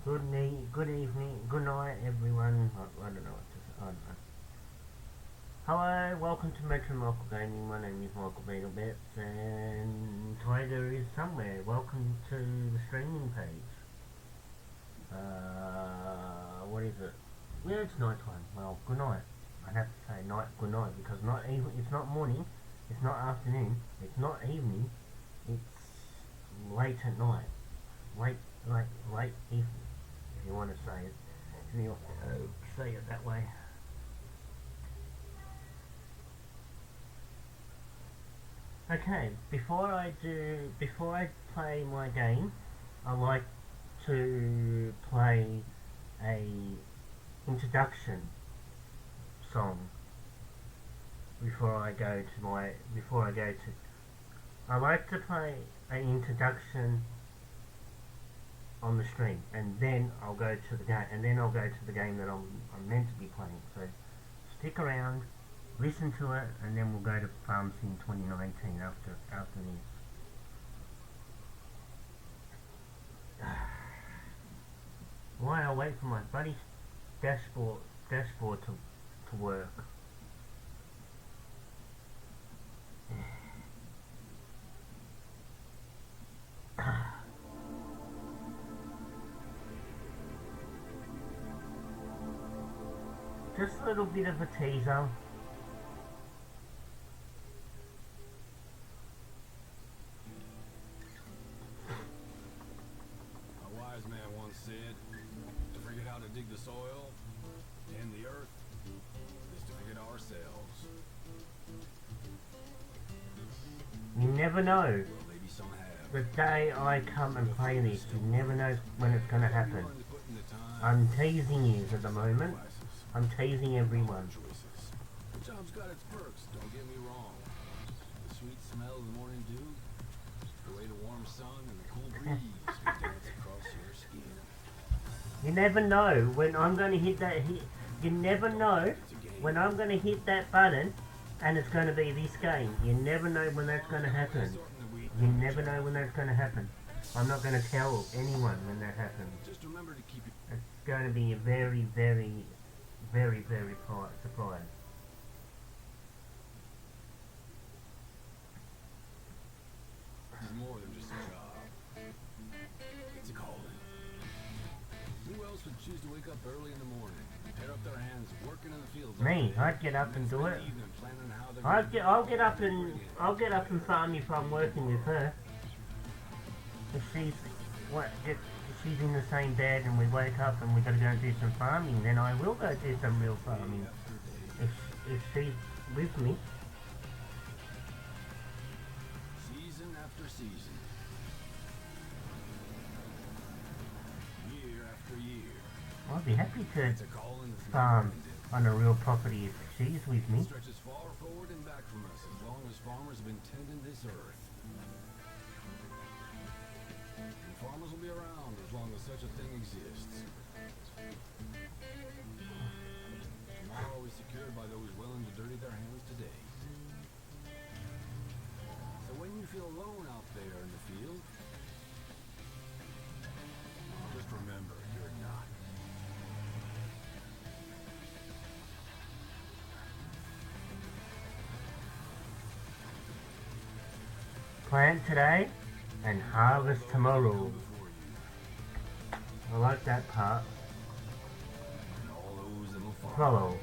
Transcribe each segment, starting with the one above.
Good morning, good evening, good night, everyone. I don't know what to say. I don't know. Hello, welcome to Metro Michael Gaming. My name is Michael Beetlebits, and Tiger is somewhere. Welcome to the streaming page. What is it? Yeah, it's night time. Well, good night. I'd have to say good night, because it's not morning, it's not afternoon, it's not evening, it's late at night. Late evening, if you want to say it. If you say it that way. Okay, before I play my game, I like to play a introduction song I like to play an introduction on the stream, and then I'll go to the game, that I'm meant to be playing. So stick around, listen to it, and then we'll go to Farm Sim 2019 after this. While I wait for my buddy's dashboard to work. Just a little bit of a teaser. A wise man once said, to forget how to dig the soil and the earth is to forget ourselves. You never know. Well, maybe some have. The day I come and play this, you never know when it's going to happen. I'm teasing you at the moment. I'm teasing everyone. The job's got its perks, don't get me wrong. The sweet smell of the morning dew, the way the warm sun and the cool breeze will dance across your skin. You never know when I'm going to hit that You never know when I'm going to hit that button and it's going to be this game. You never know when that's going to happen. You never know when that's going to happen. I'm not going to tell anyone when that happens. Just remember to keep it. It's going to be a very, very, very, very surprise. This is more than just a job. It's a calling. Who else would choose to wake up early in the morning, tear up their hands, working in the fields? Me, I'd get up and do it. I'll get up and farm if I'm working with her. If she's in the same bed and we wake up and we got to go and do some farming, then I will go do some real farming. If she's with me. Season after season. Year after year. I'd be happy to It's a calling that's farm on a real property if she's with me. It stretches far forward and back from us as long as farmers have been tending this earth. And farmers will be around as long as such a thing exists. Tomorrow is secured by those willing to dirty their hands today. So when you feel alone out there in the field, just Plant today and harvest tomorrow. Before you, I like that part. and all those that'll follow. Follow.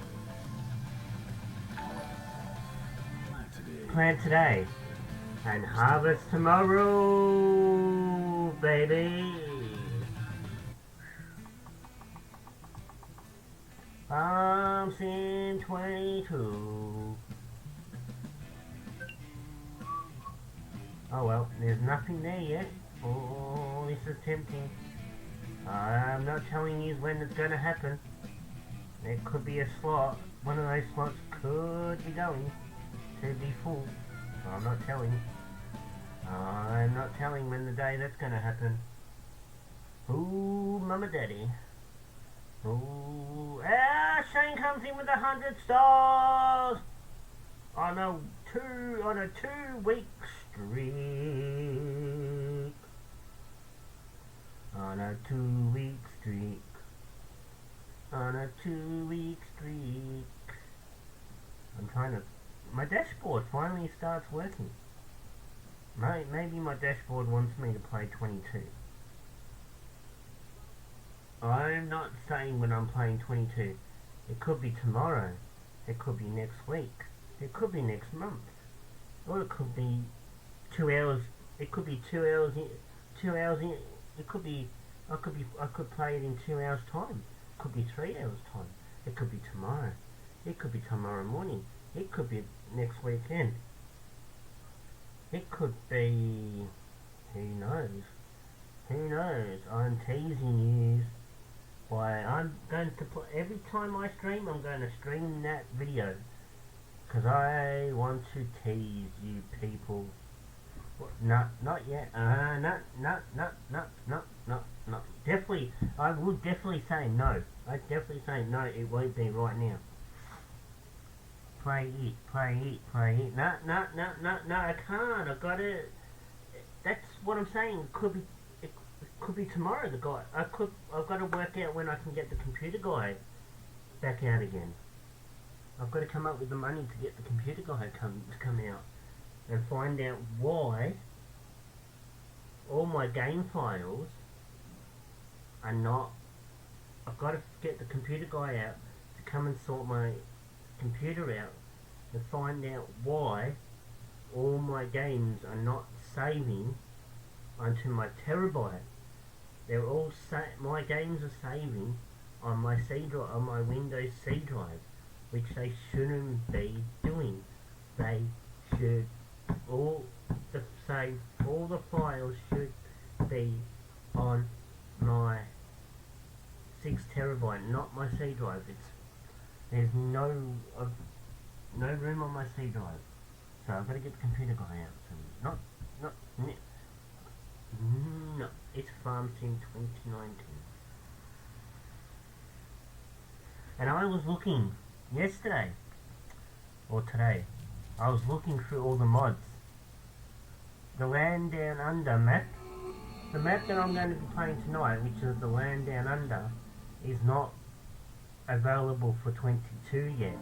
Plant today. Plant today and harvest tomorrow, baby. Farm Sim 22. Oh well, there's nothing there yet. Oh, this is tempting. I'm not telling you when it's going to happen. It could be a slot. One of those slots could be going to be full. So I'm not telling. I'm not telling when the day that's going to happen. Ooh, mama daddy. Ooh, Shane comes in with 100 stars on a 2-week streak. On a 2-week streak. On a 2-week streak. I'm trying to. My dashboard finally starts working. Maybe my dashboard wants me to play 22. I'm not saying when I'm playing 22. It could be tomorrow. It could be next week. It could be next month. Or it could be 2 hours. It could be 2 hours in. 2 hours in. It could be. I could play it in 2 hours time. It could be 3 hours time. It could be tomorrow. It could be tomorrow morning. It could be next weekend. It could be. Who knows? Who knows? I'm teasing you. Why, I'm going to put, every time I stream, I'm going to stream that video. Because I want to tease you people. Not yet. Not. Definitely, I would definitely say no. I'd definitely say no, it won't be right now. Play it. No, I can't. I've got to, that's what I'm saying. It could be tomorrow. I've got to work out when I can get the computer guy back out again. I've got to come up with the money to get the computer guy to come out and find out why all my game files are not. I've got to get the computer guy out to come and sort my computer out and find out why all my games are not saving onto my terabyte. They're all my games are saving on my C drive, on my Windows C drive, which they shouldn't be doing. They should all the files should be on my 6 terabyte, not my C drive. There's no room on my C drive, so I've got to get the computer guy out. So no, it's Farm Sim 2019. And I was looking yesterday, or today, I was looking through all the mods. The Land Down Under map, the map that I'm going to be playing tonight, which is the Land Down Under, is not available for 22 yet.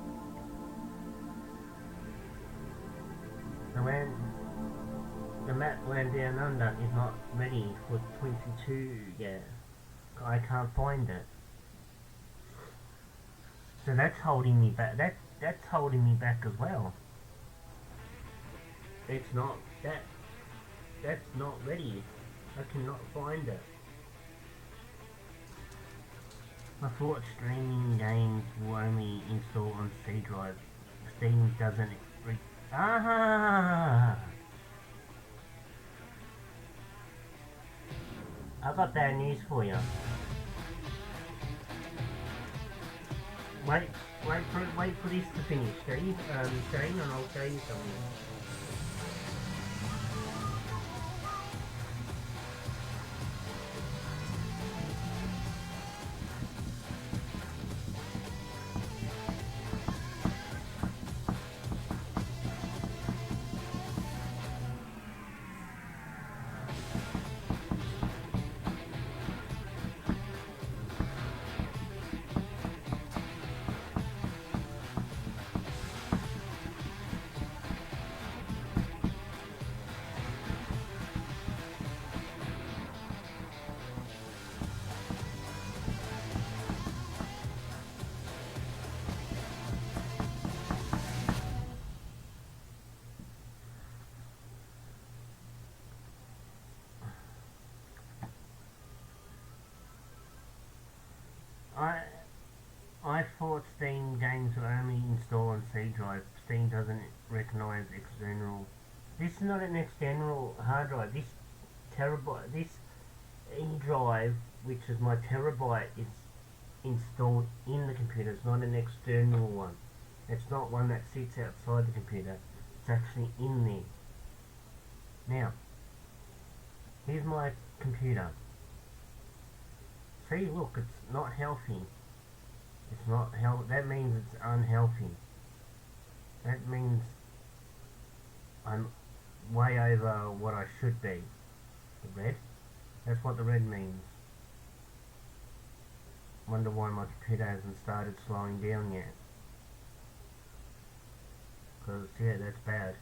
The map Land Down Under is not ready for 22 yet. I can't find it. So that's holding me back. That's holding me back as well. It's not that's not ready. I cannot find it. I thought streaming games will only install on C drive. Steam doesn't. I've got bad news for you. Wait for this to finish, Shane, and I'll show you something. I I thought Steam games were only installed on C drive. Steam doesn't recognise external. This is not an external hard drive. This terabyte, this E drive, which is my terabyte, is installed in the computer. It's not an external one. It's not one that sits outside the computer. It's actually in there. Now, here's my computer. See, look, it's not healthy. It's not healthy. That means it's unhealthy. That means I'm way over what I should be. The red. That's what the red means. Wonder why my computer hasn't started slowing down yet. Because, yeah, that's bad.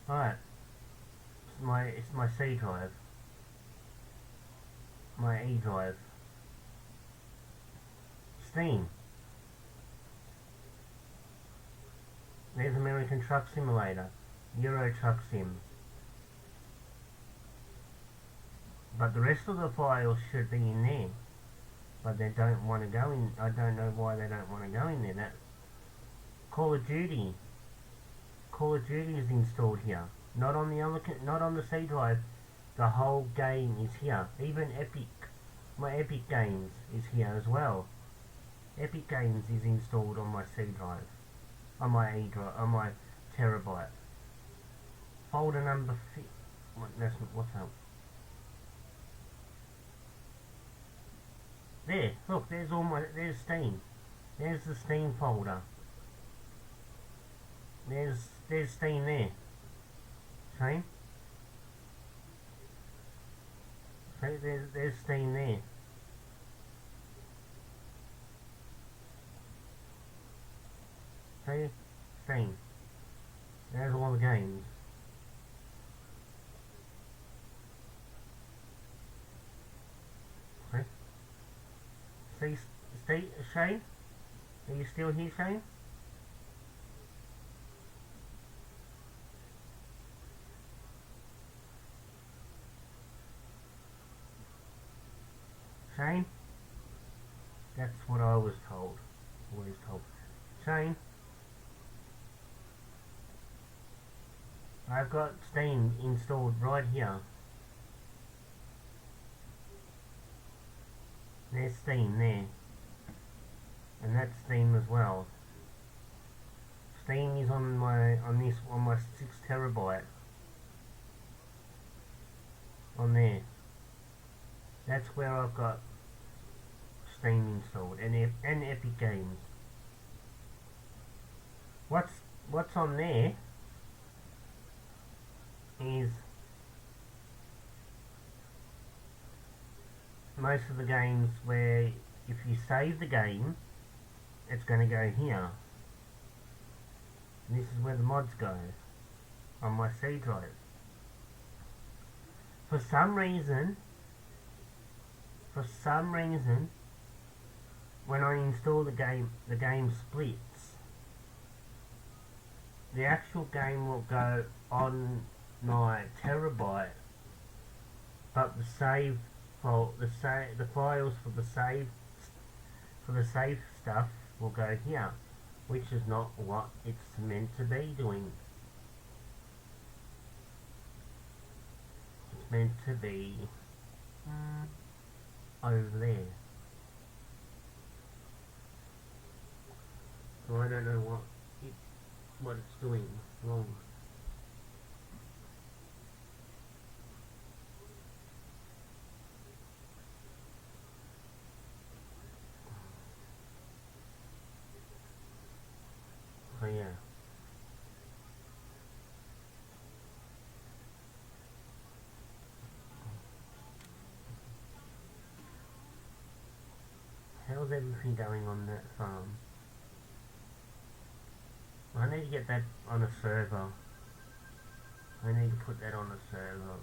Alright. It's my C drive. My E drive. Steam. There's American Truck Simulator. Euro Truck Sim. But the rest of the files should be in there. But they don't want to go in. I don't know why they don't want to go in there. That Call of Duty. Call of Duty is installed here. Not on the other, not on the C drive. The whole game is here. Even Epic. My Epic Games is here as well. Epic Games is installed on my C drive. On my E drive. On my terabyte. Folder number what's up? There, look, there's Steam. There's the Steam folder. There's Steam there. See? See, there's Steam there. See? Steam. There's all the games. See? See, Shane? Are you still here, Shane? Shane? That's what I was told. Always told. Shane? I've got Steam installed right here. There's Steam there. And that's Steam as well. Steam is on my 6 terabyte. On there. That's where I've got Steam installed and Epic Games. What's on there is most of the games where if you save the game, it's going to go here. And this is where the mods go on my C drive. For some reason, when I install the game splits. The actual game will go on my terabyte, but the save the files for the save stuff will go here, which is not what it's meant to be doing. It's meant to be over there. So I don't know what it's doing wrong. So yeah. How's everything going on that farm? I need to get that on a server. I need to put that on a server.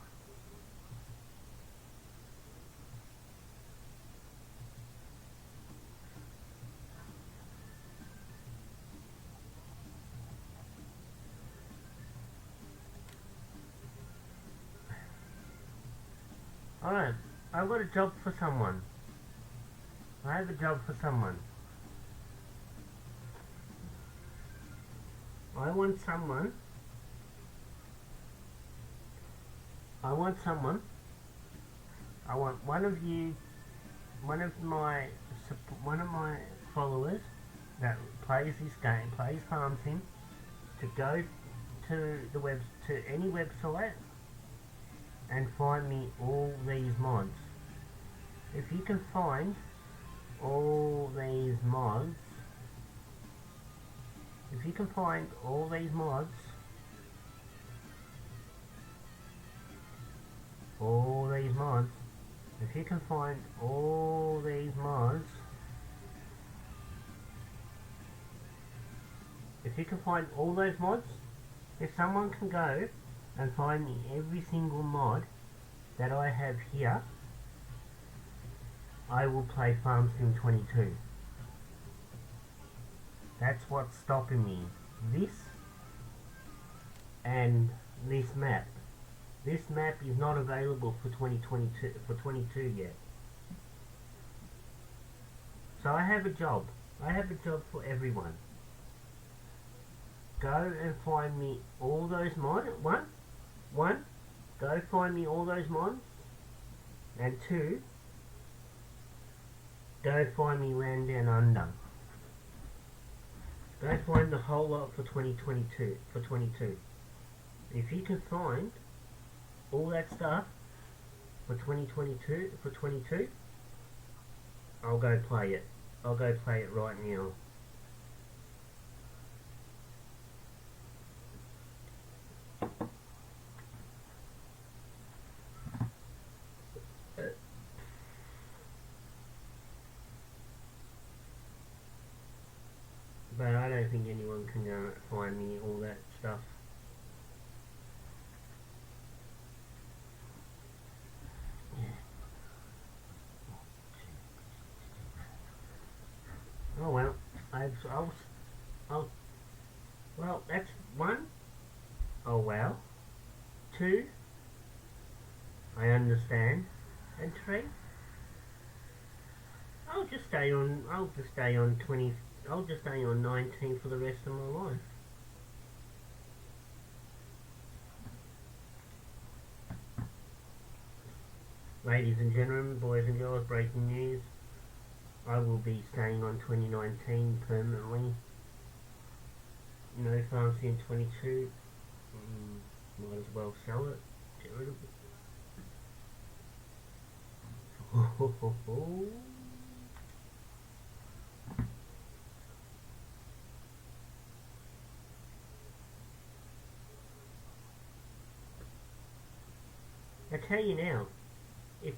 Alright, I've got a job for someone. I have a job for someone. I want someone. I want someone. I want one of you, one of my followers that plays this game, plays Farm Sim, to go to any website and find me all these mods. If you can find all these mods, if you can find all these mods, if you can find all these mods, if you can find all those mods, if someone can go and find me every single mod that I have here, I will play Farm Sim 22. That's what's stopping me. This and this map. This map is not available for 22 yet. So I have a job. I have a job for everyone. Go and find me all those mods. One, go find me all those mods. And two, go find me Land Down Under. Go find the whole lot for 2022. If you can find all that stuff for 22, I'll go play it. I'll go play it right now. But I don't think anyone can go and find me all that stuff. Oh well, well, that's one. Oh well. Two, I understand. And three, I'll just stay on 20, I'll just stay on 19 for the rest of my life. Ladies and gentlemen, boys and girls, breaking news. I will be staying on 2019 permanently. No Farm Sim 22. Might as well sell it. Get rid of it. I tell you now, if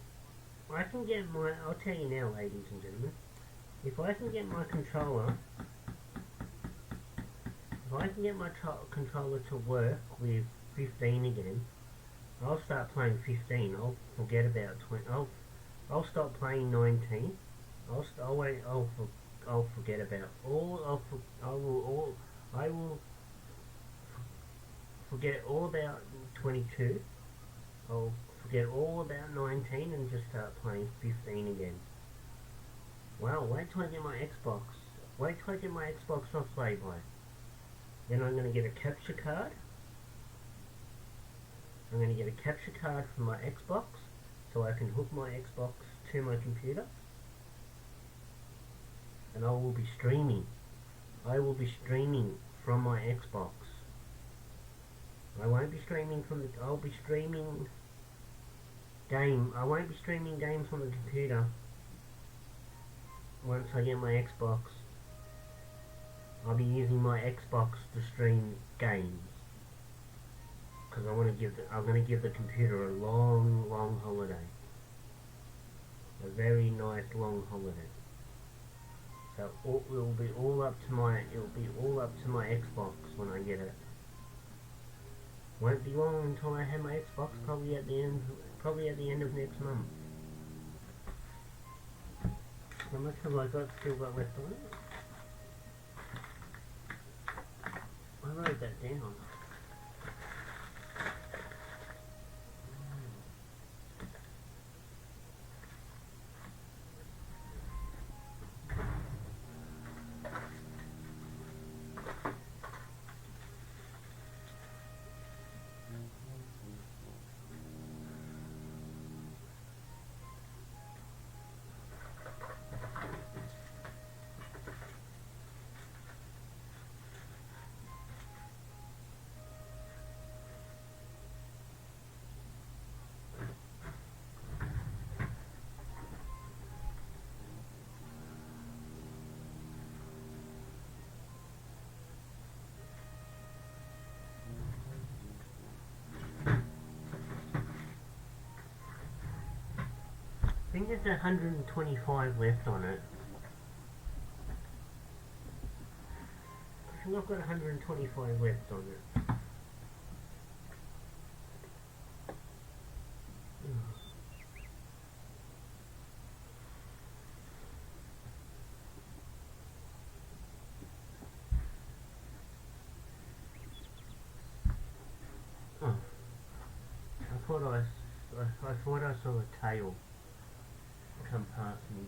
I can get I'll tell you now, ladies and gentlemen, if I can get my controller, controller to work with 15 again, I'll start playing 15. I'll forget about 20. I'll stop playing 19. I'll forget about I will forget all about 22. I'll forget all about 19 and just start playing 15 again. Well, wait till I get my Xbox. Wait till I get my Xbox off Playboy. Then I'm going to get a capture card. I'm going to get a capture card for my Xbox so I can hook my Xbox to my computer. And I will be streaming. I will be streaming from my Xbox. I won't be streaming from the... I'll be streaming I won't be streaming games on the computer once I get my Xbox. I'll be using my Xbox to stream games. Because I'm going to give the computer a long holiday. A very nice long holiday. So it'll be all up to my Xbox when I get it. Won't be long until I have my Xbox, probably at the end of next month. How much have I still got left on it? I wrote that down. think there's 125 left on it. I think I've got 125 left on it. Oh. I thought I saw a tail come past me.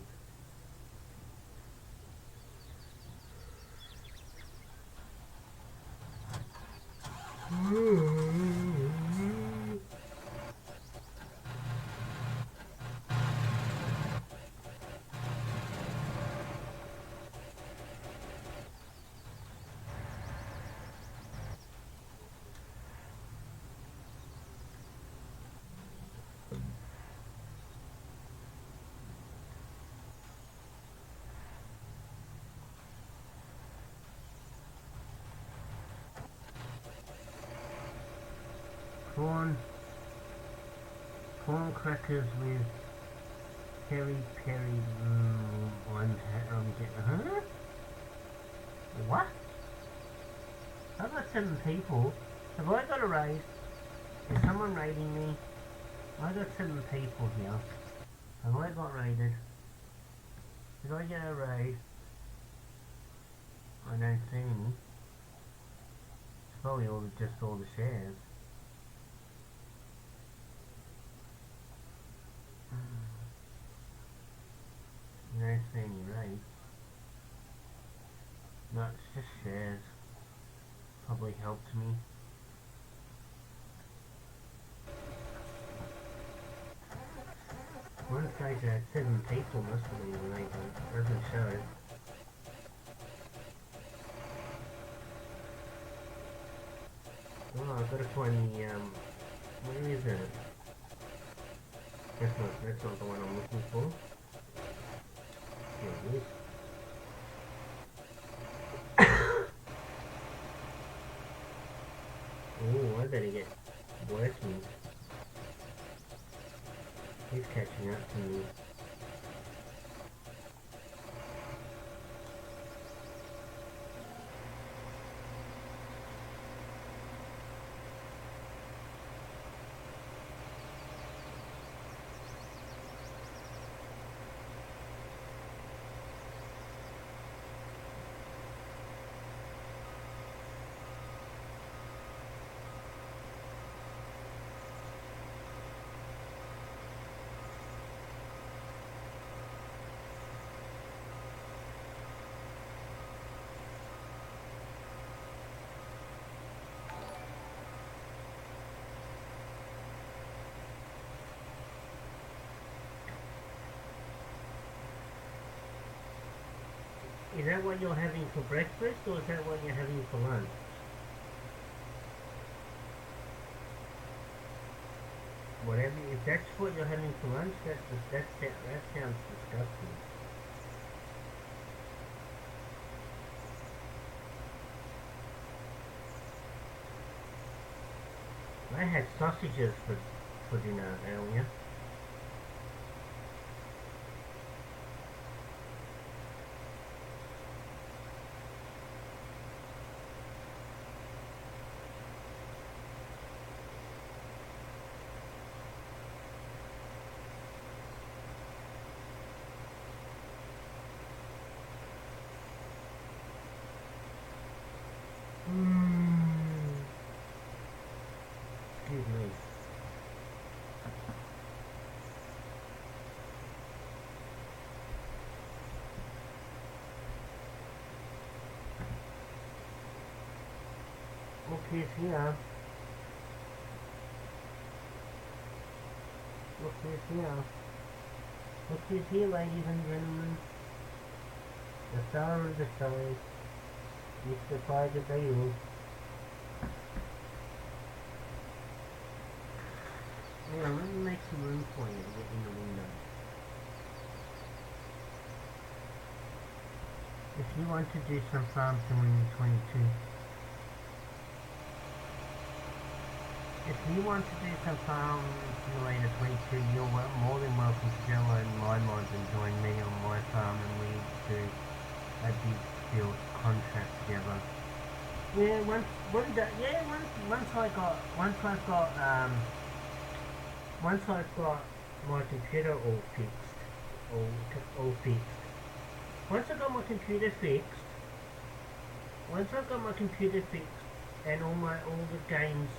Corn crackers with peri peri ones. Huh? What? I've got 7 people. Have I got a raid? Is someone raiding me? I got 7 people here. Have I got raided? Did I get a raid? I don't see any. It's probably just all the shares. I don't see any raids. No, it's just shares. Probably helped me. One stage I had 7 people must have been a raid, but it doesn't show. Oh, I've got to find the, where is it? That's not the one I'm looking for. Here it is. Oh, I better get working. He's catching up to me. Is that what you're having for breakfast, or is that what you're having for lunch? Whatever, if that's what you're having for lunch, that sounds disgusting. I had sausages for dinner earlier. Excuse me. Look who's here. Look who's here. Look who's here, ladies and gentlemen. The star of the show, Mr. Tiger Beale. Yeah, let me make some room for you to get in the window. If you want to do some Farm Simulator 22, if you want to do some Farm Simulator 22, you're more than welcome to download my mods and join me on my farm, and we do a big field contract together. Yeah, once I've got my computer all fixed, all fixed. Once I've got my computer fixed, and all the games,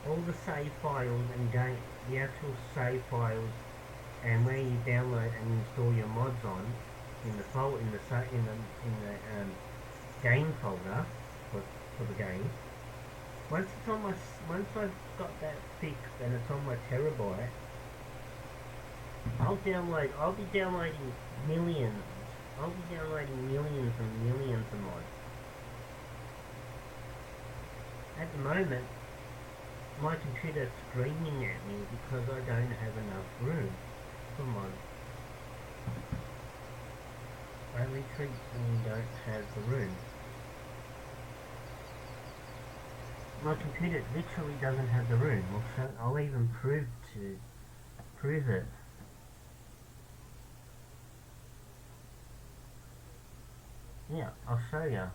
all the save files and the actual save files, and where you download and install your mods on, in the game folder for the game. Once I've got that fixed and it's on my terabyte, I'll be downloading millions. I'll be downloading millions and millions of mods. At the moment, my computer's screaming at me because I don't have enough room for mods. I literally don't have the room. My computer literally doesn't have the room. I'll even prove it. Yeah, I'll show you.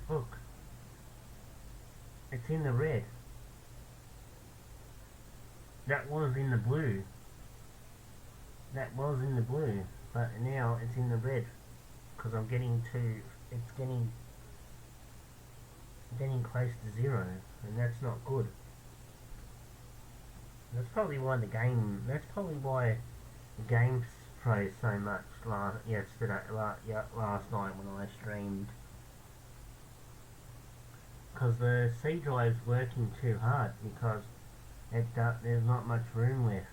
Look, it's in the red. That was in the blue, but now it's in the red because it's getting close to zero, and that's not good. That's probably why the game froze so much last night when I streamed. Because the C drive's working too hard because there's not much room left.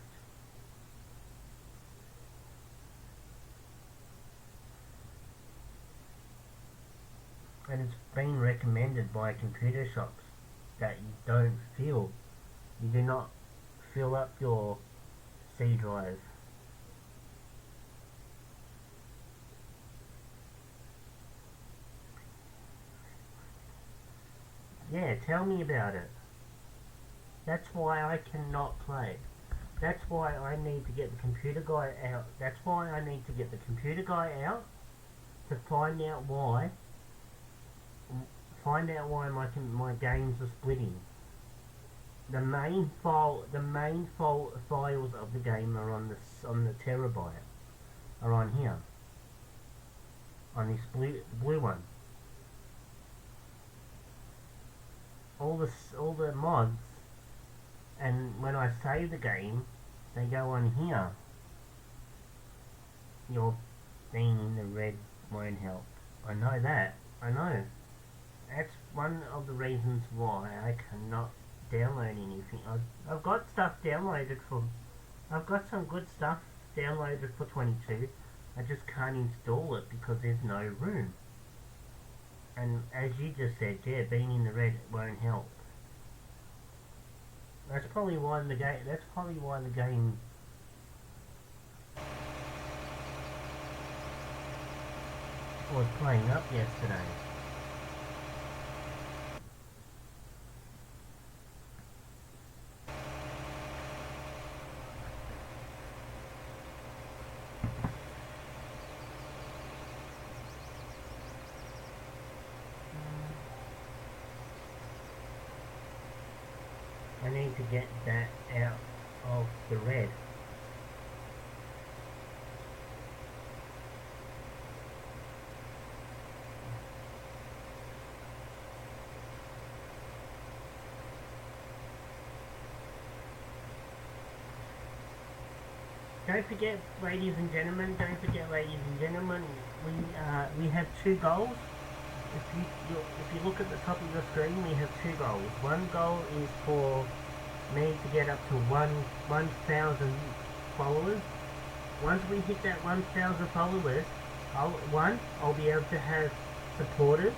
And it's been recommended by computer shops that you do not fill up your C drive. Yeah, tell me about it. That's why I cannot play. That's why I need to get the computer guy out. That's why I need to get the computer guy out to find out why my games are splitting. The main files of the game are on the terabyte. Are on here. On this blue one. All the mods, and when I save the game, they go on here. Your being in the red won't help. I know that. I know. That's one of the reasons why I cannot download anything. I've got stuff downloaded I've got some good stuff downloaded for 22. I just can't install it because there's no room. And as you just said, yeah, being in the red won't help. That's probably why the game was playing up yesterday. I need to get that out of the red. Don't forget, ladies and gentlemen, we have two goals. If you look at the top of the screen, we have two goals. One goal is for me to get up to 1,000 followers. Once we hit that 1,000 followers, I'll be able to have supporters,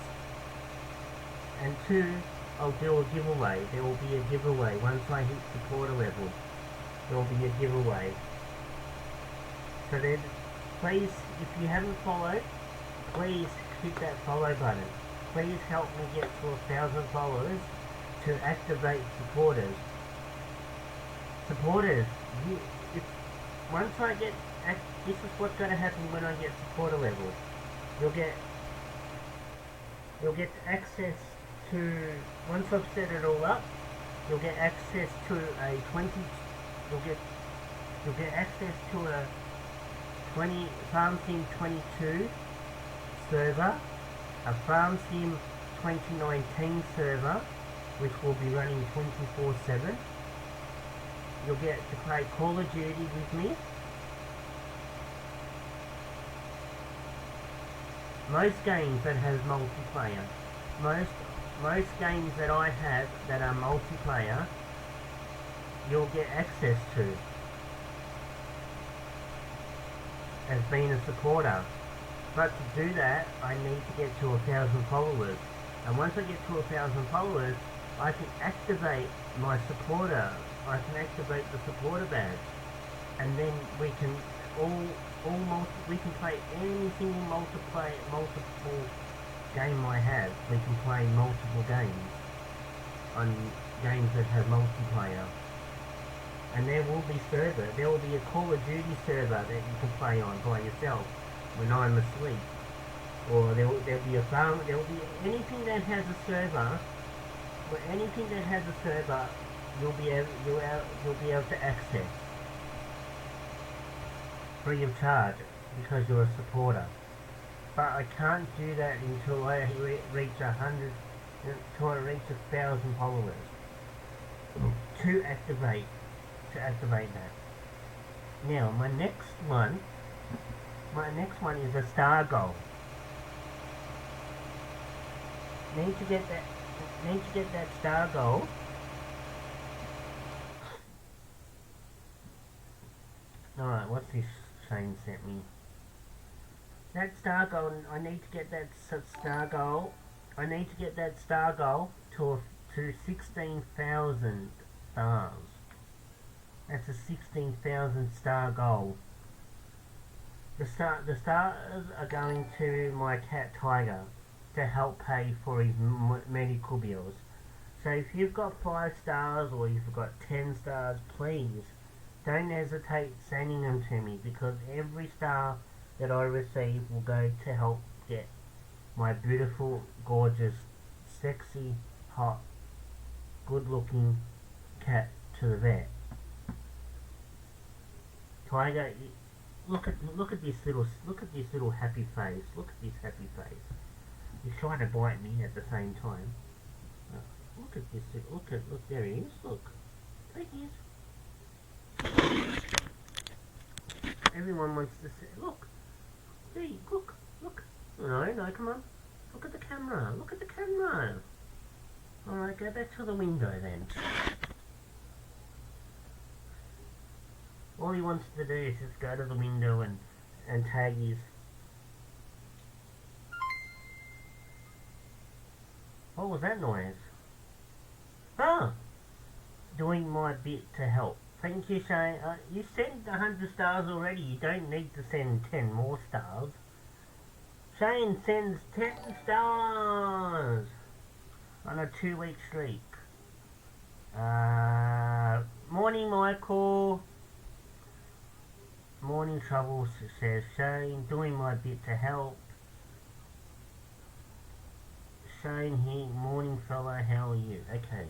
and two, I'll do a giveaway. There will be a giveaway once I hit supporter level. There will be a giveaway. So then, please, if you haven't followed, please hit that follow button. please help me get to 1,000 followers to activate supporters. Supporters, if once I get, this is what's going to happen when I get supporter level. You'll get access to, once I've set it all up, you'll get access to a 20, you'll get access to a 20 Farm Sim 22 server, a Farm Sim 2019 server, which will be running 24/7. You'll get to play Call of Duty with me. Most games that has multiplayer, most games that I have that are multiplayer, you'll get access to as being a supporter. But to do that, I need to get to 1,000 followers. And once I get to 1,000 followers, I can activate my supporter. I can activate the supporter badge, and then we can we can play any single multiple game I have. We can play multiple games on games that have multiplayer. And there will be there will be a Call of Duty server that you can play on by yourself when I'm asleep. Or there'll be anything that has a server, you'll be able to access free of charge because you're a supporter. But I can't do that until I reach 1,000 followers to activate that. Now my next one is a star goal. Need to get that star goal. Alright, what's this Shane sent me? That star goal, I need to get that star goal. I need to get that star goal to 16,000 stars. That's a 16,000 star goal. The stars are going to my cat Tiger to help pay for his medical bills. So if you've got 5 stars or you've got 10 stars, please don't hesitate sending them to me, because every star that I receive will go to help get my beautiful, gorgeous, sexy, hot, good-looking cat to the vet. Tiger, look at this little happy face. Look at this happy face. He's trying to bite me at the same time. Look at this. Look, there he is. Look. There he is. Everyone wants to see. Look. See, look. No, come on. Look at the camera. Alright, go back to the window then. All he wants to do is just go to the window and tag his... What was that noise? Ah! Doing my bit to help. Thank you, Shane. You sent 100 stars already. You don't need to send 10 more stars. Shane sends 10 stars on a 2-week streak. Morning, Michael. Morning Trouble says Shane, doing my bit to help. Shane here, morning fella, how are you? Okay.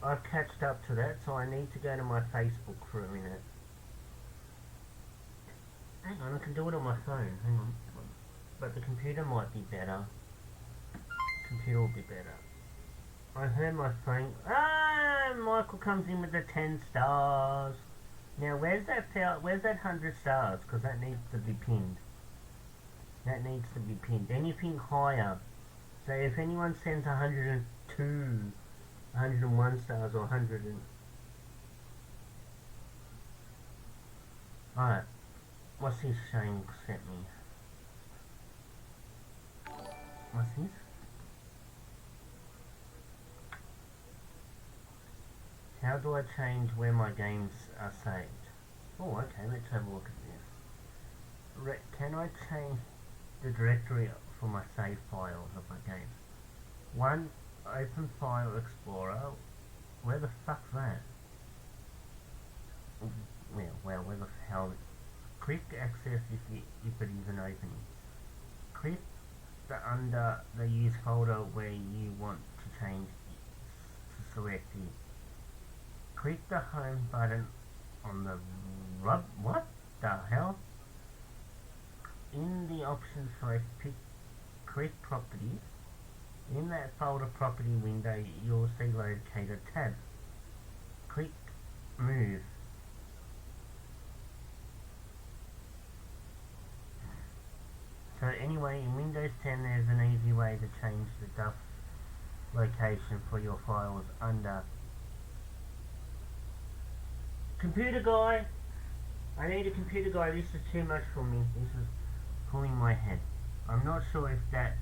I've catched up to that, so I need to go to my Facebook for a minute. Hang on, I can do it on my phone. Hang on. But the computer might be better. Computer will be better. I heard my phone. Ah! Michael comes in with the 10 stars. Now, where's that 100 stars? Because that needs to be pinned. Anything higher. So if anyone sends 102, 101 stars or 100 and... Alright. What's this Shane sent me? What's this? How do I change where my games are saved? Oh, okay, let's have a look at this. Can I change the directory for my save files of my games. One, open file explorer. Where the fuck's that? Well, where the hell? Click to access if it is an opening. Click under the use folder where you want to change to select it. Click the home button on the what the hell? In the options select click properties. In that folder property window you'll see located tabs. Click move. So anyway, in Windows 10 there's an easy way to change the DUF location for your files under Computer Guy. I need a computer guy. This is too much for me. This is pulling my head. I'm not sure if that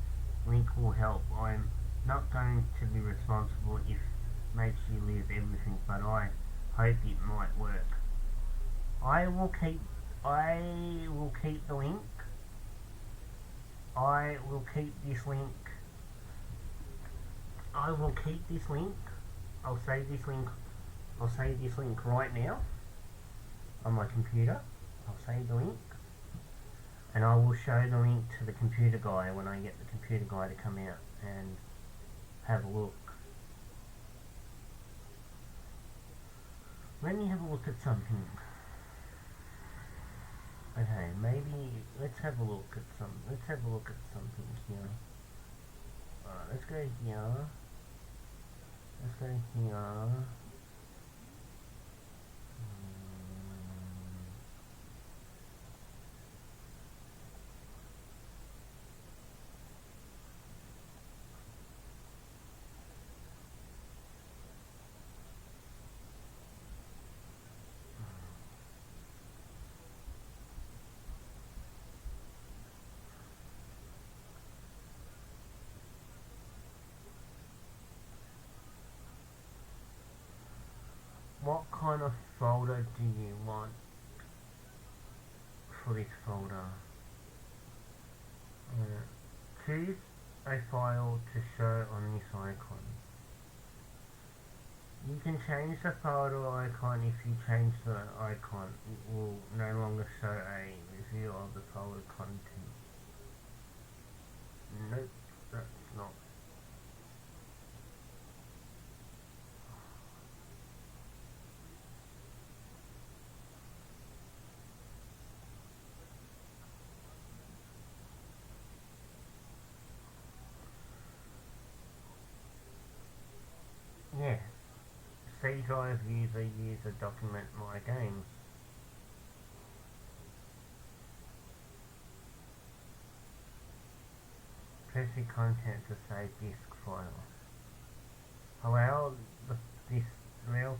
link will help. I'm not going to be responsible if it makes you lose everything, but I hope it might work. I will keep the link. I will keep this link. I will keep this link. I'll save this link. I'll save this link right now on my computer. I'll save the link. And I will show the link to the computer guy when I get the computer guy to come out and have a look. Let me have a look at something. Okay, maybe let's have a look at something here. Let's go here. Let's go here. What kind of folder do you want for this folder? Choose a file to show on this icon. You can change the folder icon. If you change the icon, it will no longer show a review of the folder content. Nope, that's not. Yeah, C drive user document my games. Press the content to save disk file. Allow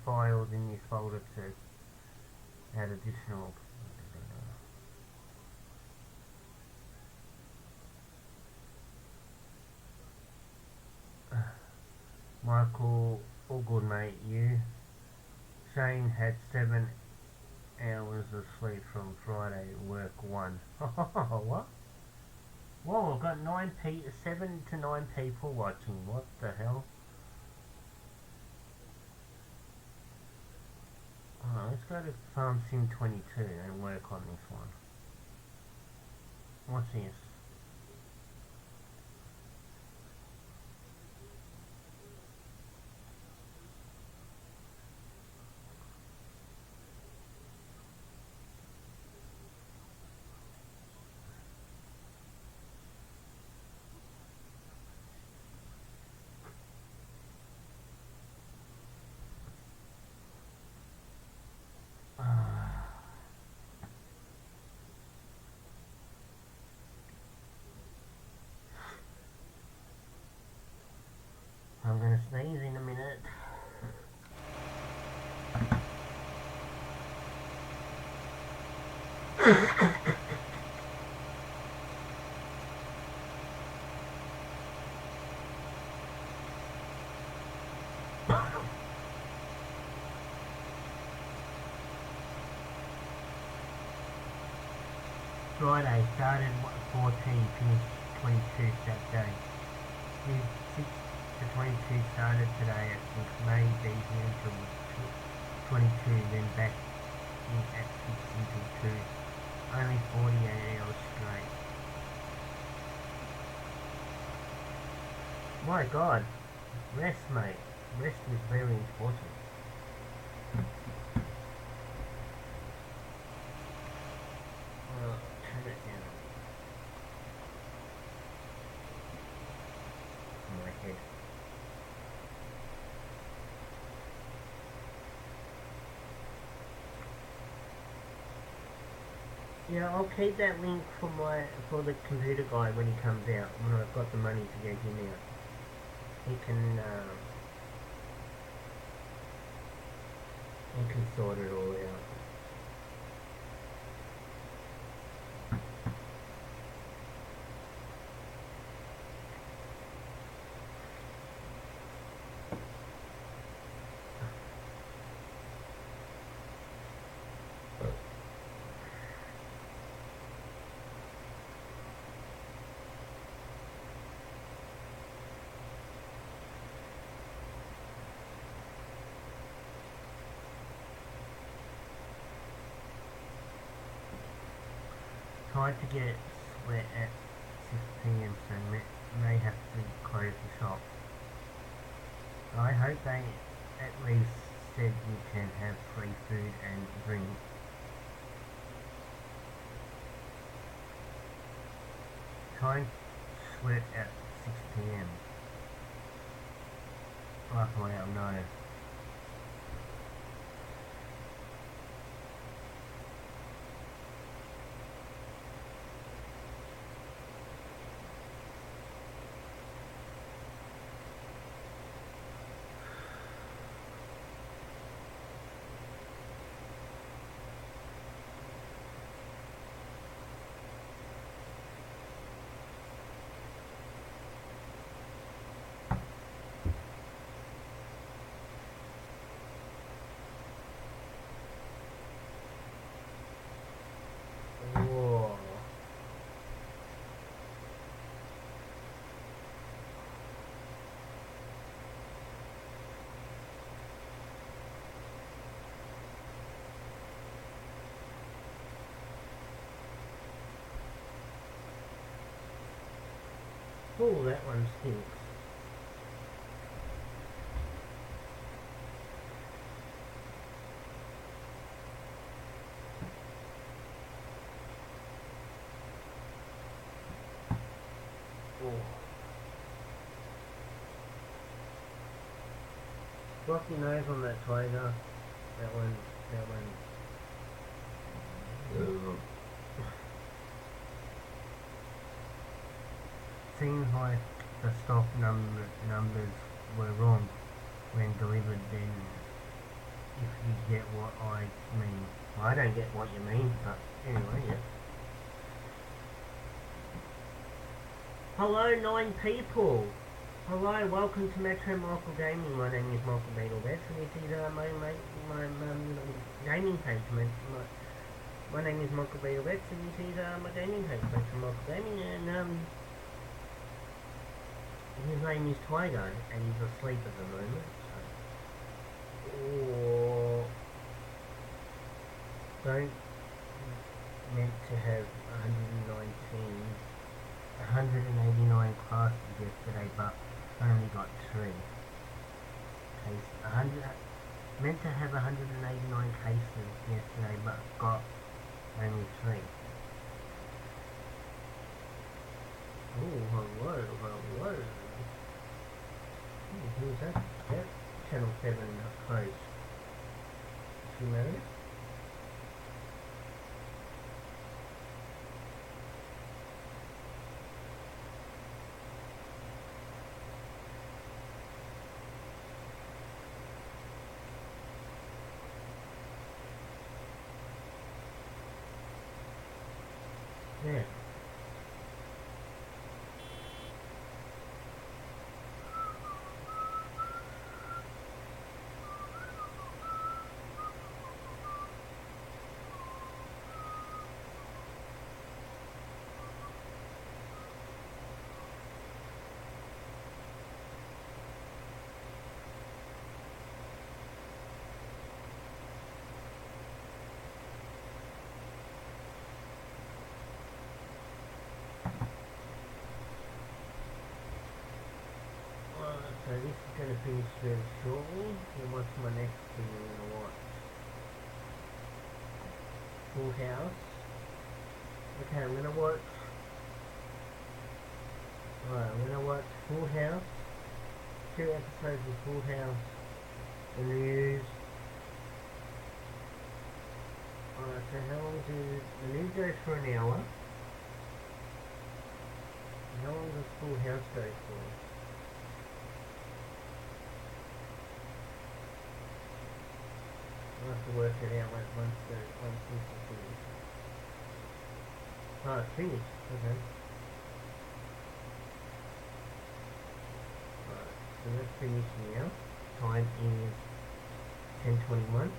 files in this folder to add additional. Michael, all good mate, you? Shane had 7 hours of sleep from Friday, work 1. What? Whoa, I've got 7 to 9 people watching, what the hell? Let's go to Farm Sim 22 and work on this one. What's this? I'm gonna sneeze in a minute. Friday started 14, finished 22 that day. With 6 to 22 started today at 6, May be here until 22, then back in at 6 until 2. Only 48 hours straight. My God, rest mate, rest is very important. Turn it down. My head. Yeah, I'll keep that link for the computer guy when he comes out, when I've got the money to get him out. He can sort it all out. Tried to get Sweat at 6 PM, so may have to close the shop. I hope they at least said you can have free food and drink. Try Sweat at 6 PM. Luckily I'll know. Whoa. Oh, that one stinks. Fluffy nose on that tiger. That one. Seems like the stock numbers were wrong when delivered. Then, if you get what I mean, well, I don't get what you mean, but anyway, yeah. Hello, 9 people. Hello, welcome to Metro Michael Gaming. My name is Michael Beetlebets, and this is my gaming page. My name is Michael Beetlebets, and this is my gaming page, Metro Michael Gaming, and his name is Tiger, and he's asleep at the moment. So. Don't meant to have 189 classes yesterday, but only got 3. Meant to have 189 cases yesterday, but got only 3. Oh, hello. Who's that? Yep, Channel 7 host. She married? Yeah. this is going to finish very shortly. And what's my next thing I'm going to watch? Full House. Okay, I'm going to watch... Alright, I'm going to watch Full House. 2 episodes of Full House. The news. Alright, so how long the news goes for an hour. How long does Full House go for? I'll have to work it out once this is finished. Oh, it's finished. Okay. Alright, so that's finished now. Time is 10:21.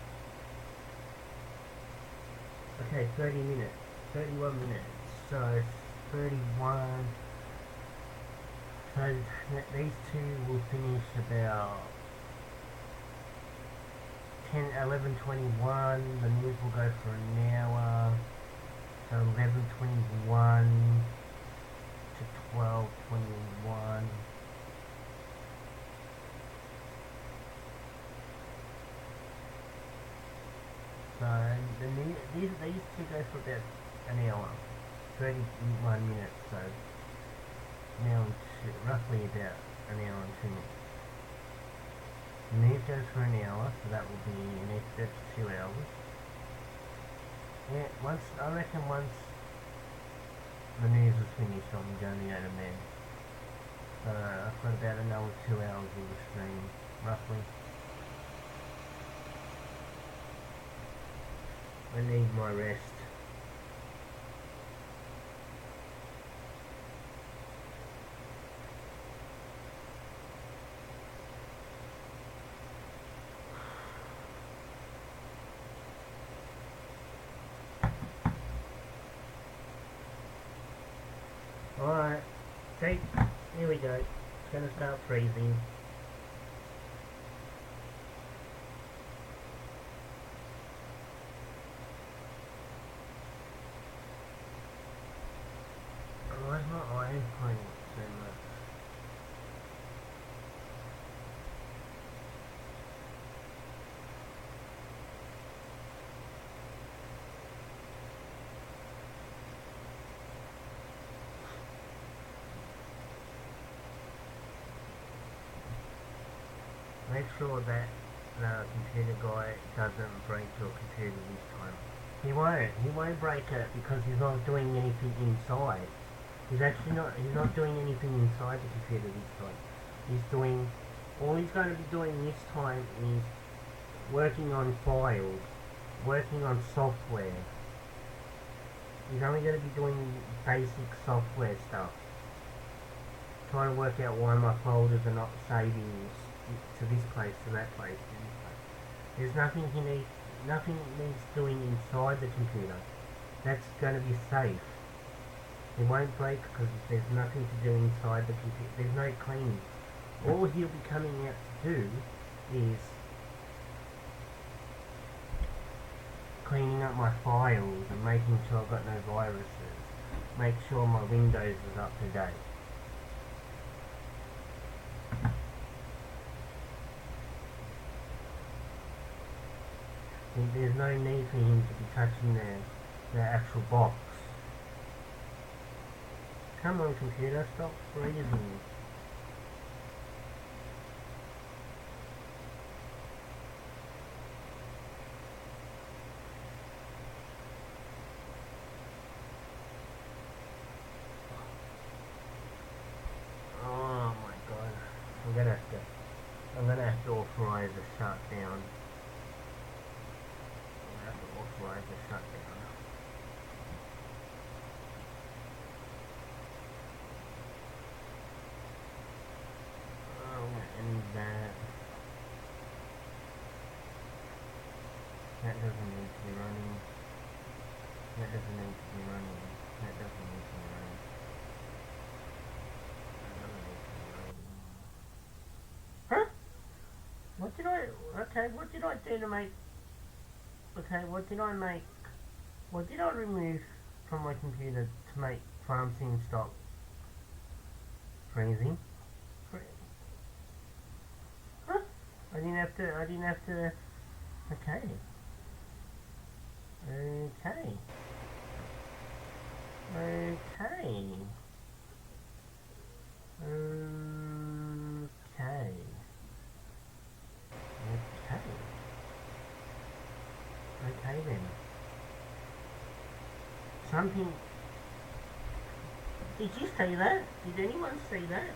Okay, 30 minutes. 31 minutes. So 31. So these two will finish about 11:21. The news will go for an hour. So 11:21 to 12:21. So these two go for about an hour, 31 minutes. So now roughly about an hour and 2 minutes. The news goes for an hour, so that will be that's 2 hours. Yeah, I reckon once the news is finished, I'm going to go to bed. So I've got about another 2 hours of the stream, roughly. I need my rest. Alright, okay, here we go. It's going to start freezing. Why is my iron playing so much? Make sure that the computer guy doesn't break your computer this time. He won't break it because he's not doing anything inside. He's not doing anything inside the computer this time. All he's going to be doing this time is working on files, working on software. He's only going to be doing basic software stuff. Trying to work out why my folders are not saving to this place, to that place, to this place. There's nothing needs doing inside the computer. That's going to be safe. It won't break because there's nothing to do inside the computer. There's no cleaning. All he'll be coming out to do is cleaning up my files and making sure I've got no viruses. Make sure my Windows is up to date. There's no need for him to be touching the actual box. Come on, computer, stop freezing. Oh my god. I'm gonna have to authorize a shutdown. Authorize a shutdown. I'm gonna end that. That doesn't need to be running. That doesn't need to be running. That doesn't need to be running. That doesn't need to be running. Huh? What did I do to make... Okay, what did I make? What did I remove from my computer to make Farm Sim stop freezing? I didn't have to. I didn't have to. Okay. Okay. Okay. Okay. Okay. Okay then. Something. Did you say that? Did anyone say that?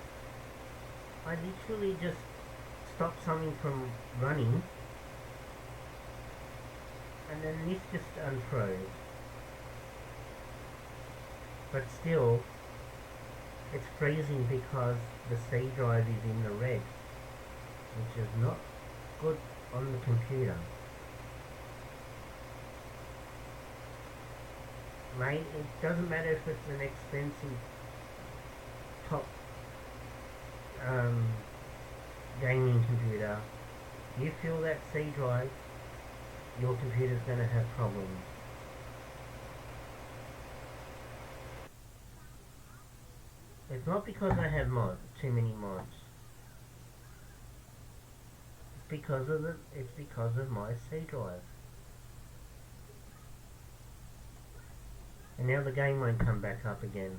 I literally just stopped something from running, and then this just unfroze. But still, it's freezing because the C drive is in the red, which is not good on the computer. Mate, it doesn't matter if it's an expensive top um, gaming computer. You fill that C drive, your computer's going to have problems. It's not because I have too many mods. It's because of my C drive. And now the game won't come back up again.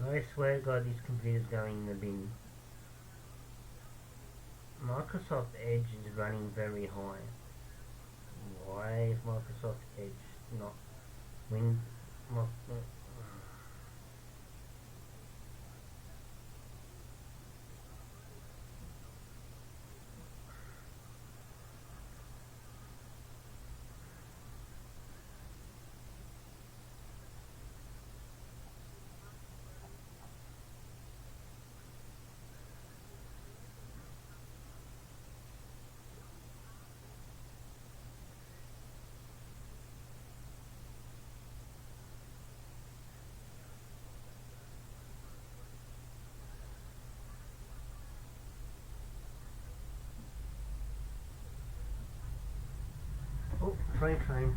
I swear to God, this computer's going in the bin. Microsoft Edge is running very high. Why is Microsoft Edge not Win? Oh, freight train.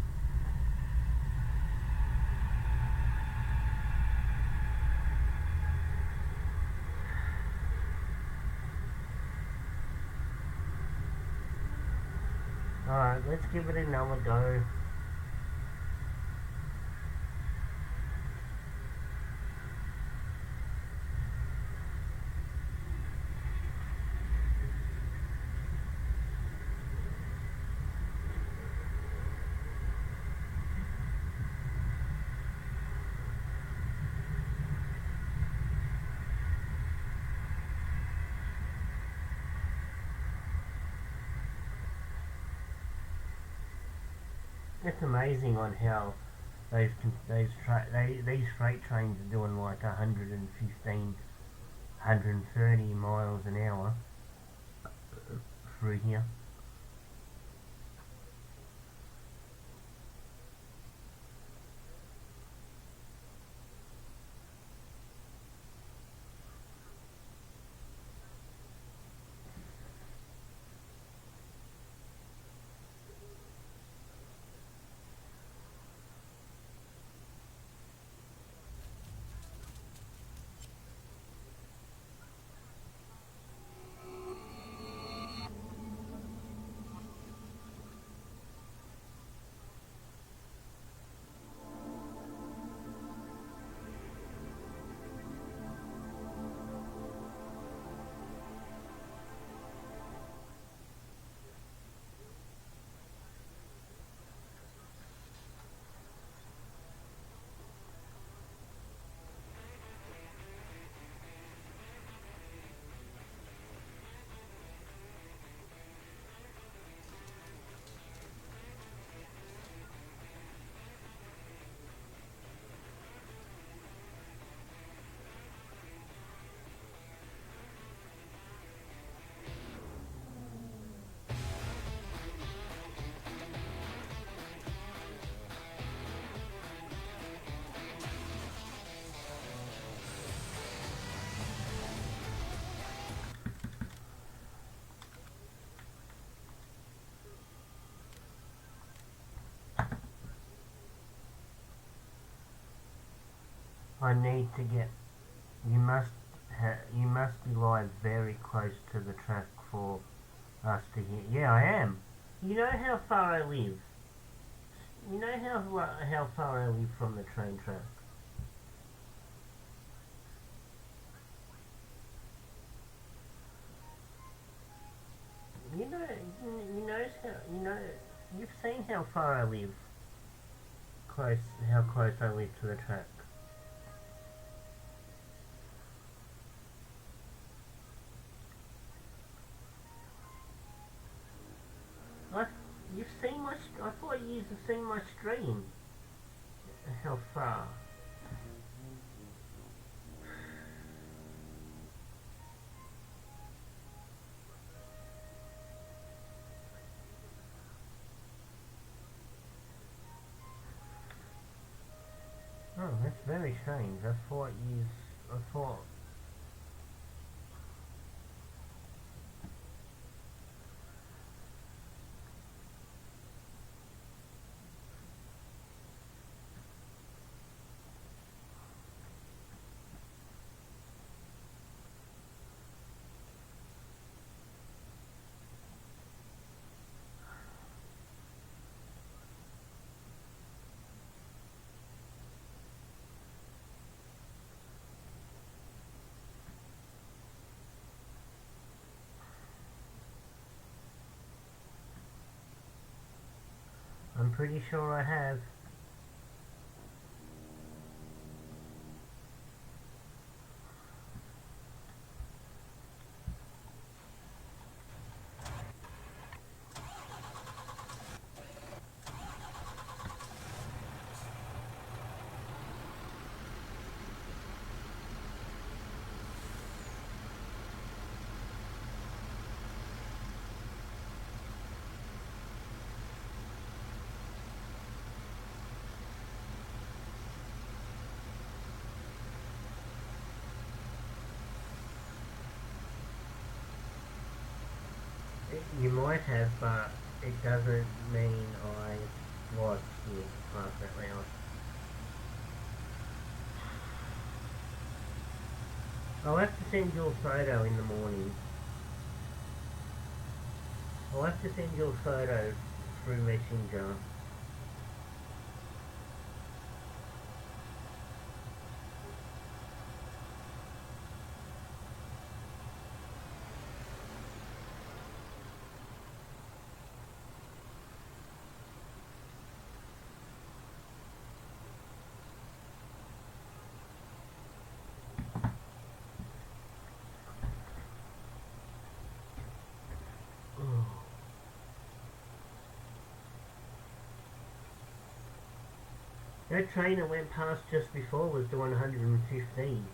Alright, let's give it another go. It's amazing on how these freight trains are doing like 115, 130 miles an hour through here. I need to get. You must. You must be live very close to the track for us to hear. Yeah, I am. You know how far I live. You know how far I live from the train track. You know. You know how. You know. You've seen how far I live. Close. How close I live to the track. I, you've seen my. I thought you've seen my stream. How far? Oh, that's very strange. I thought you. I thought. I'm pretty sure I have. You might have, but it doesn't mean I was here last that round. I'll have to send you a photo in the morning. I'll have to send you a photo through Messenger. That train that went past just before was doing 115.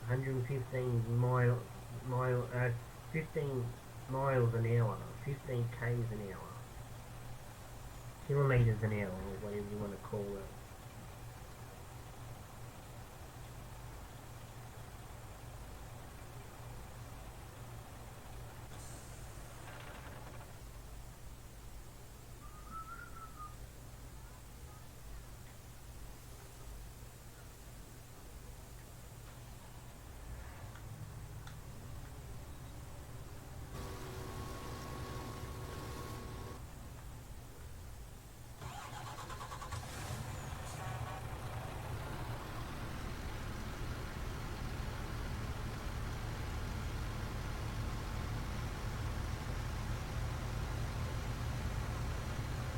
115 15 miles an hour. 15 k's an hour. Kilometres an hour, or whatever you want to call it.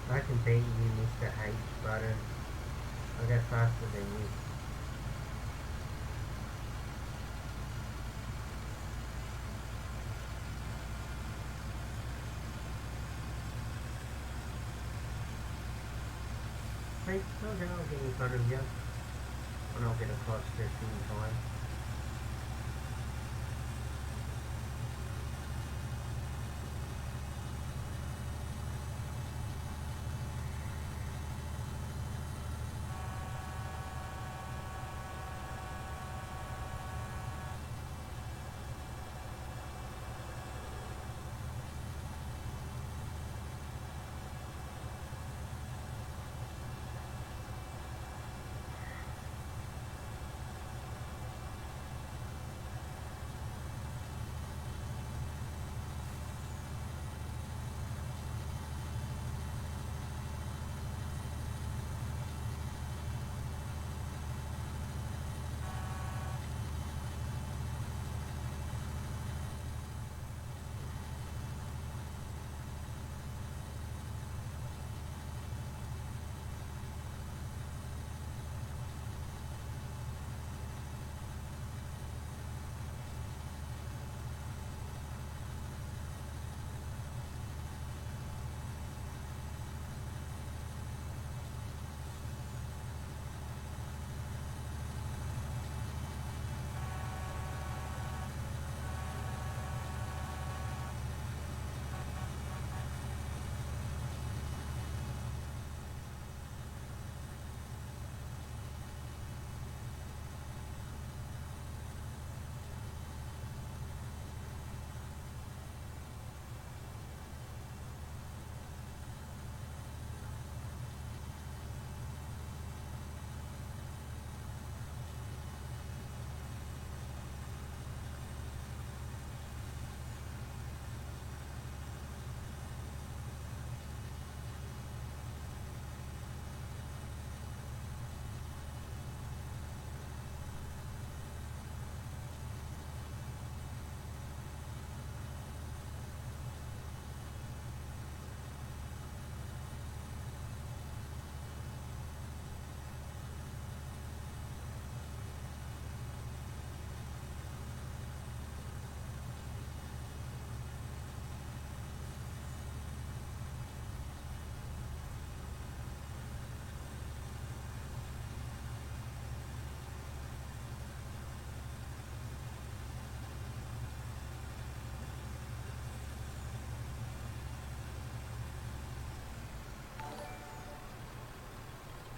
I can beat you, Mr. H button. I go faster than you. Hey, so then I'll get in front of you. And I'll get across this in time.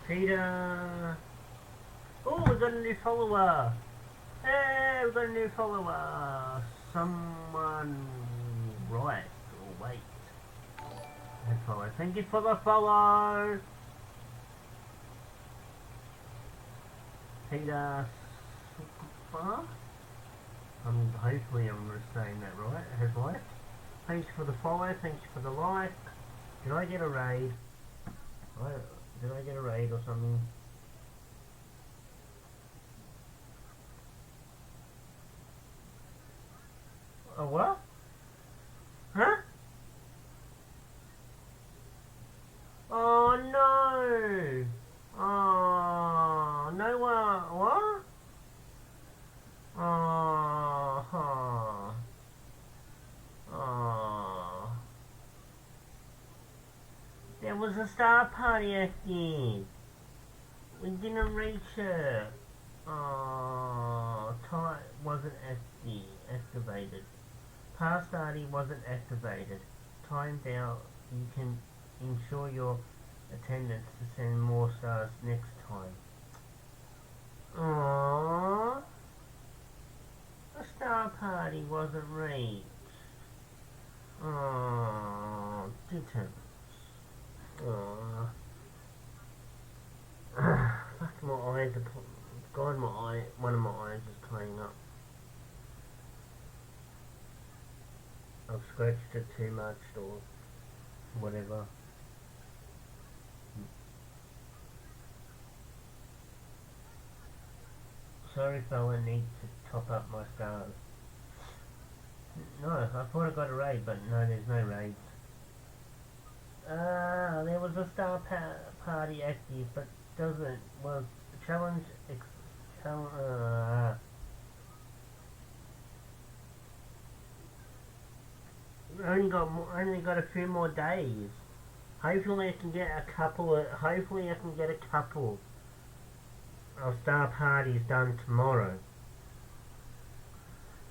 Peter! Oh, we got a new follower! Hey, we got a new follower! Someone right, or wait. And follow. Thank you for the follow! Peter Super? Hopefully I'm saying that right, has liked. Thanks for the follow, thanks for the like. Did I get a raid? Did I get a raid or something? A what? Huh? Oh no! Oh, no one. What? Oh, huh. Oh. There was a star party active. We didn't reach it. Oh, time wasn't activated. Past party wasn't activated. Timed out. You can ensure your attendance to send more stars next time. Aww. The star party wasn't reached. Aww. Didn't. Aww. Fuck, my eyes are... God, one of my eyes is playing up. I've scratched it too much or whatever. Sorry fella, need to top up my stars. No, I thought I got a raid, but no, there's no raids. There was a star party active, but doesn't, well, challenge, only got a few more days. Hopefully I can get a couple of star parties done tomorrow.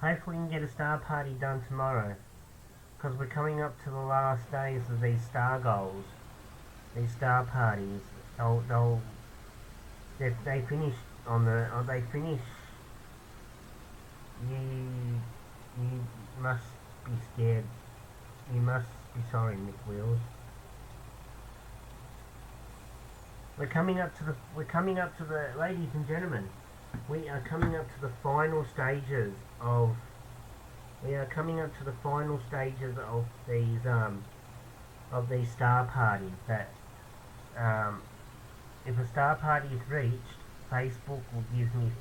Hopefully we can get a star party done tomorrow. Because we're coming up to the last days of these star goals. These star parties. They finish on the... Oh, they finish... You must be scared. You must be sorry, Nick Wheels. We're coming up to the, ladies and gentlemen, we are coming up to the final stages of, these star parties that, if a star party is reached, Facebook will give me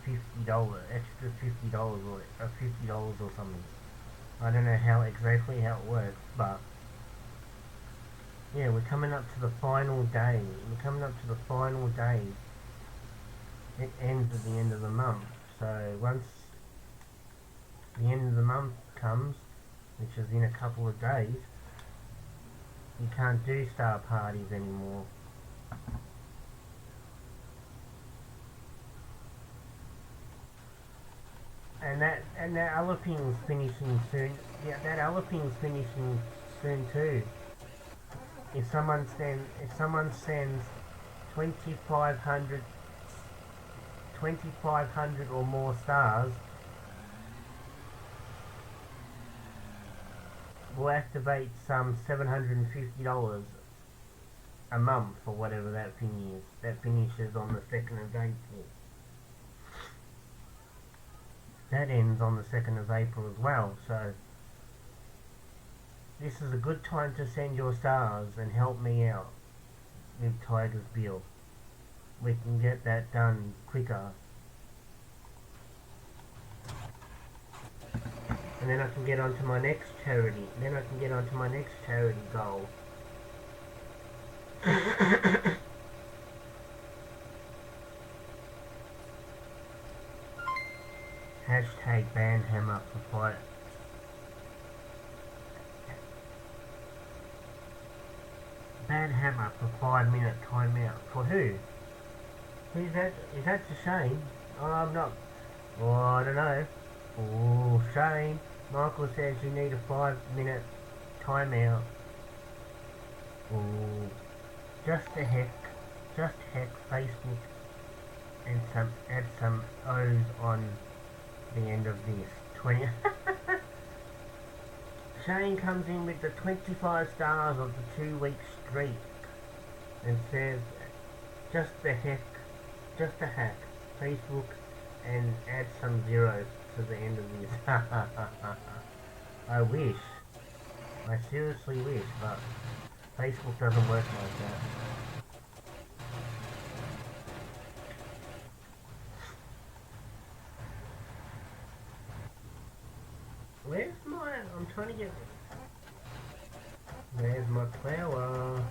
extra $50 or $50 or something. I don't know exactly how it works, but yeah, we're coming up to the final day. It ends at the end of the month. So once the end of the month comes, which is in a couple of days, you can't do star parties anymore. And that other thing's finishing soon. Yeah, that other thing's finishing soon too. If someone sends 2,500 or more stars, we'll activate some $750 a month or whatever that thing is. That finishes on the 2nd of April. That ends on the 2nd of April as well, so this is a good time to send your stars and help me out with Tiger's Bill. We can get that done quicker. And then I can get on to my next charity. Goal. Hashtag ban Hammer for fight. Ban Hammer for 5-minute timeout. For who? Who's that? Is that to Shane? Oh, I'm not. Oh, I don't know. Oh, Shane. Michael says you need a 5-minute timeout. Oh, just a heck. just hack Facebook and add some O's on the end of this. 20. Shane comes in with the 25 stars of the 2-week streak and says, just a hack Facebook and add some zeros to the end of this. I wish. I seriously wish, but Facebook doesn't work like that. Where's my... I'm trying to get... Where's my flower?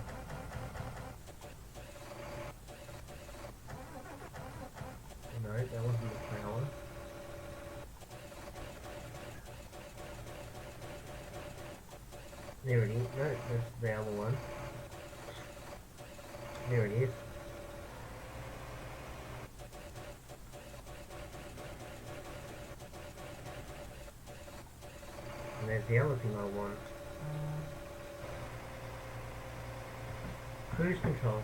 No, that wasn't the flower. There it is. No, that's the other one. There it is. And there's the other thing I want. Cruise control.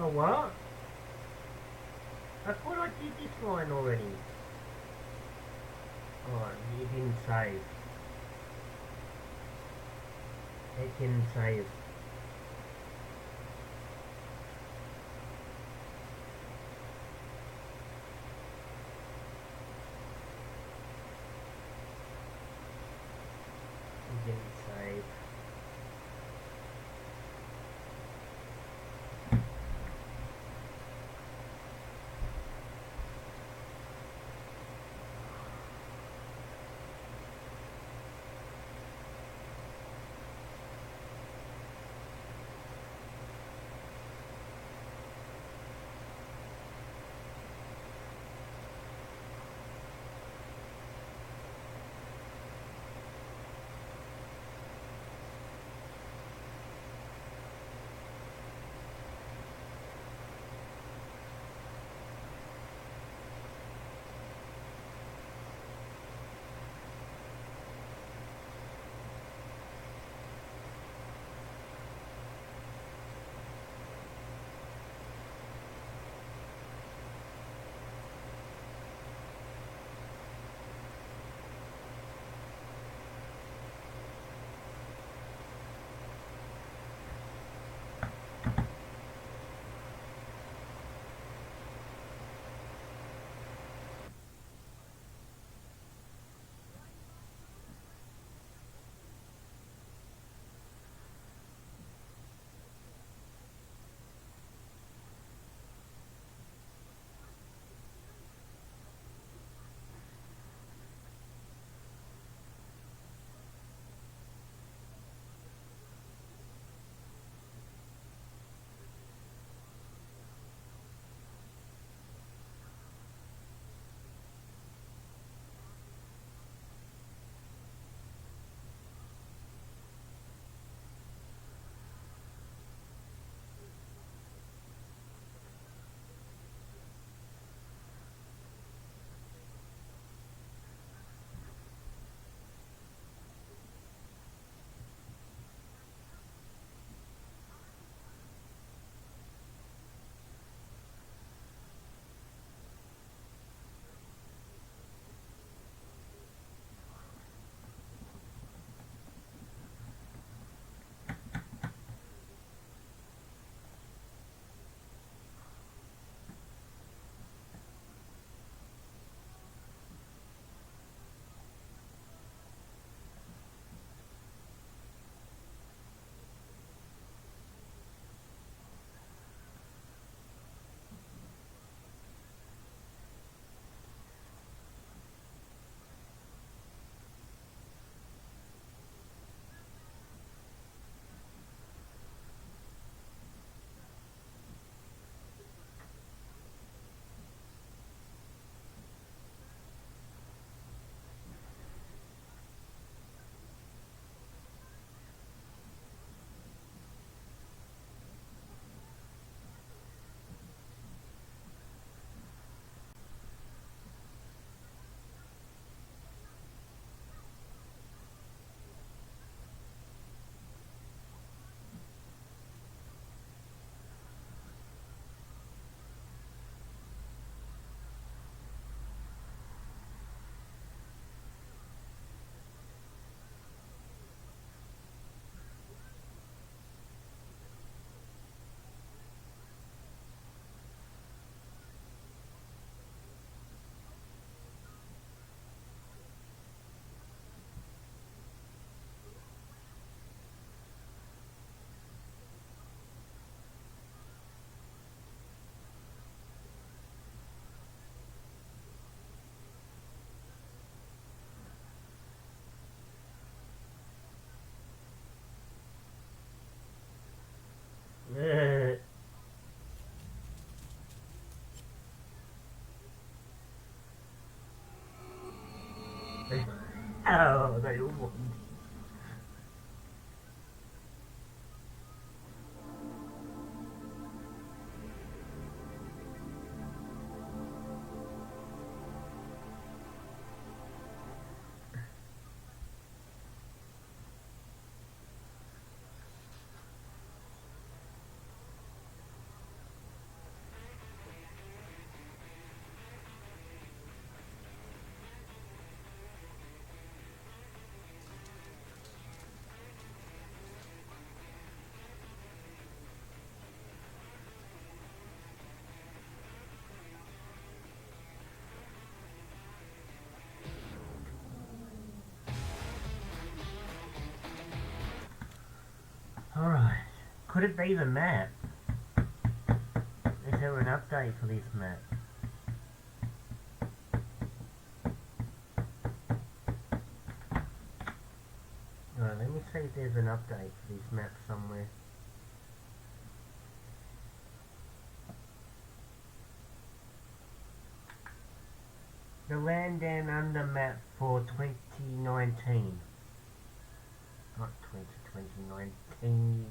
Oh, what? I thought I did this line already. Oh, it didn't save. It didn't save. It didn't save. Oh, they all want. Alright. Could it be the map? Is there an update for this map? Alright, let me see if there's an update for this map somewhere. The Land Down Under map for 2019. Not 2019.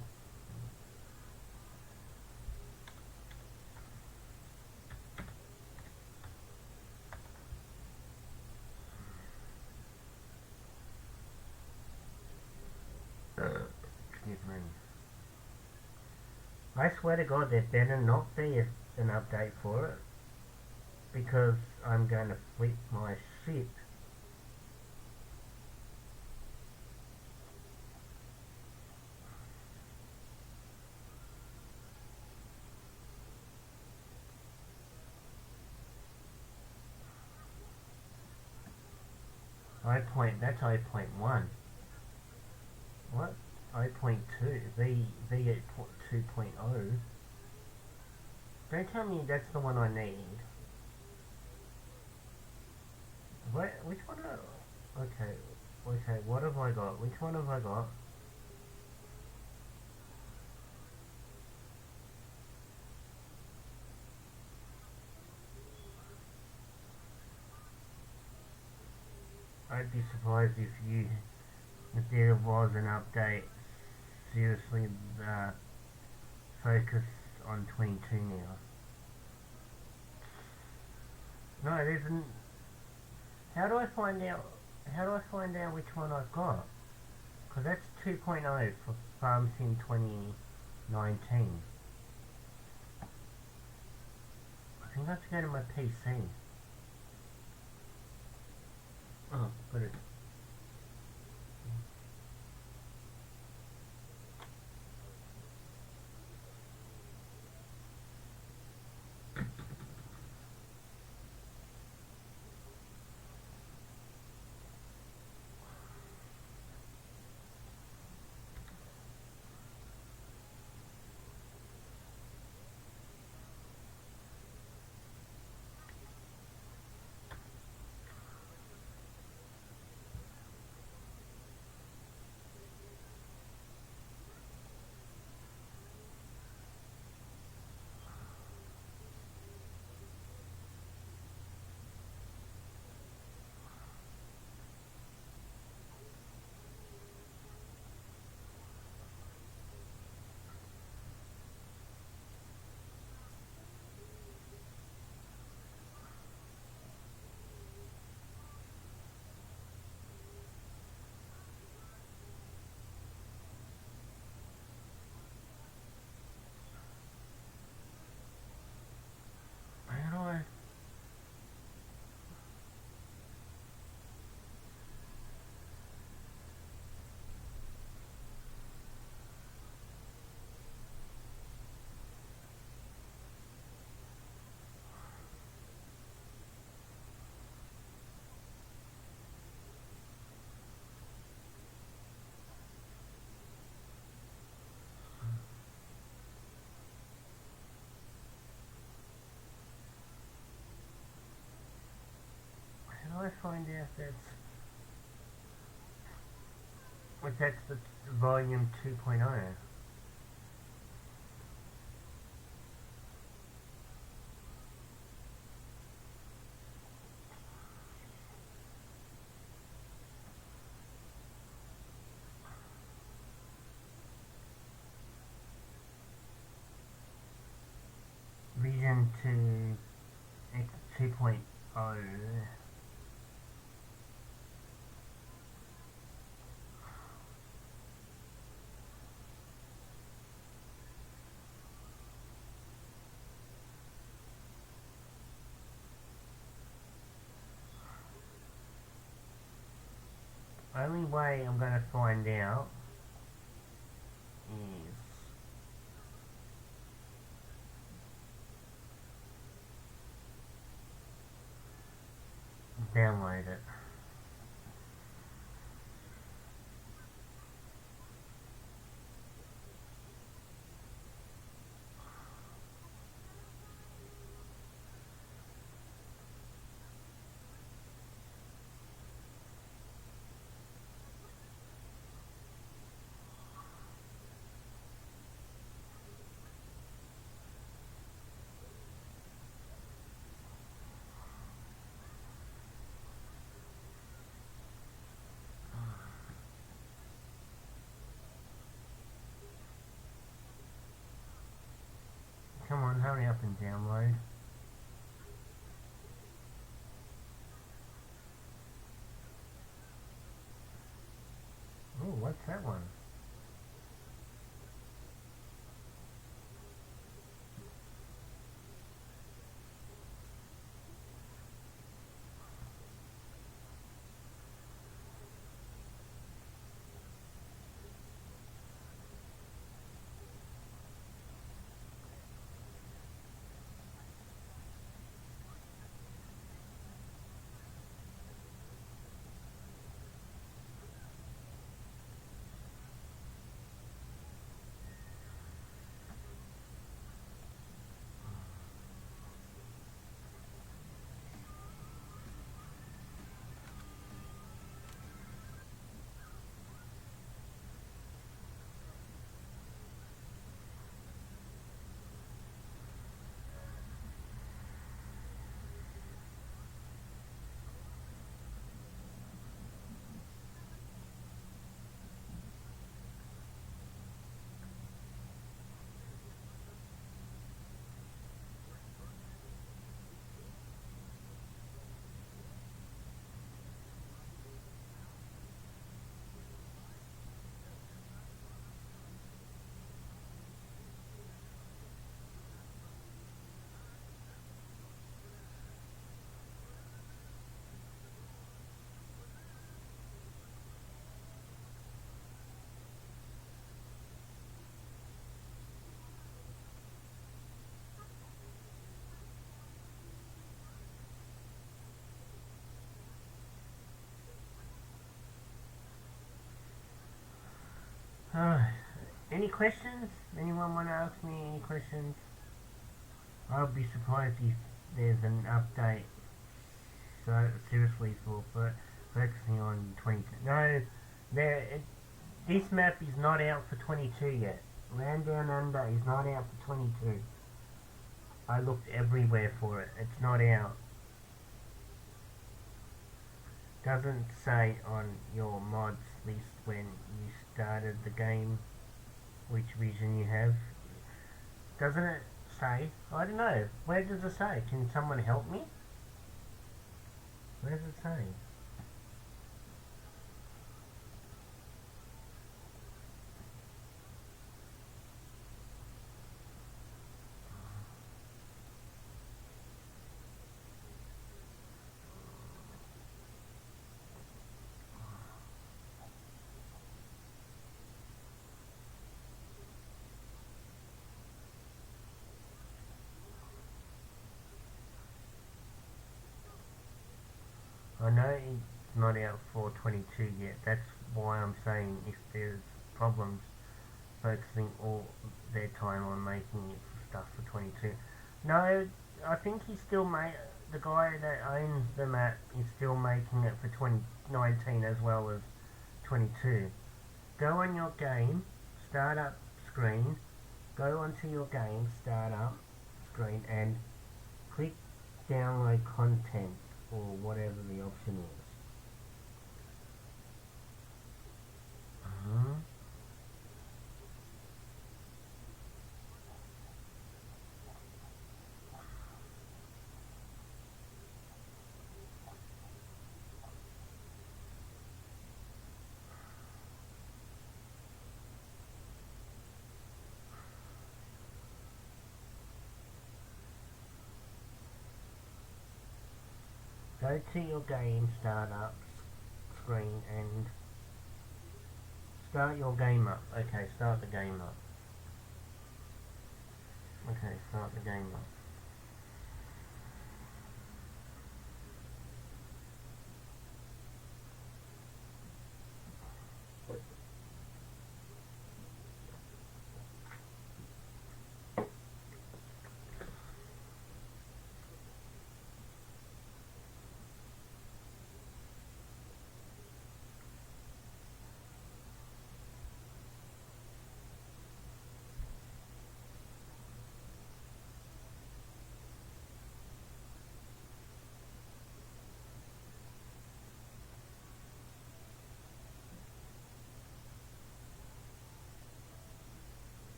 Excuse me. I swear to God there better not be an update for it, because I'm going to flip my shit. That's I.1. What? I.2, V 2.0. Don't tell me that's the one I need. What? Which one? Okay, what have I got? Which one have I got? I'd be surprised if there was an update. Seriously, focus on 22 now. No, there isn't. How do I find out? How do I find out which one I've got? Because that's 2.0 for Farm Sim 2019. I think I have to go to my PC. Oh, got it. How do I? How do I find out that's the volume 2.0? 3.0. Only way I'm going to find out is download it. Come on, hurry up and download. Oh, what's that one? Any questions? Anyone want to ask me any questions? I'll be surprised if there's an update seriously for focusing on 22. No, this map is not out for 22 yet. Land Down Under is not out for 22. I looked everywhere for it. It's not out. Doesn't say on your mods list when you started the game which vision you have. Doesn't it say? I don't know. Where does it say? Can someone help me? Where does it say? I know it's not out for 22 yet. That's why I'm saying if there's problems focusing all their time on making it for stuff for 22. No, I think he's still the guy that owns the map is still making it for 2019 as well as 22. Go on your game, start up screen, go onto your game, start up screen and click download content or whatever the option is. Go to your game startup screen and start your game up. Okay, start the game up. Okay, start the game up.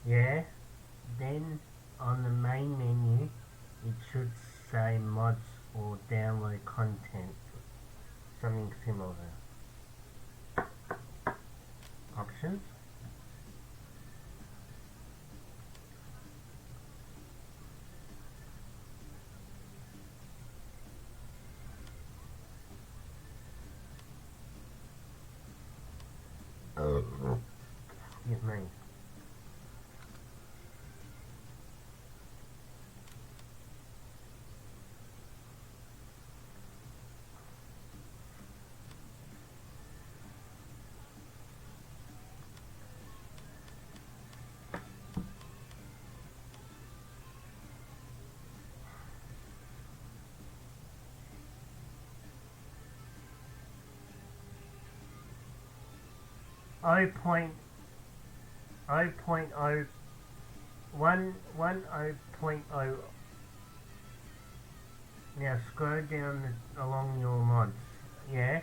Yeah, then on the main menu it should say mods or download content, something similar. Options. Excuse me. O point 0.0 now scroll down along your mods. Yeah.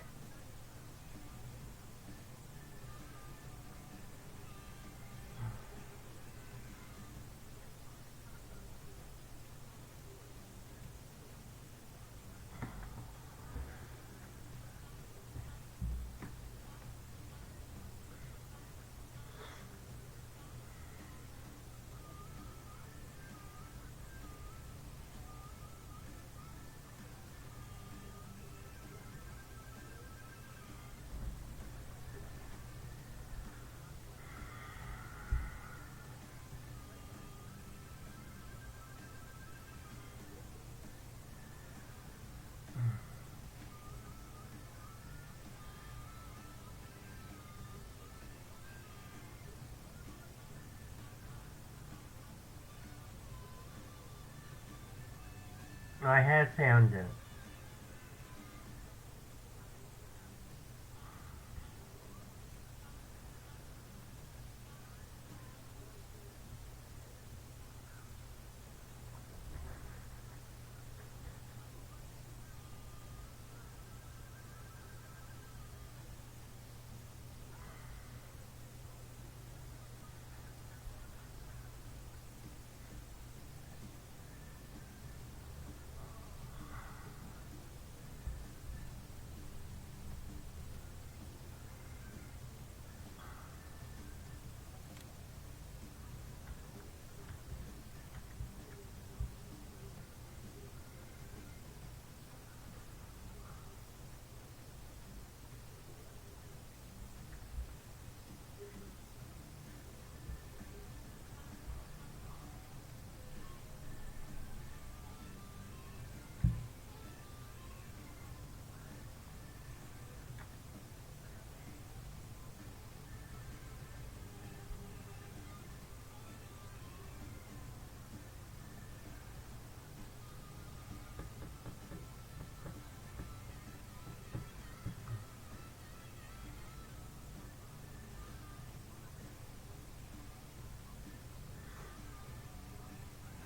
I have found it.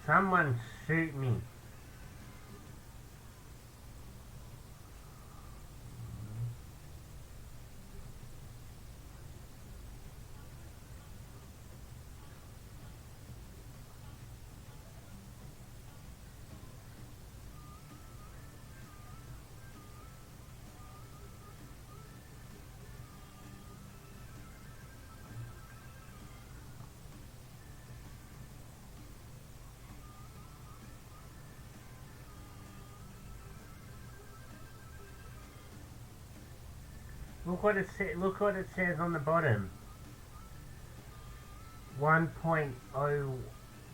Someone shoot me. Look what look what it says on the bottom. 1.0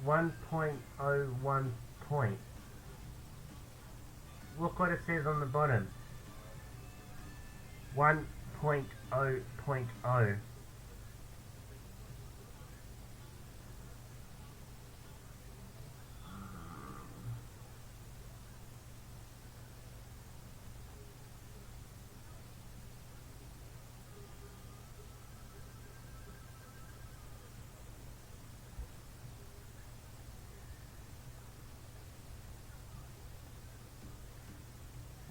1.01 point. Look what it says on the bottom. 1.0.0.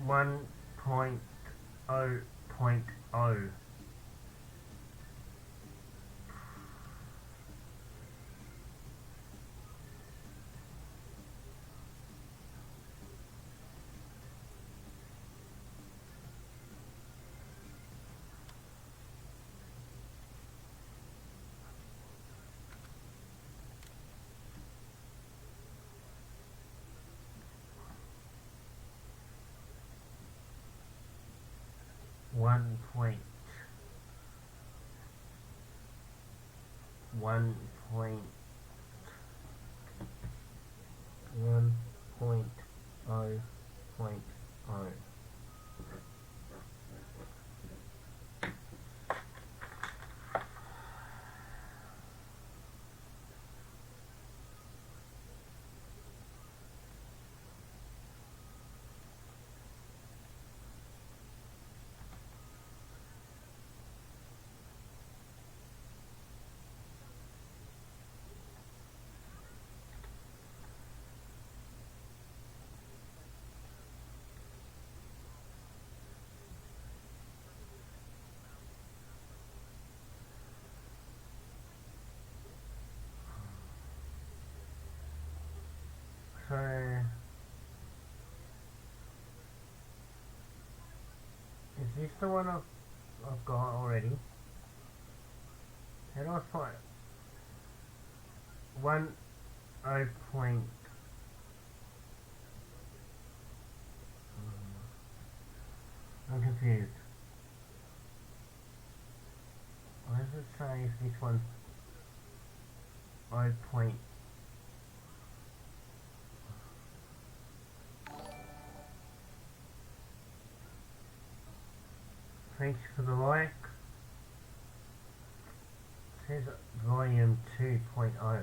One point oh point oh. One point one point 1.0.0. So is this the one I've got already? How do I find 1.0 point? I'm confused. Why does it say if this one's 0 point? Thanks for the like. It says volume 2.0.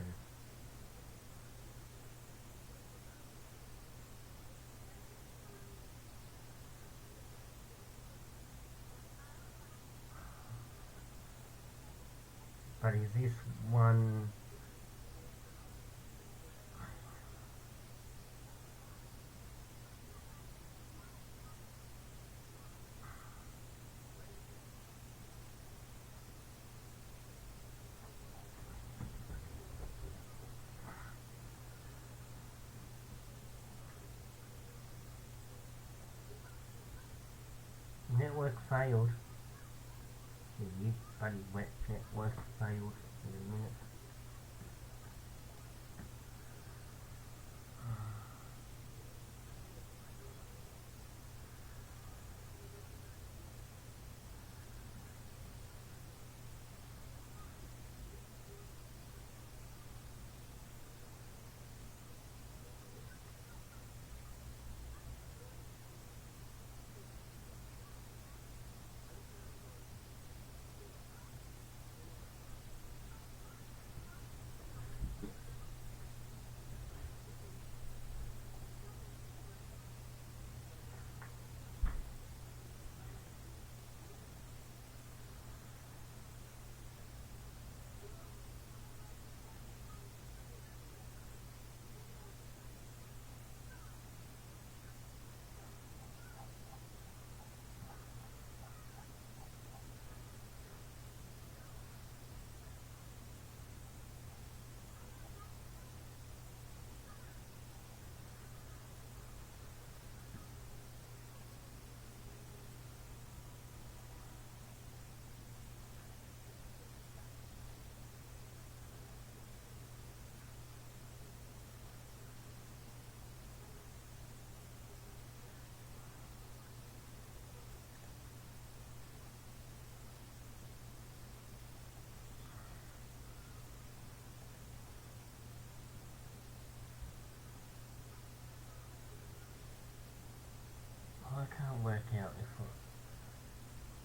But is this one? Network failed. You bloody wet network failed in a minute.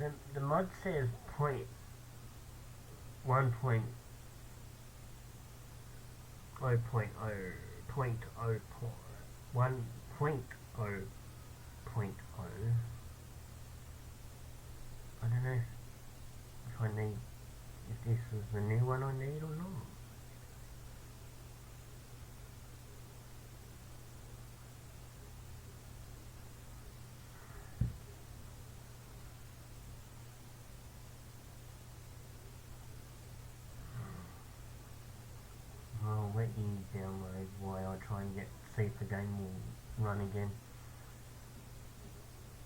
The mod says point 1.0.0 1.0.0. I don't know if I need, if this is the new one I need or not. I'll let you download while I try and see if the game will run again.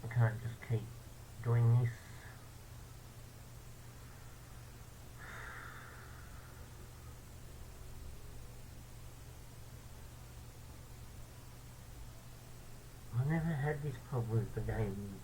I can't just keep doing this. I've never had this problem with the game.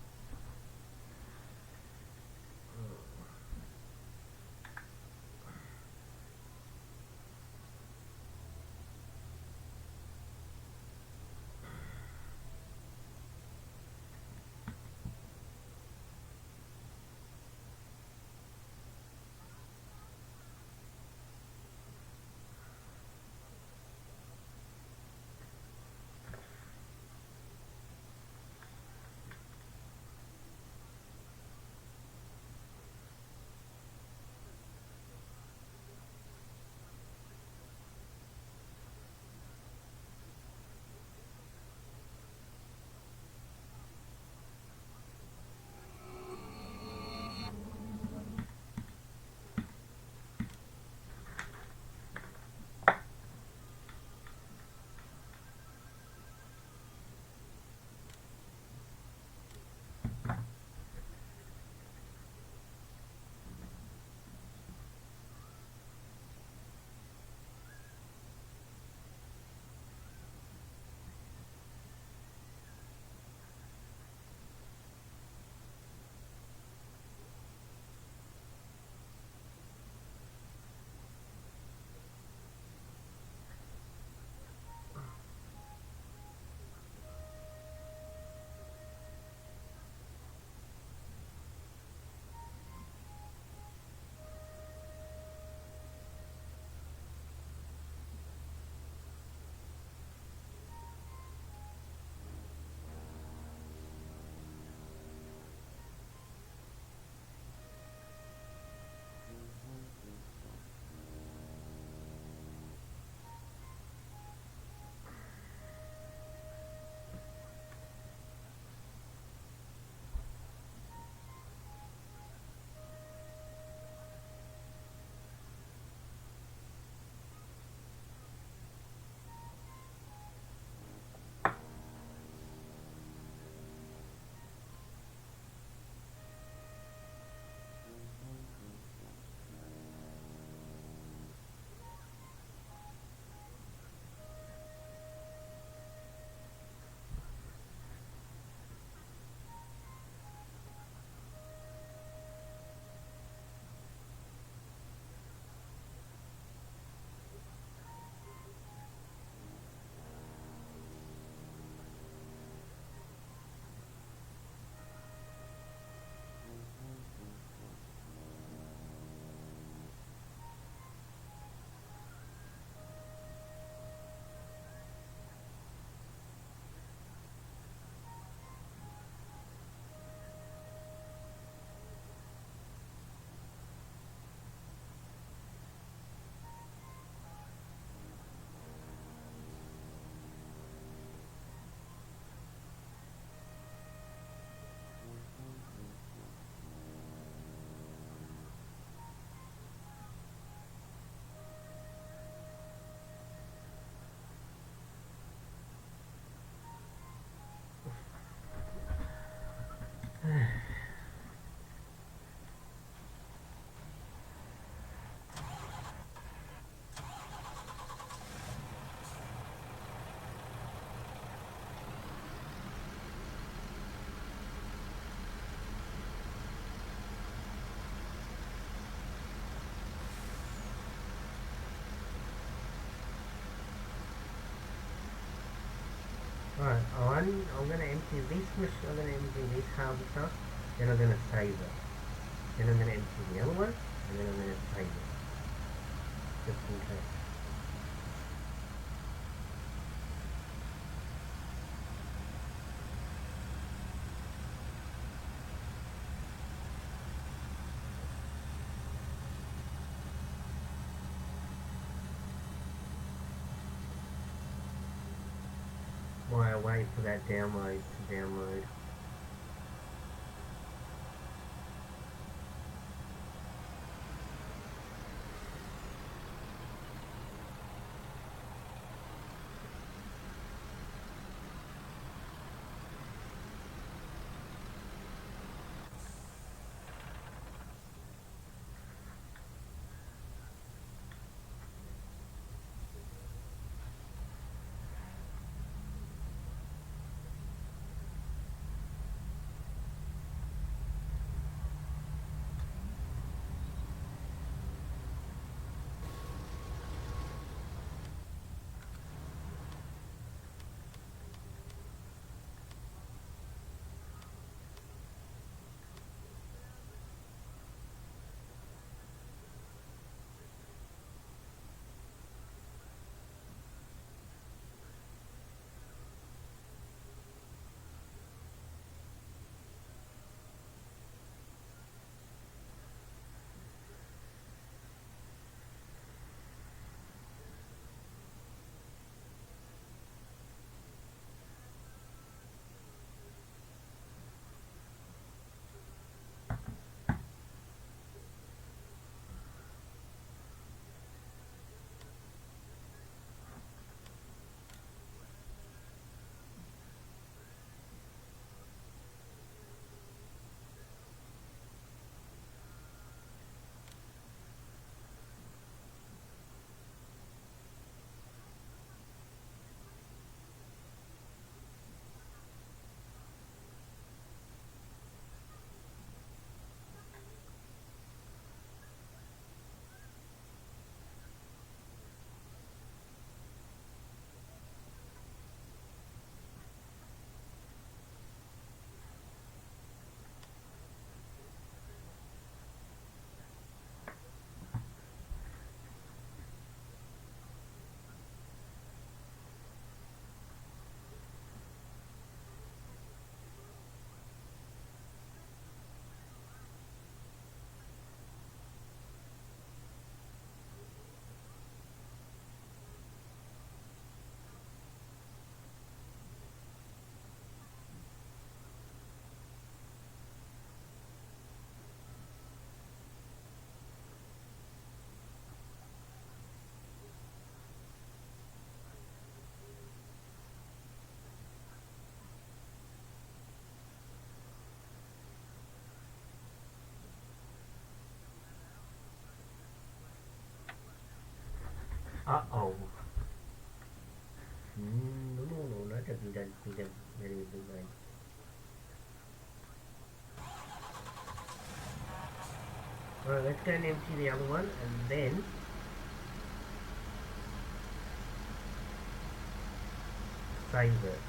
Alright, I'm gonna empty this harvester, then I'm gonna save it. Then I'm going to empty the other one, and then I'm going to save it, just in case. While I wait for that download to download. Uh-oh. No, that doesn't very good way. Alright, let's go and empty the other one, and then save it.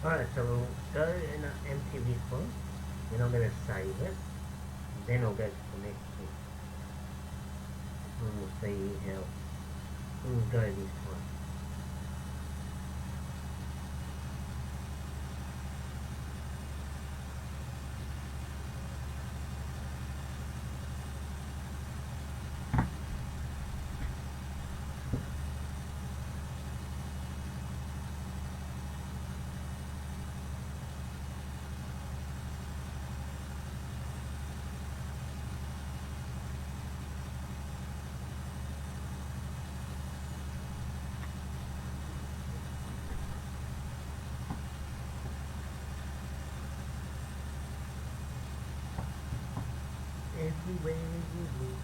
Alright, so we'll go and empty this one, then I'm going to save it, then I'll go to the next one, and we'll see how we'll go this time. Everywhere you look.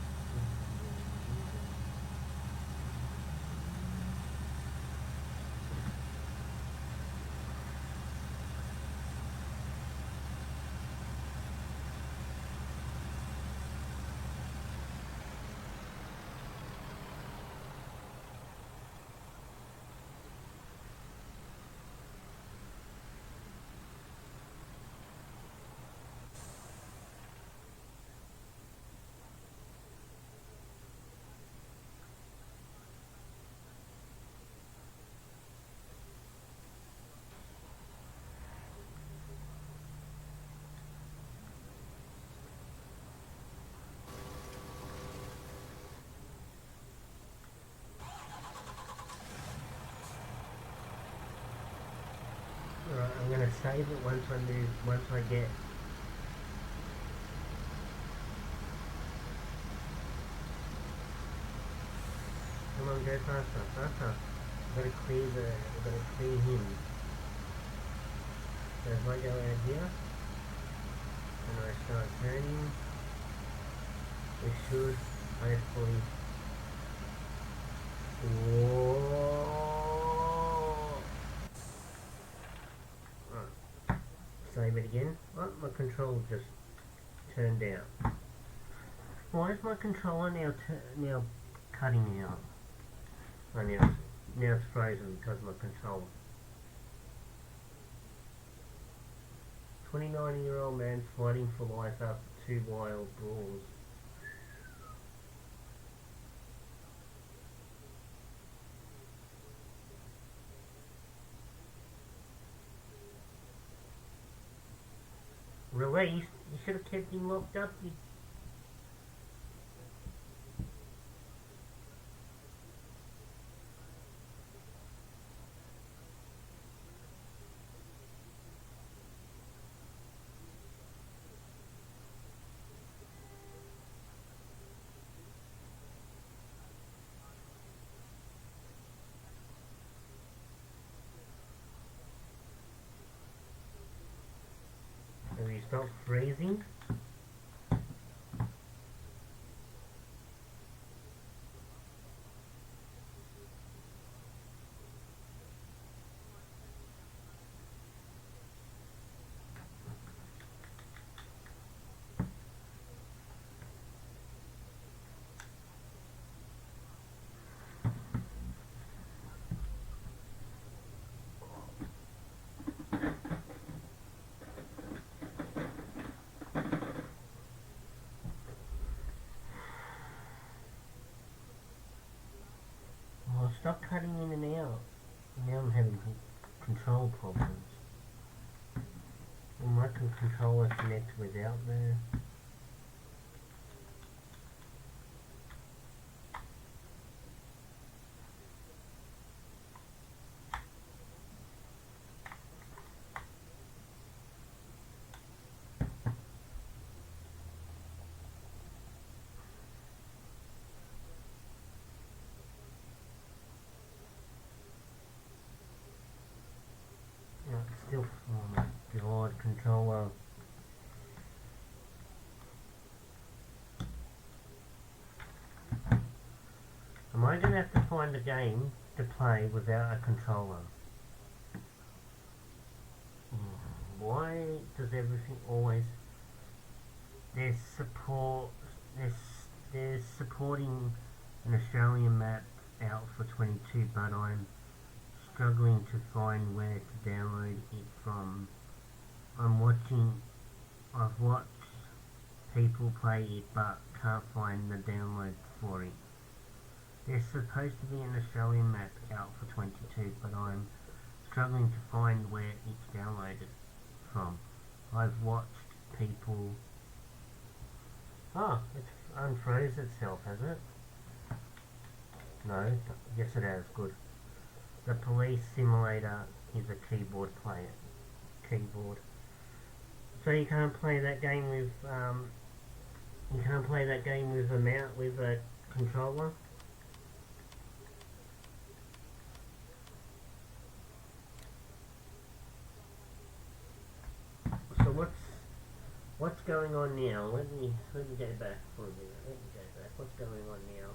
Alright, I'm gonna save it once I get. Come on, go faster, faster. I've gotta clear him. So if I go out here, and I start turning, it should hopefully. Whoa! Right. Save it again. Oh, my control just turned out. Why is my controller now cutting out? Oh, now it's frozen because of my controller. 29-year-old man fighting for life after 2 wild brawls. Released? You should have kept him locked up. Have you stopped freezing? Well, stop cutting in and out. Now I'm having control problems. Well, my controller connect without there. No, it's still, oh my god, controller. Am I gonna have to find a game to play without a controller? Why does everything always... There's support... There's supporting an Australian map out for 22, but I'm struggling to find where to download it from. I'm watching, I've watched people play it but can't find the download for it. There's supposed to be an Australian map out for 22, but I'm struggling to find where it's downloaded from. I've watched people... Oh, it's unfroze itself, has it? No, yes it has, good. The police simulator is a keyboard player. Keyboard. So you can't play that game with you can't play that game with a controller. So what's going on now? Let me go back for a minute. Let me go back. What's going on now?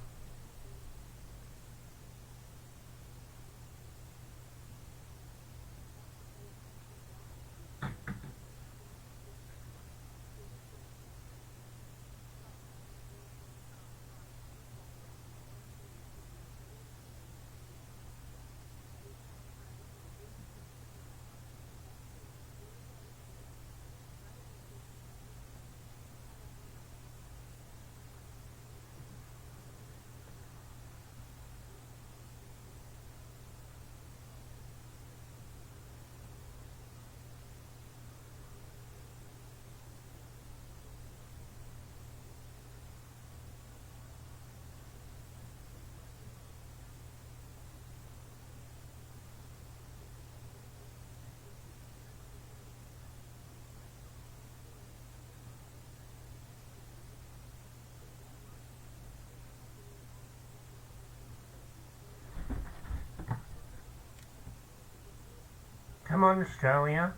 Come on, Australia.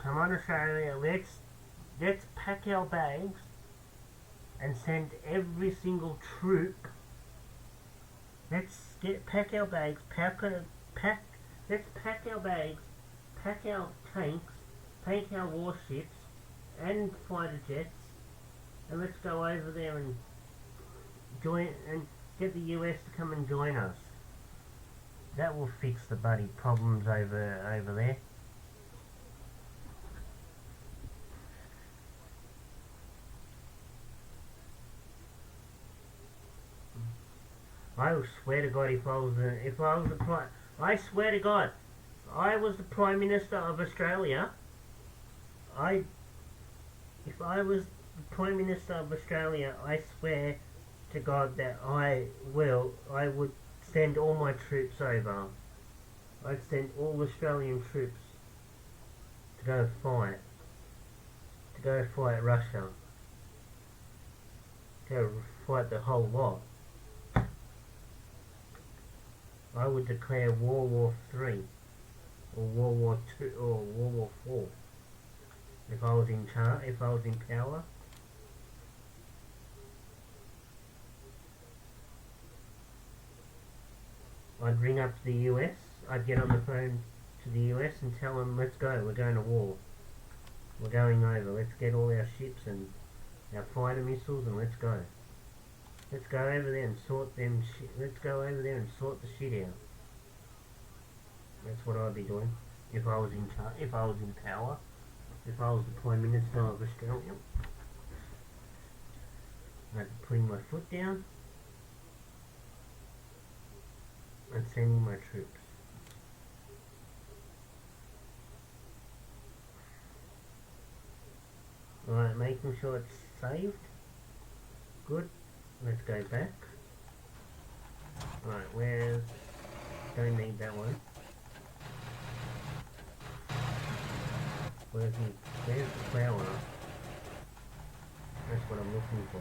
Come on, Australia. Let's pack our bags and send every single troop. Pack our bags. Let's pack our bags. Pack our tanks. Pack our warships and fighter jets, and let's go over there and join and get the US to come and join us. That will fix the bloody problems over there. I swear to God, if I was I swear to God, I was the Prime Minister of Australia. If I was the Prime Minister of Australia, I swear to God that I would send all my troops over. I'd send all Australian troops to go fight Russia. Go fight the whole lot. I would declare World War III, or World War II, or World War IV. If I was in power. I'd ring up the US, I'd get on the phone to the US and tell them, let's go, we're going to war. We're going over, let's get all our ships and our fighter missiles and let's go. Let's go over there and sort the shit out. That's what I'd be doing if I was in power. If I was the Prime Minister of Australia. I'd be putting my foot down and sending my troops. Alright, making sure it's saved. Good. Let's go back. Alright, don't need that one. Where's the flower? That's what I'm looking for.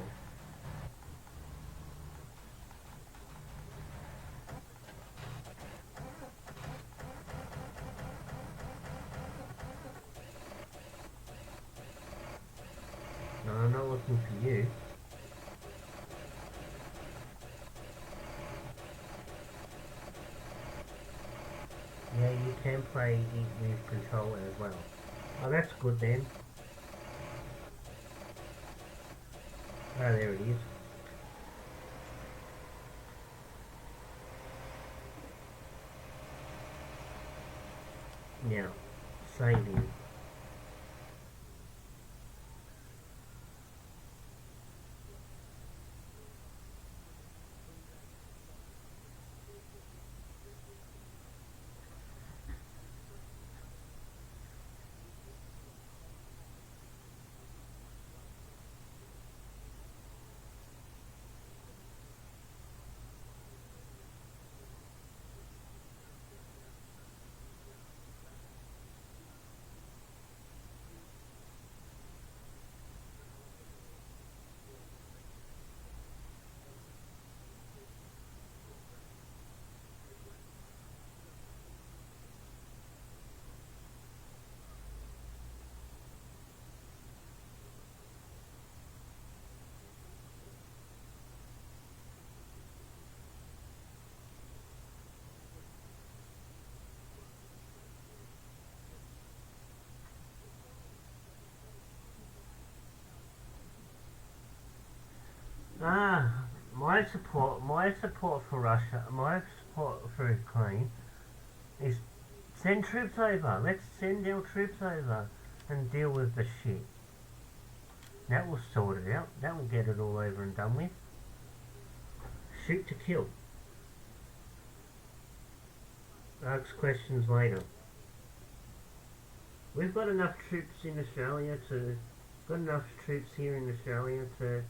No, I'm not looking for you. Yeah, you can play it with controller as well. Oh, that's good then. Oh, there it is. Now, saving. My support for Russia, my support for Ukraine is send troops over. Let's send our troops over and deal with the shit. That will sort it out. That will get it all over and done with. Shoot to kill. Ask questions later. We've got enough troops in Australia to... Got enough troops here in Australia to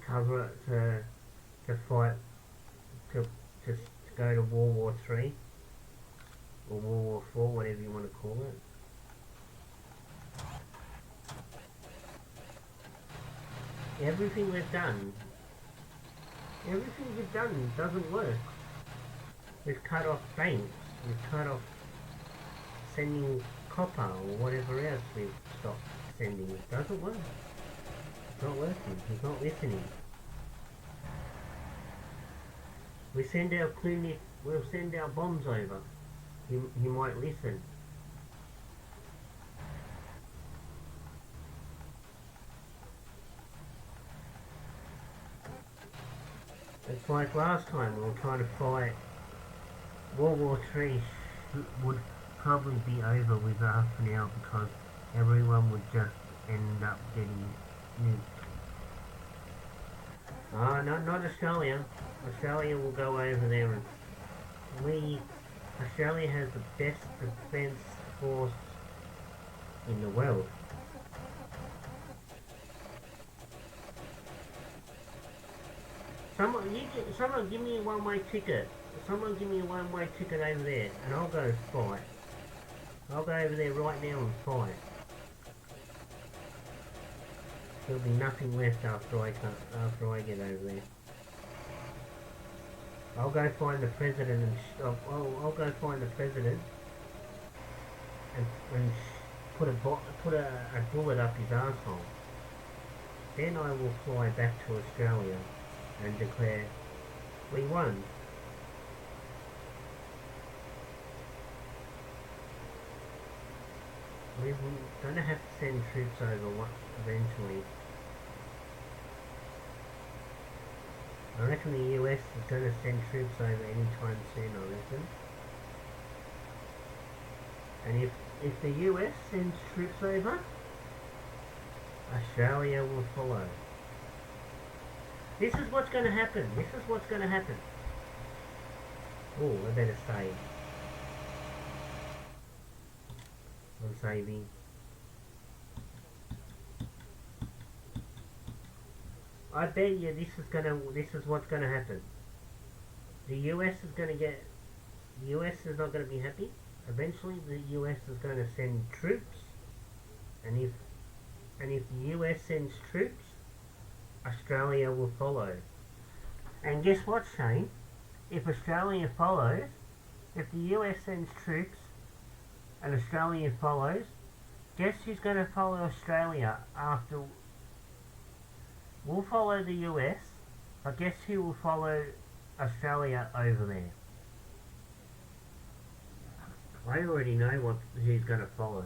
cover it, to fight, to go to World War 3 or World War 4, whatever you want to call it. Everything we've done doesn't work. We've cut off banks, we've cut off sending copper or whatever else we've stopped sending. It doesn't work. It's not working. He's not listening. We'll send our bombs over. He might listen. It's like last time we were trying to fight. World War 3 would probably be over with half an hour because everyone would just end up getting nuked. No, not Australia. Australia will go over there and Australia has the best defence force in the world. Someone give me a one-way ticket. Someone give me a one-way ticket over there and I'll go fight. I'll go over there right now and fight. There'll be nothing left after I get over there. I'll go find the president and I'll go find the president and put a bullet up his arsehole. Then I will fly back to Australia and declare we won. We're going to have to send troops over eventually. I reckon the US is going to send troops over anytime soon, I reckon. And if the US sends troops over, Australia will follow. This is what's going to happen. This is what's going to happen. Oh, I better save. I'm saving. I bet you this is what's gonna happen. The US is not gonna be happy. Eventually the US is gonna send troops, and if the US sends troops, Australia will follow. And guess what, Shane? If Australia follows, if the US sends troops and Australia follows, guess who's going to follow Australia after? We'll follow the US, but guess who will follow Australia over there? I already know who's going to follow.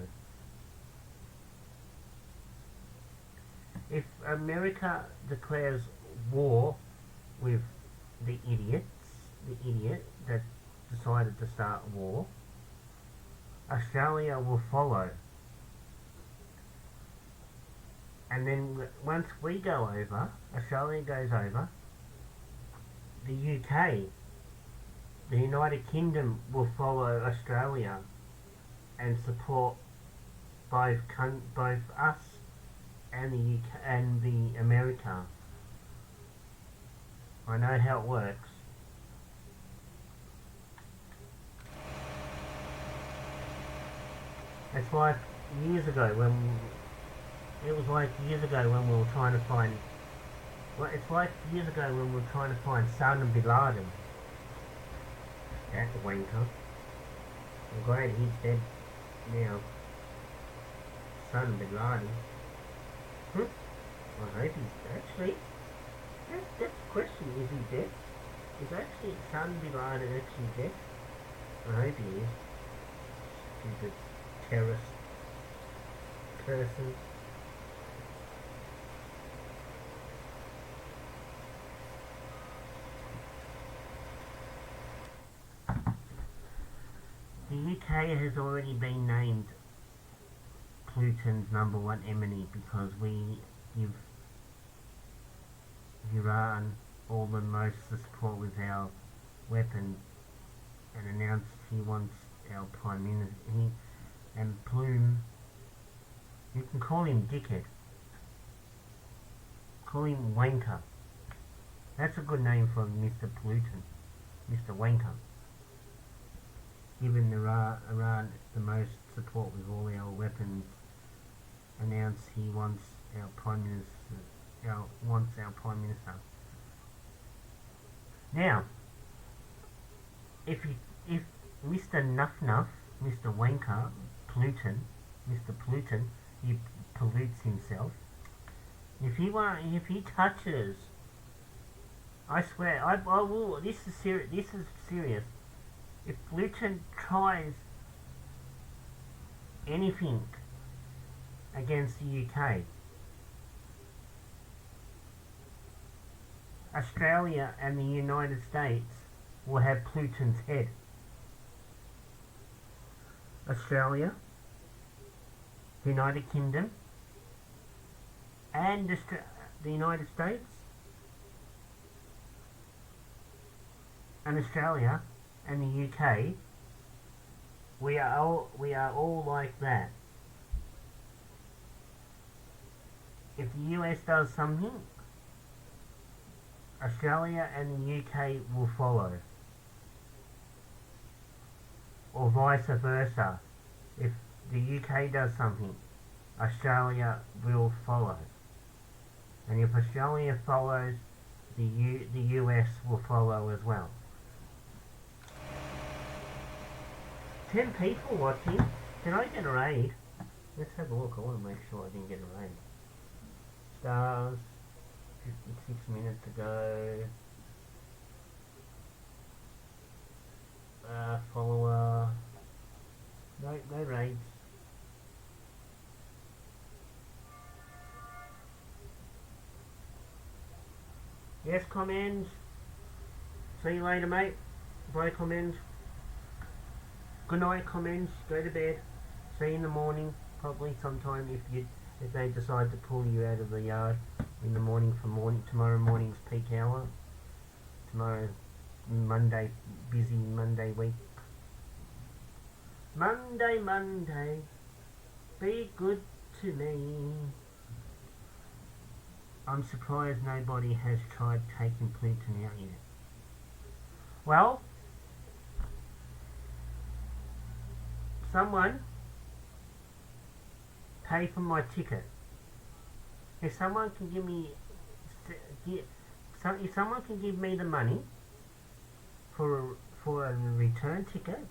If America declares war with the idiot that decided to start war, Australia will follow. And then once we go over, Australia goes over, the UK, the United Kingdom will follow Australia and support both us and the UK and the America. I know how it works. It's like years ago when we were trying to find. Well, it's like years ago when we were trying to find Osama bin Laden. That wanker. I'm glad he's dead now. Osama bin Laden. I hope he's actually. That's the question. Is he dead? Is actually Osama bin Laden actually dead? I hope he is. Stupid terrorist person. The UK has already been named Putin's #1 enemy because we give Iran all the most support with our weapons and announced he wants our Prime Minister. And Plume, you can call him dickhead. Call him wanker. That's a good name for Mr. Putin. Mr. Wanker. Given Iran the most support with all our weapons, announced he wants our Prime Minister. Now, if Mr. Nuff, Mr. Wanker, Mr. Pluton, he pollutes himself. If he touches, I swear, I will. This is serious. If Pluton tries anything against the UK, Australia and the United States will have Pluton's head. Australia, the United Kingdom, and the United States, and Australia and the UK, we are all like that. If the US does something, Australia and the UK will follow. Or vice versa. If the UK does something, Australia will follow. And if Australia follows, the US will follow as well. 10 people watching. Did I get a raid? Let's have a look. I want to make sure I didn't get a raid. Stars. 56 minutes ago. Follower. No raids. Yes, comments. See you later, mate. Bye, comments. Good night, comments. Go to bed. See you in the morning, probably sometime if they decide to pull you out of the yard in the morning tomorrow morning's peak hour. Tomorrow, Monday, busy Monday week. Monday, be good to me. I'm surprised nobody has tried taking Pluton out yet. Well, someone pay for my ticket. If someone can give me the money for a return ticket,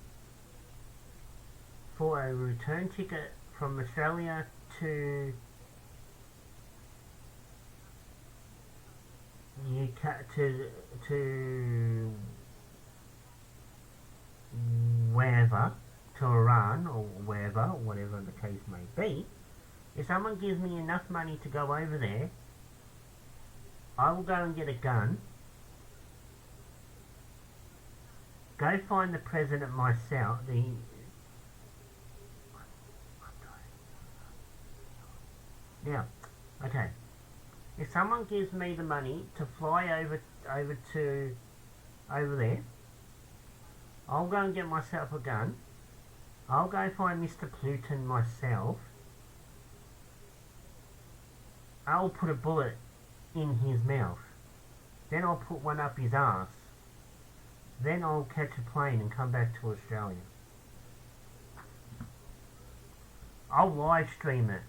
from Australia to UK to wherever, to Iran or wherever, whatever the case may be, if someone gives me enough money to go over there, I will go and get a gun, go find the president myself, Now, okay. If someone gives me the money to fly over there, I'll go and get myself a gun. I'll go find Mr. Pluton myself. I'll put a bullet in his mouth. Then I'll put one up his ass. Then I'll catch a plane and come back to Australia. I'll live stream it.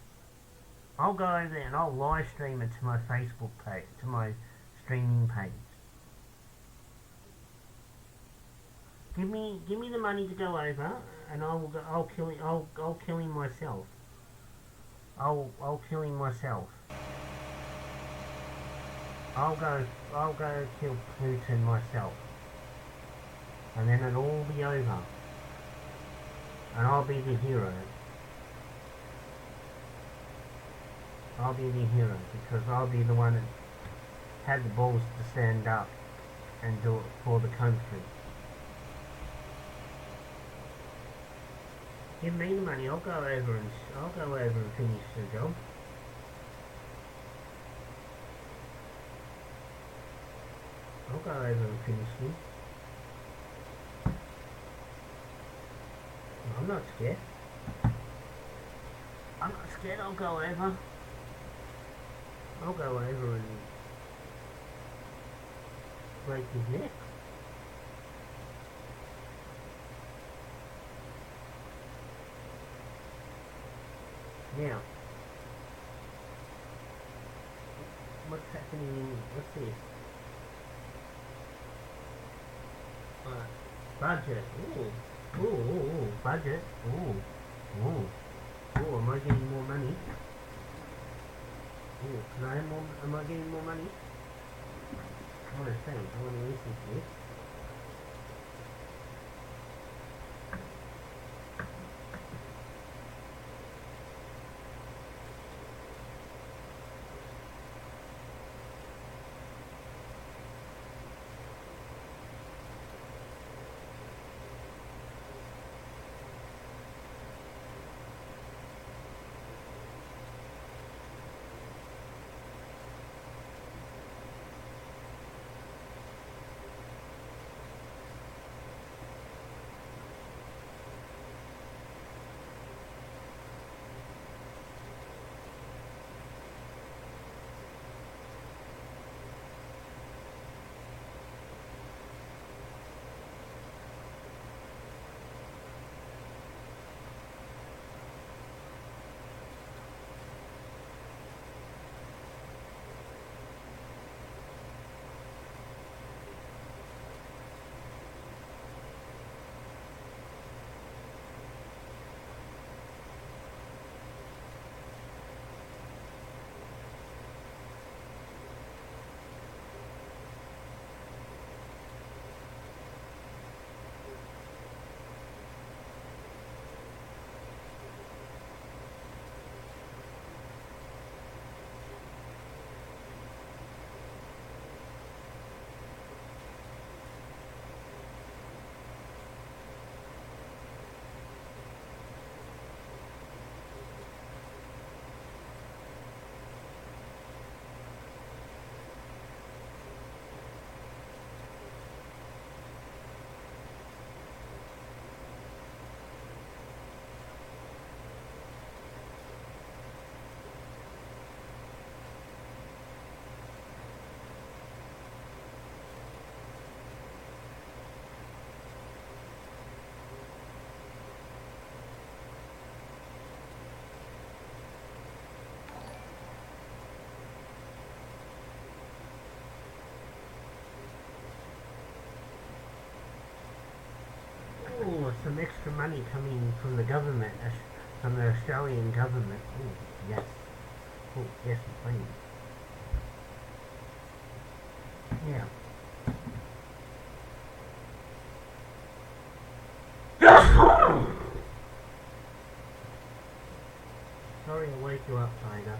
I'll go over there and I'll live stream it to my Facebook page, to my streaming page. Give me the money to go over, and I'll kill him myself. I'll kill him myself. I'll go kill Pluton myself, and then it'll all be over, and I'll be the hero. I'll be the hero because I'll be the one that had the balls to stand up and do it for the country. Give me the money. I'll go over and finish the job. I'll go over and finish him. I'm not scared. I'm not scared. I'll go over. I'll go over and break his neck. Now, what's happening? What's this? Budget. Ooh, budget. Ooh, am I getting more money? Ooh, can I have more? Am I getting more money? I want to think. I want to listen to this. Some extra money coming from the government, from the Australian government. Oh, yes. Oh, yes, please. Yeah. Sorry to wake you up, Tiger.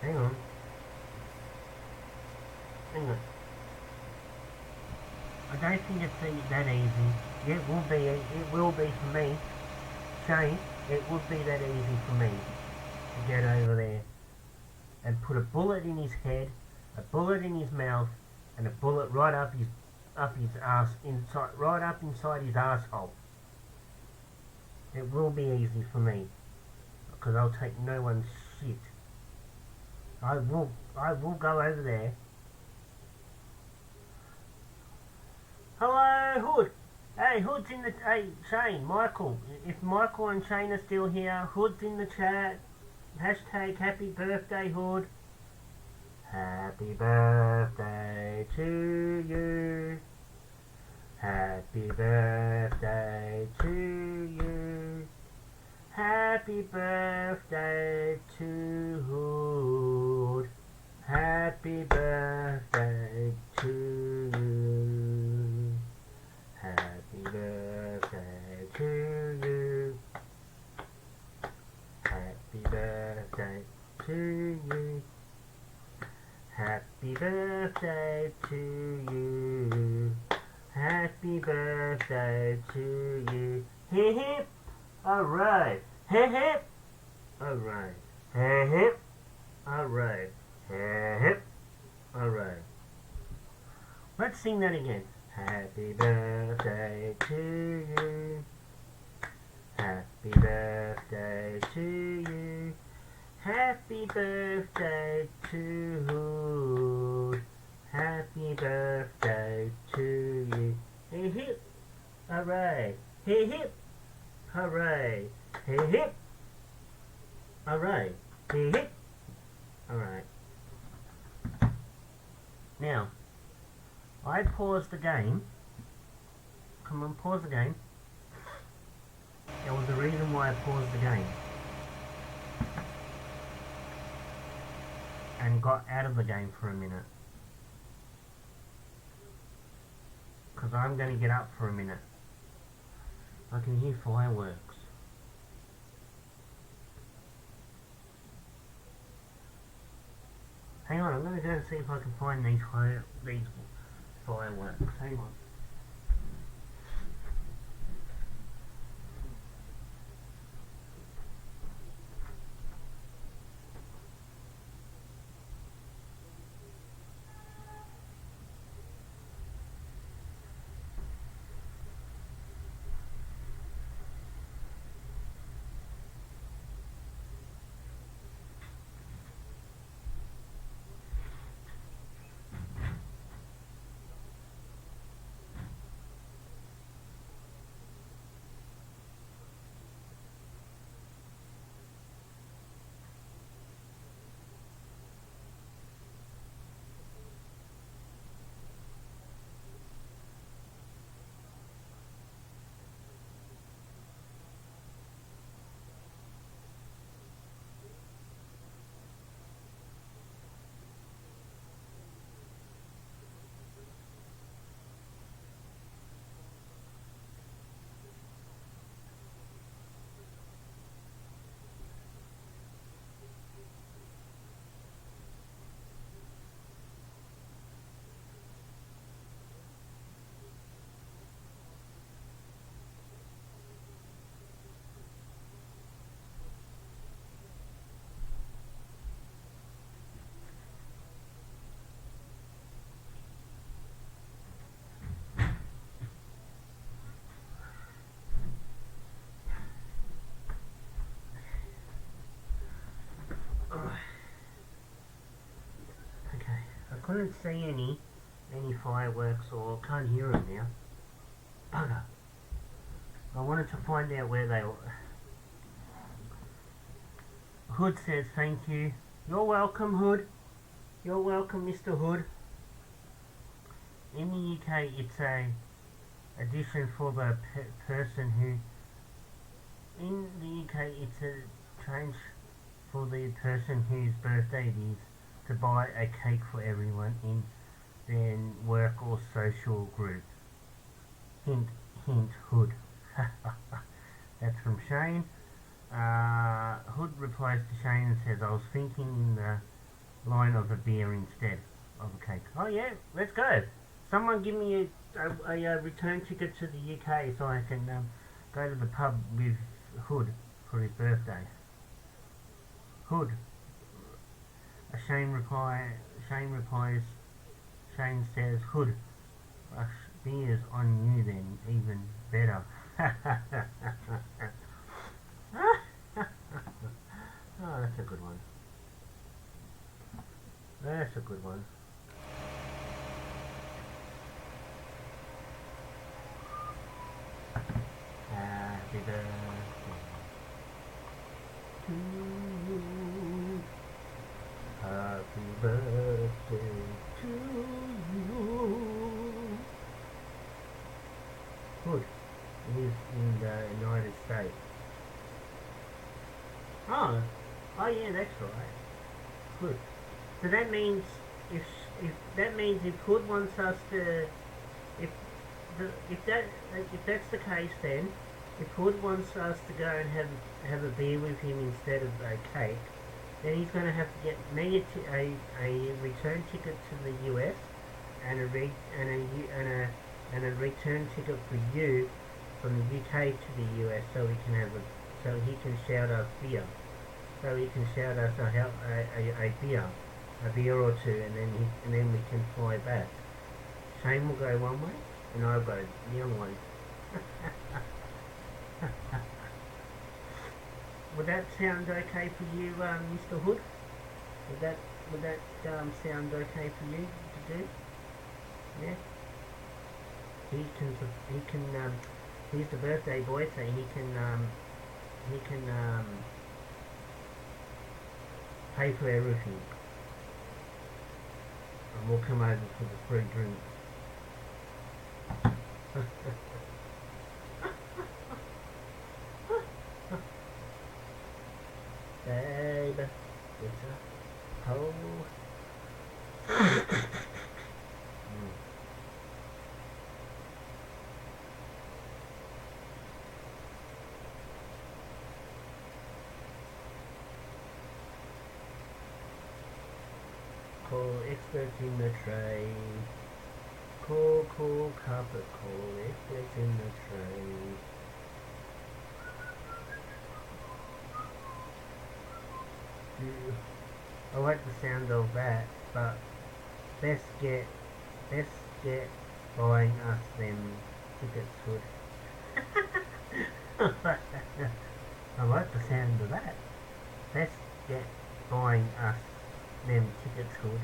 Hang on. don't think it's that easy. It will be. It will be for me, Shane. It would be that easy for me to get over there and put a bullet in his head, a bullet in his mouth, and a bullet right up his ass, right up inside his asshole. It will be easy for me, because I'll take no one's shit. I will go over there. Hello, Hood. Hey, Hood's in the... Hey, Shane, Michael. If Michael and Shane are still here, Hood's in the chat. Hashtag happy birthday, Hood. Happy birthday to you. Happy birthday to you. Happy birthday to Hood. Happy birthday to you. Happy birthday to you. Happy birthday to you. Happy birthday to you. Happy birthday to you. Hip hip. Alright. Hip hip. Alright. Hip hip. Alright. Hip hip. Alright. Let's sing that again. Happy birthday to you. Happy birthday to you. Happy birthday to Hood. Happy birthday to you. Hip hip. Hooray. Hip hip. Hooray. Hip hip. Hooray. Hip hip. Alright. Now, I paused the game. Come on, pause the game. There was a reason why I paused the game. And got out of the game for a minute. Because I'm going to get up for a minute. I can hear fireworks. Hang on, I'm going to go and see if I can find these fireworks. Hang on. Okay, I couldn't see any fireworks, or can't hear them now. Bugger. I wanted to find out where they were. Hood says thank you. You're welcome, Hood. You're welcome, Mr. Hood. In the UK, it's a addition for the person who... In the UK, it's a change for the person whose birthday it is to buy a cake for everyone in their work or social group. Hint, hint, Hood. That's from Shane. Hood replies to Shane and says, I was thinking in the line of a beer instead of a cake. Oh yeah, let's go. Someone give me a return ticket to the UK so I can go to the pub with Hood for his birthday. Hood. Shane replies. Shane says, Hood. Beers on you then, even better. Oh, that's a good one. That's a good one. Happy birthday to you. Happy birthday to you. Good. Lives in the United States. Oh, oh yeah, that's right. Good. So that means if if Hood wants us to if if that's the case, then if Hood wants us to go and have a beer with him instead of a cake, then he's going to have to get me a return ticket to the US and a return ticket for you from the UK to the US so he can shout us beer. So he can shout us a beer or two, and then we can fly back. Shane will go one way, and I'll go the other way. Would that sound okay for you, Mr. Hood? Would that sound okay for you to do? Yeah. He's the birthday boy, so he can pay for everything, and we'll come over for the free drinks. Babe, it's a cold. Call experts in the trade. Call carpet, call experts in the trade. I like the sound of that, but best get buying us them tickets, Hood. I like the sound of that. Best get buying us them tickets, Hood.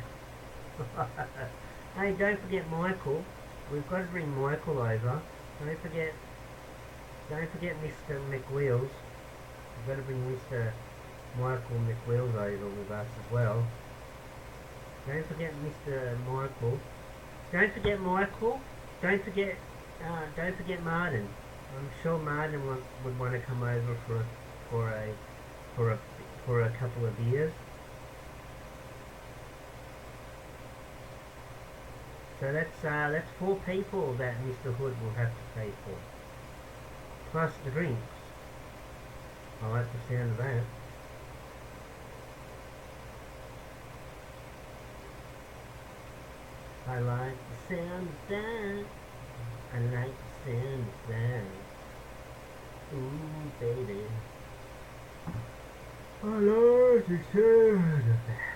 Hey, don't forget Michael. We've got to bring Michael over. Don't forget Mr. McWheels. We've got to bring Mr. Michael McWheels over with us as well. Don't forget Mr. Michael. Don't forget Michael. Don't forget Martin. I'm sure Martin would want to come over for a couple of beers. So that's 4 people that Mr. Hood will have to pay for, plus the drinks. I like the sound of that. I like the sound of that. I like the sound of that. Ooh, baby. I like the sound of that.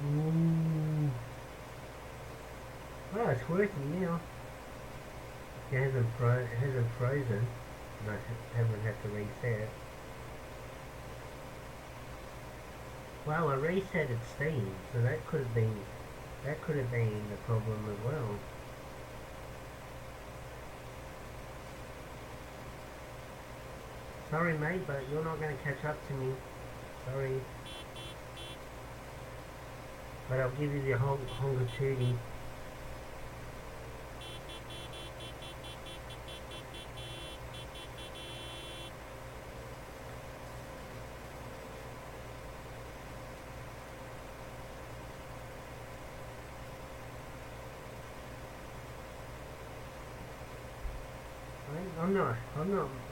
Ooh. Oh, it's working now. It hasn't frozen, and I haven't had to reset. Well, I resetted Steam, so that could have been the problem as well. Sorry, mate, but you're not going to catch up to me. Sorry. But I'll give you the Honga Tootie.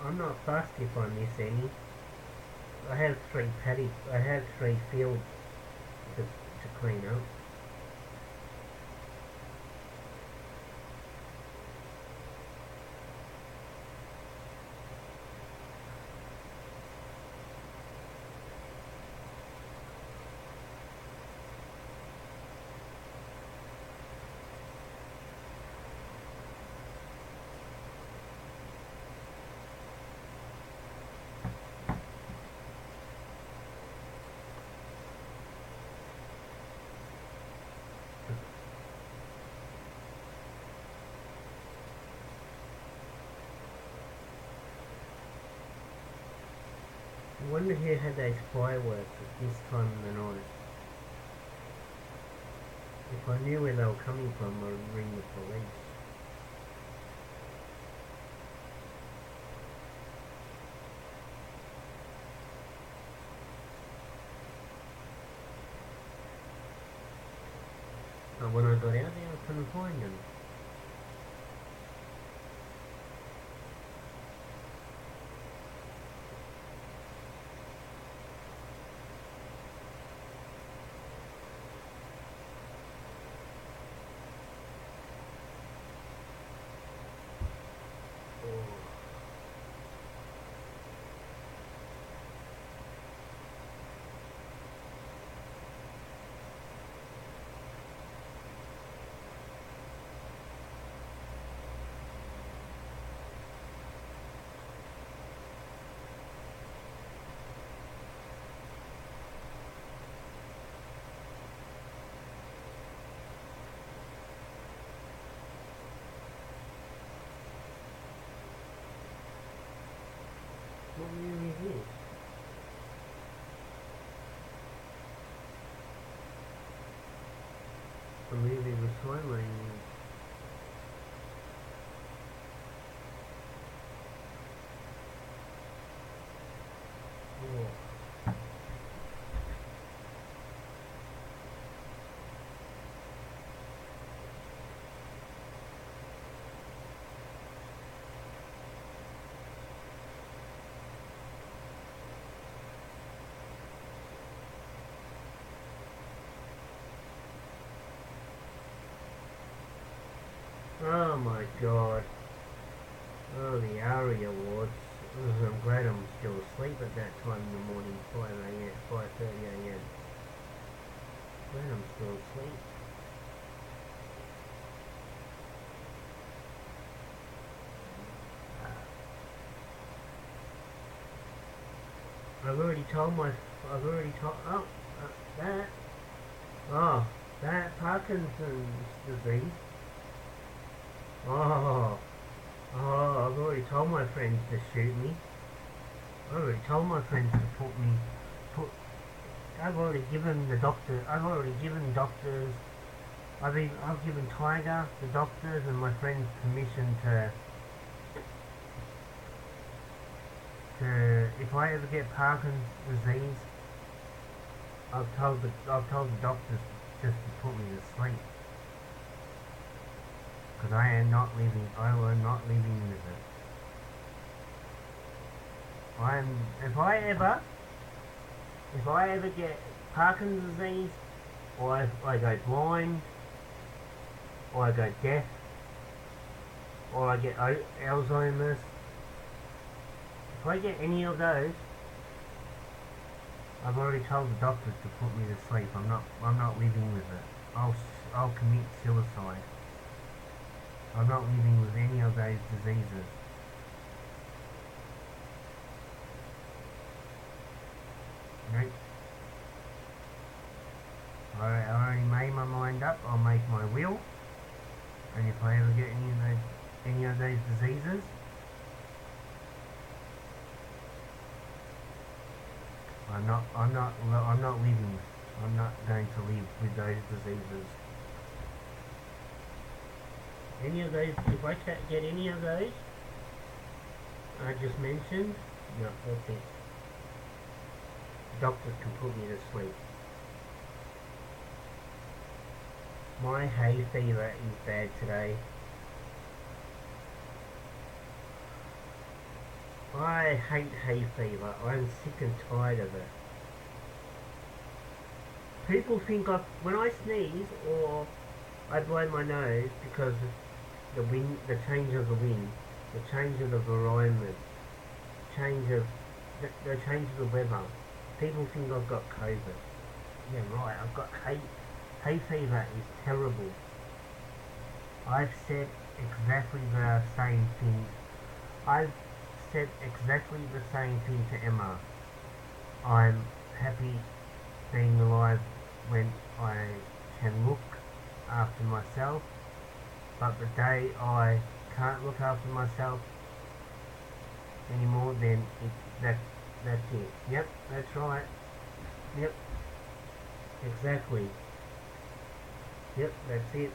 I'm not fussed if I miss any. I have 3 paddocks, I have 3 fields to clean up. I wonder who had those fireworks at this time of the night. If I knew where they were coming from, I would ring the police. But when I got out there, I couldn't find them. What movie is this? A movie with Highway. Oh my god. Oh, the ARIA Awards. I'm glad I'm still asleep at that time in the morning, 5 a.m., 5:30 a.m. Glad I'm still asleep. I've already told, that, that Parkinson's disease. I've already told my friends to shoot me. I've already told my friends to I've already given doctors, I've given Tiger, the doctors and my friends permission to, if I ever get Parkinson's disease, I've told the doctors just to put me to sleep. Because I am not living with it. If I ever get Parkinson's disease, or if I go blind, or I go deaf, or I get Alzheimer's, if I get any of those, I've already told the doctors to put me to sleep. I'm not living with it. I'll commit suicide. I'm not living with any of those diseases. Nope. I already made my mind up. I'll make my will. And if I ever get any of those diseases, I'm not living I'm not going to live with those diseases. Any of those, if I get any of those I just mentioned, no, that's it. Doctors can put me to sleep. My hay fever is bad today. I hate hay fever. I'm sick and tired of it. People think when I sneeze or I blow my nose because of the wind, the change of the wind, the change of the environment, change of the change of the weather. People think I've got COVID. Yeah, right. I've got hay fever is terrible. I've said exactly the same thing. I've said exactly the same thing to Emma. I'm happy being alive when I can look after myself, but the day I can't look after myself anymore, then that's it. Yep, that's right. Yep, exactly. Yep, that's it.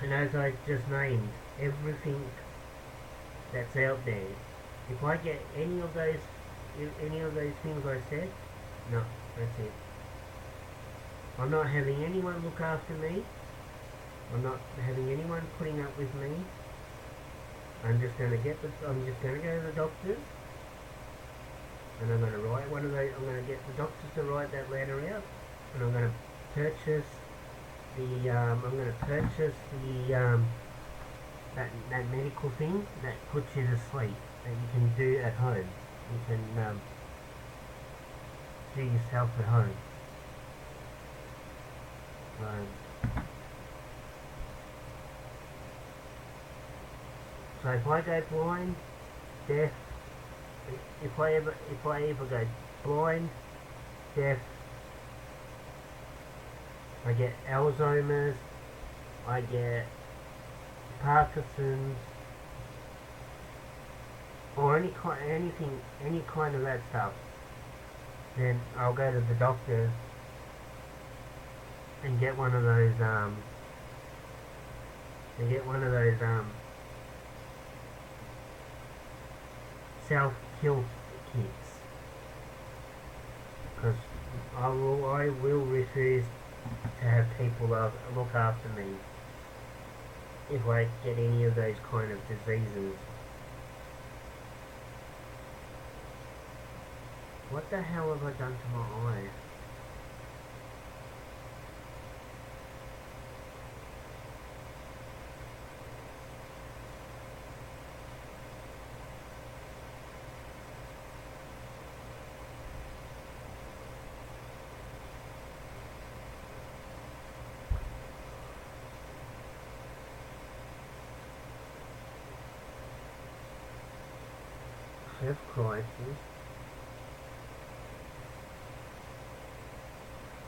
And as I just named, everything that's out there, if I get any of those things I said, no, that's it. I'm not having anyone look after me. I'm not having anyone putting up with me. I'm just going to go to the doctors, and I'm going to write one of those. I'm going to get the doctors to write that letter out, and I'm going to purchase that medical thing that puts you to sleep that you can do at home. You can do yourself at home. So if I go blind, deaf, if I ever go blind, deaf, I get Alzheimer's, I get Parkinson's, or any kind of that stuff, then I'll go to the doctor and get one of those self-kill kits, because I will refuse to have people look after me if I get any of those kind of diseases. What the hell have I done to my eye? Chef crisis.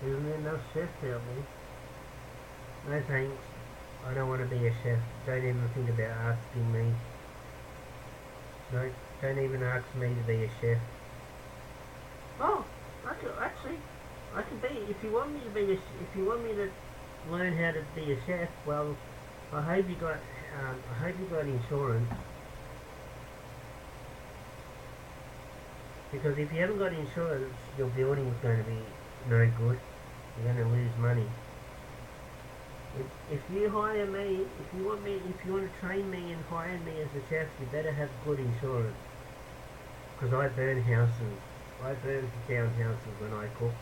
Isn't there enough chefs out there? No thanks. I don't want to be a chef. Don't even think about asking me. Don't even ask me to be a chef. Oh, I could be. If you want me to learn how to be a chef, well, I hope you got insurance. Because if you haven't got insurance, your building is going to be no good. You're going to lose money. If you hire me, if you want to train me and hire me as a chef, you better have good insurance. Because I burn houses. I burn down houses when I cook.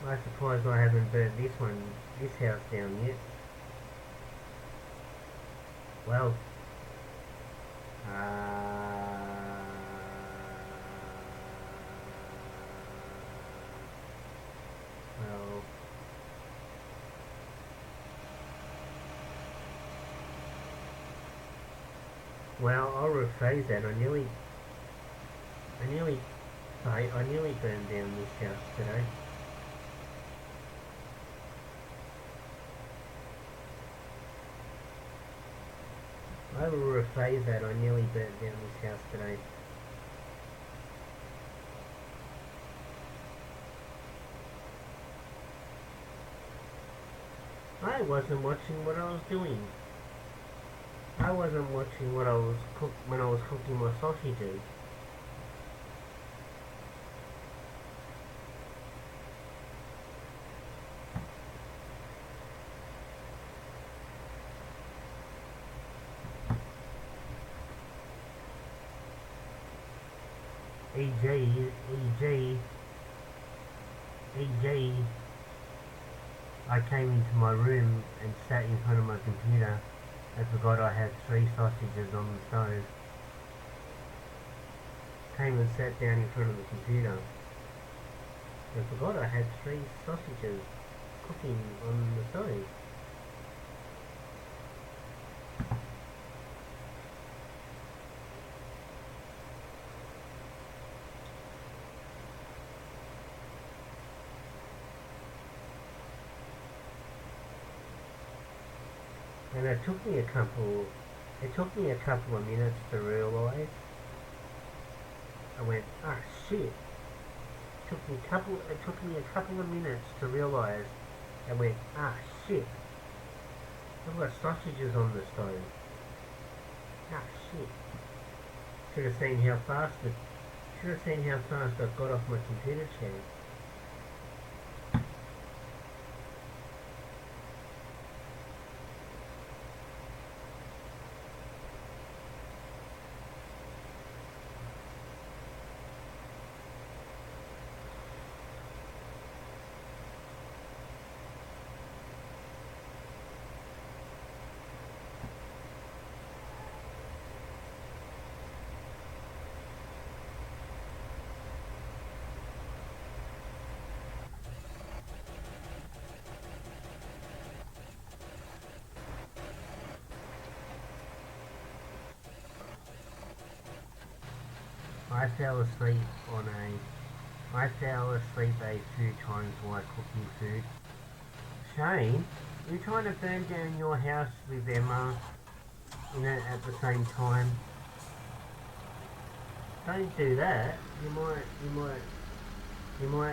I'm surprised I haven't burnt this house down yet. Well, well, I'll rephrase that. I nearly burned down this house today. I will rephrase that. I nearly burnt down this house today. wasn't watching what I was doing. I wasn't watching what I was when I was cooking my sausages. EJ, I came into my room and sat in front of my computer and forgot I had 3 sausages on the stove. Came and sat down in front of the computer and forgot I had 3 sausages cooking on the stove. And it took me a couple of minutes to realise. I went, ah shit. It took me a couple of minutes to realise. I went, ah shit. I've got sausages on the stove. Ah shit. Should have seen how fast I got off my computer chair. I fell asleep a few times while cooking food. Shane, you trying to burn down your house with Emma at the same time? Don't do that. You might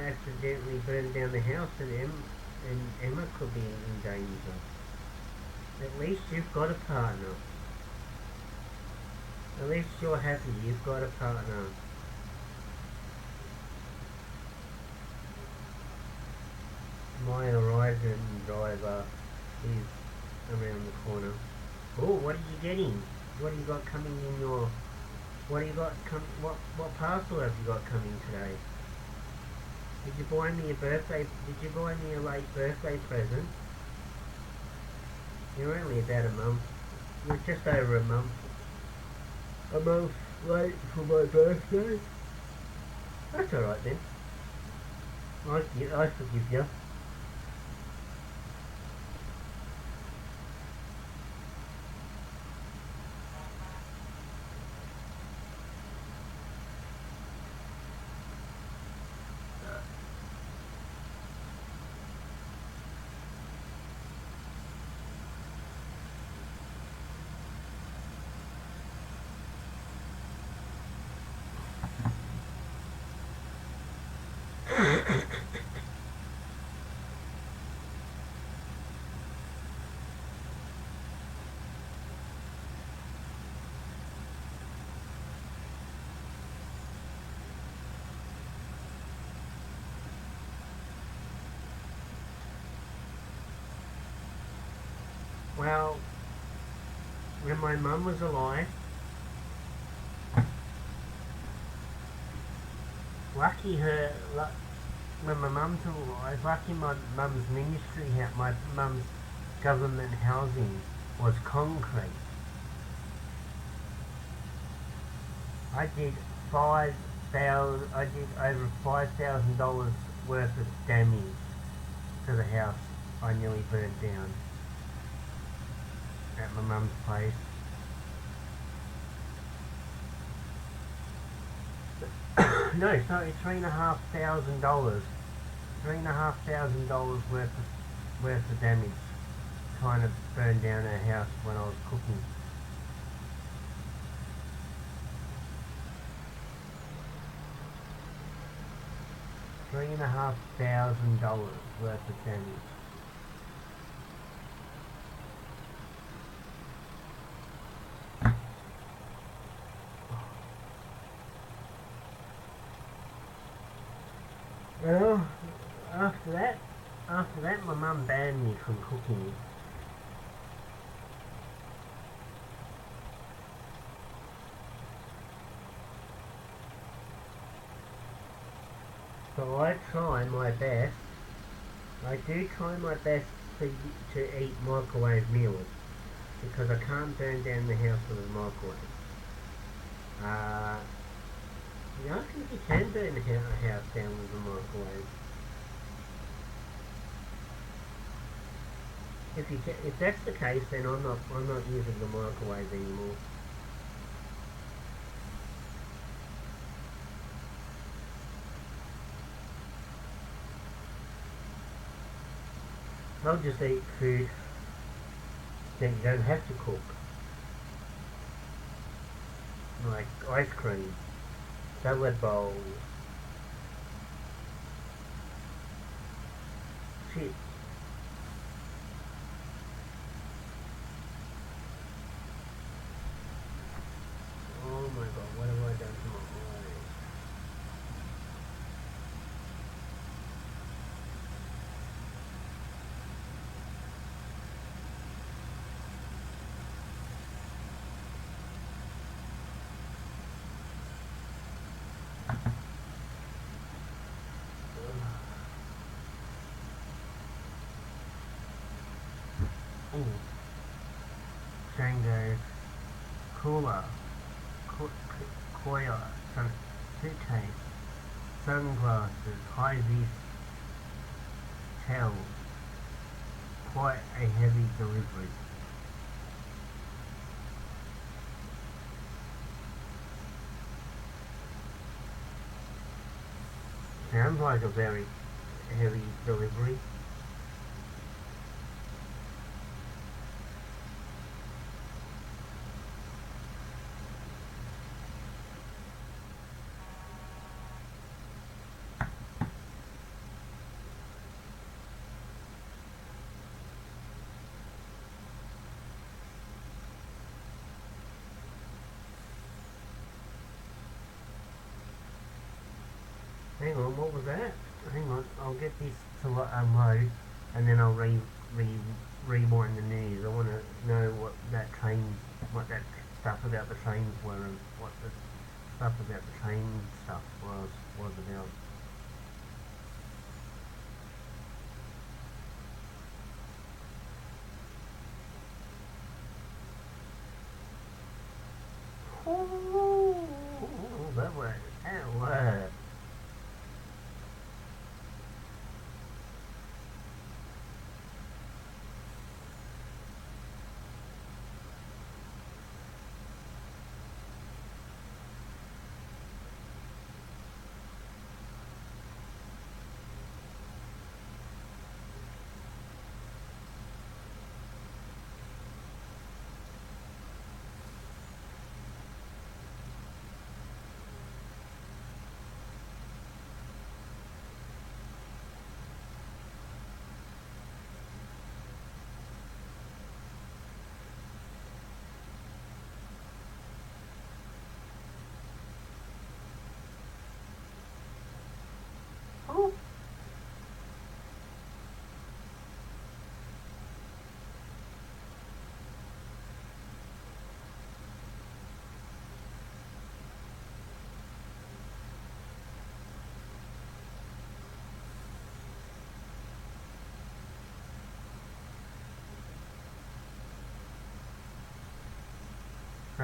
accidentally burn down the house and Emma could be in danger. At least you've got a partner. At least you're happy you've got a partner. My Horizon driver is around the corner. Oh, what are you getting? What have you got coming in your... What parcel have you got coming today? Did you buy me a late birthday present? You're only about a month. You're just over a month. A month late for my birthday? That's alright then. I forgive you. Well, when my mum was alive, when my mum's alive, lucky my mum's ministry, my mum's government housing was concrete. I did over $5,000 worth of damage to the house I nearly burnt down at my mum's place. No, sorry, $3,500. $3,500 worth of damage trying to burn down our house when I was cooking. $3,500 worth of damage. Well, after that, my mum banned me from cooking. So I try my best. I do try my best to eat microwave meals because I can't burn down the house with a microwave. Uh, yeah, I think you can burn a house down with a microwave. If that's the case, then I'm not using the microwave anymore. I'll just eat food that you don't have to cook, like ice cream, salad bowls, chips. Oh my god, what have I done to my eyes? Ooh. Shango, cooler, Koya, suitcase, sunglasses, high-vis towels. Quite a heavy delivery. Sounds like a very heavy delivery. Hang on, what was that? Hang on, I'll get this to unload, and then I'll rewind the news. I want to know what that stuff about the trains were, and what the stuff about the train stuff was about. Oh, that worked. Oh. So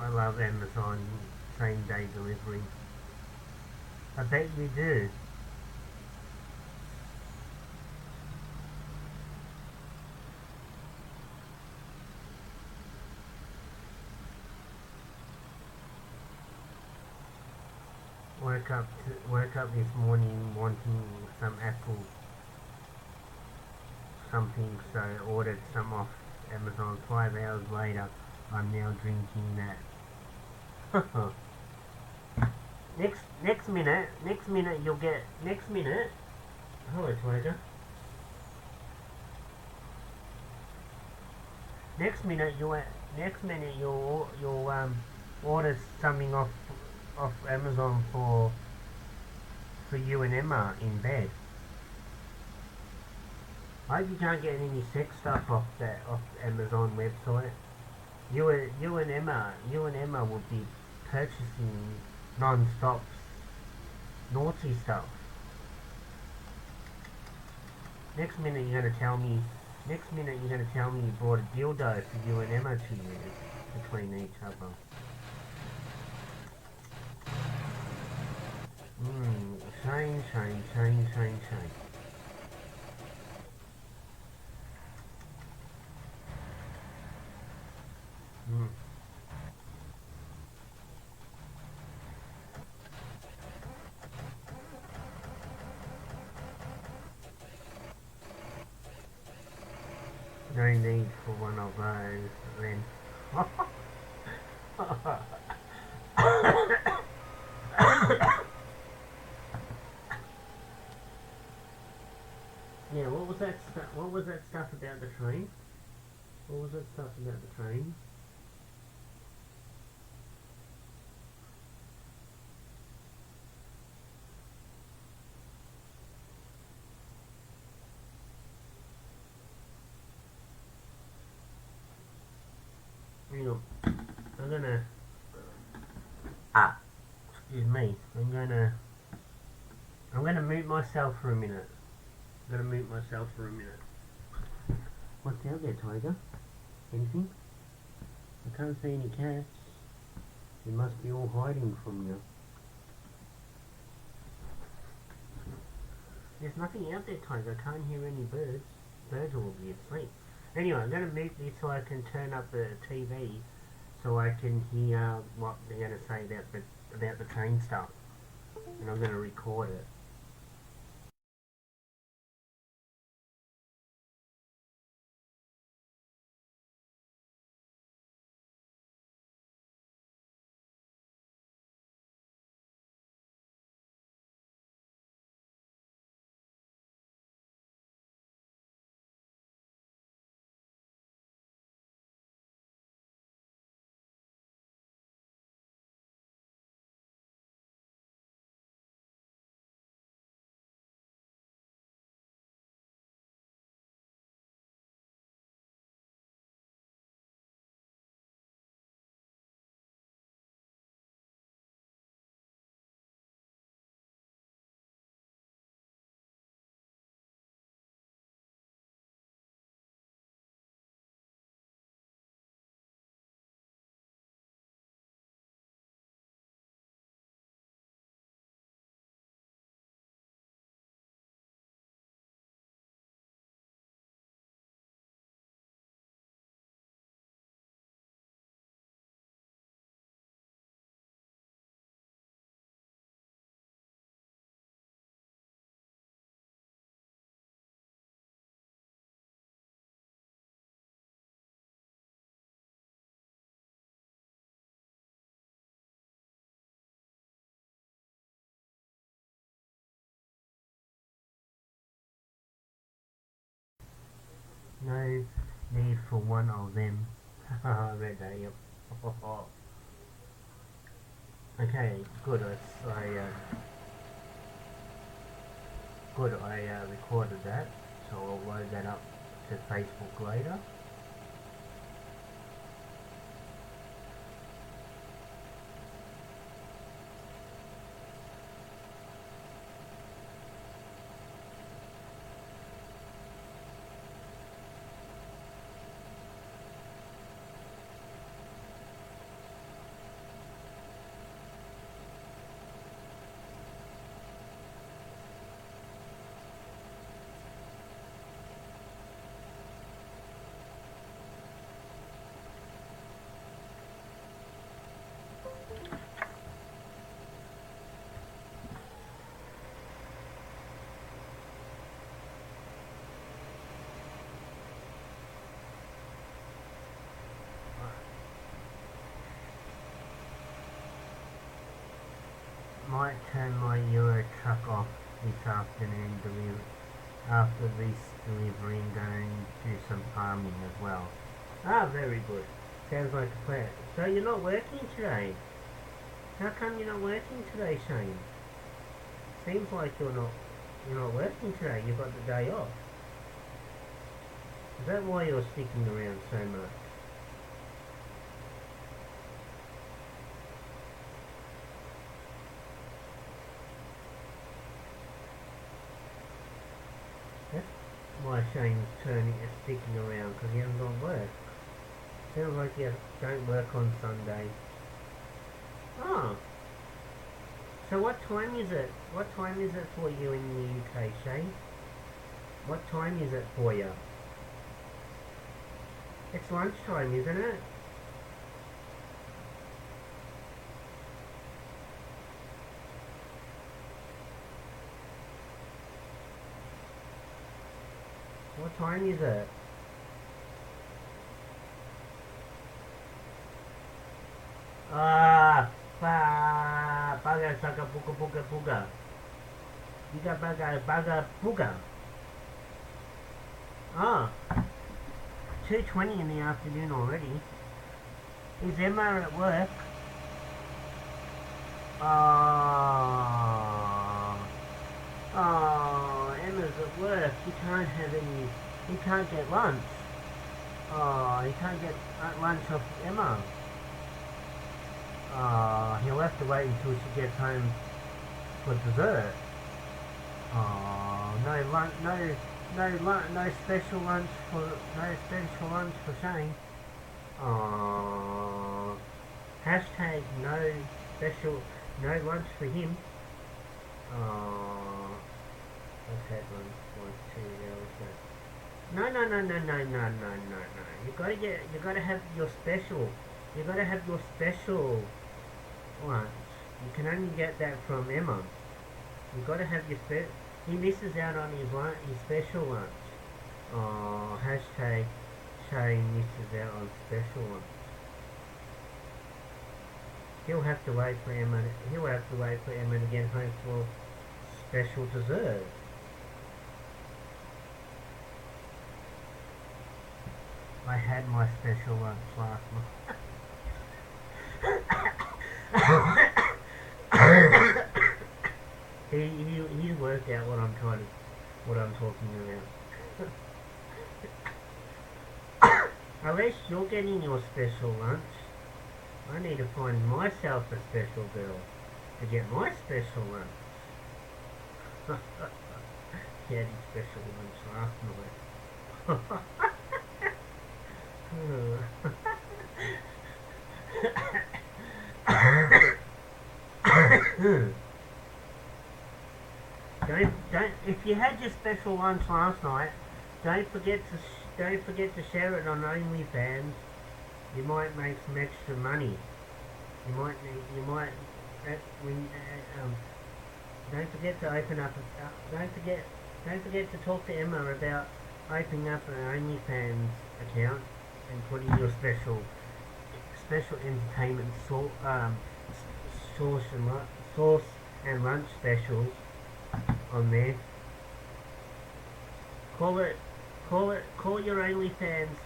I love Amazon same day delivery. I bet you do. Woke up this morning wanting some apple something, so ordered some off Amazon. 5 hours later, I'm now drinking that. Next minute you'll get. Next minute. Hello, Tiger. Next minute you'll order something off Amazon for for you and Emma in bed. I hope you can't get any sex stuff off Amazon website. You and Emma would be purchasing non-stop naughty stuff. Next minute you're gonna tell me you brought a dildo for you and Emma to use between each other. Shame. Mm. No need for one of those then. Yeah, what was that stuff about the train? What was that stuff about the train? Hang on. I'm gonna excuse me. I'm gonna mute myself for a minute. What's out there, Tiger? Anything? I can't see any cats. They must be all hiding from you. There's nothing out there, Tiger. I can't hear any birds. Birds will be asleep. Anyway, I'm going to mute this so I can turn up the TV so I can hear what they're going to say about the train stuff. And I'm going to record it. No need for one of them. Red day, yep. Okay, good. I recorded that, so I'll load that up to Facebook later. Might turn my Euro truck off this afternoon after this delivery and go and do some farming as well. Ah, very good. Sounds like a plan. So you're not working today? How come you're not working today, Shane? seems like you're not working today. You've got the day off. Is that why you're sticking around so much? That's why Shane's sticking around, because he hasn't got work. Sounds like you don't work on Sundays. Oh. So what time is it? What time is it for you in the UK, Shane? What time is it for you? It's lunchtime, isn't it? What time is it? Baga saka puka puka puka. Biga baga puka. Ah, 2:20 in the afternoon already. Is Emma at work? Emma's at work. He can't have any. He can't get lunch. He can't get lunch off Emma. He'll have to wait until she gets home for dessert. No special lunch for Shane. Hashtag no lunch for him. What's that one? 1, 2, No. You gotta have your special. You gotta have your special lunch. You can only get that from Emma. You gotta have your He misses out on his special lunch. Hashtag Shane misses out on special lunch. He'll have to wait for Emma. He'll have to wait for Emma to get home for special dessert. I had my special lunch last night. He's worked out what I'm talking about. Unless you're getting your special lunch, I need to find myself a special girl to get my special lunch. He had his special lunch last night. If you had your special lunch last night, don't forget to share it on OnlyFans. You might make some extra money. Don't forget to open up. Don't forget to talk to Emma about opening up an OnlyFans account and putting your special entertainment sauce and lunch specials on there. Call your OnlyFans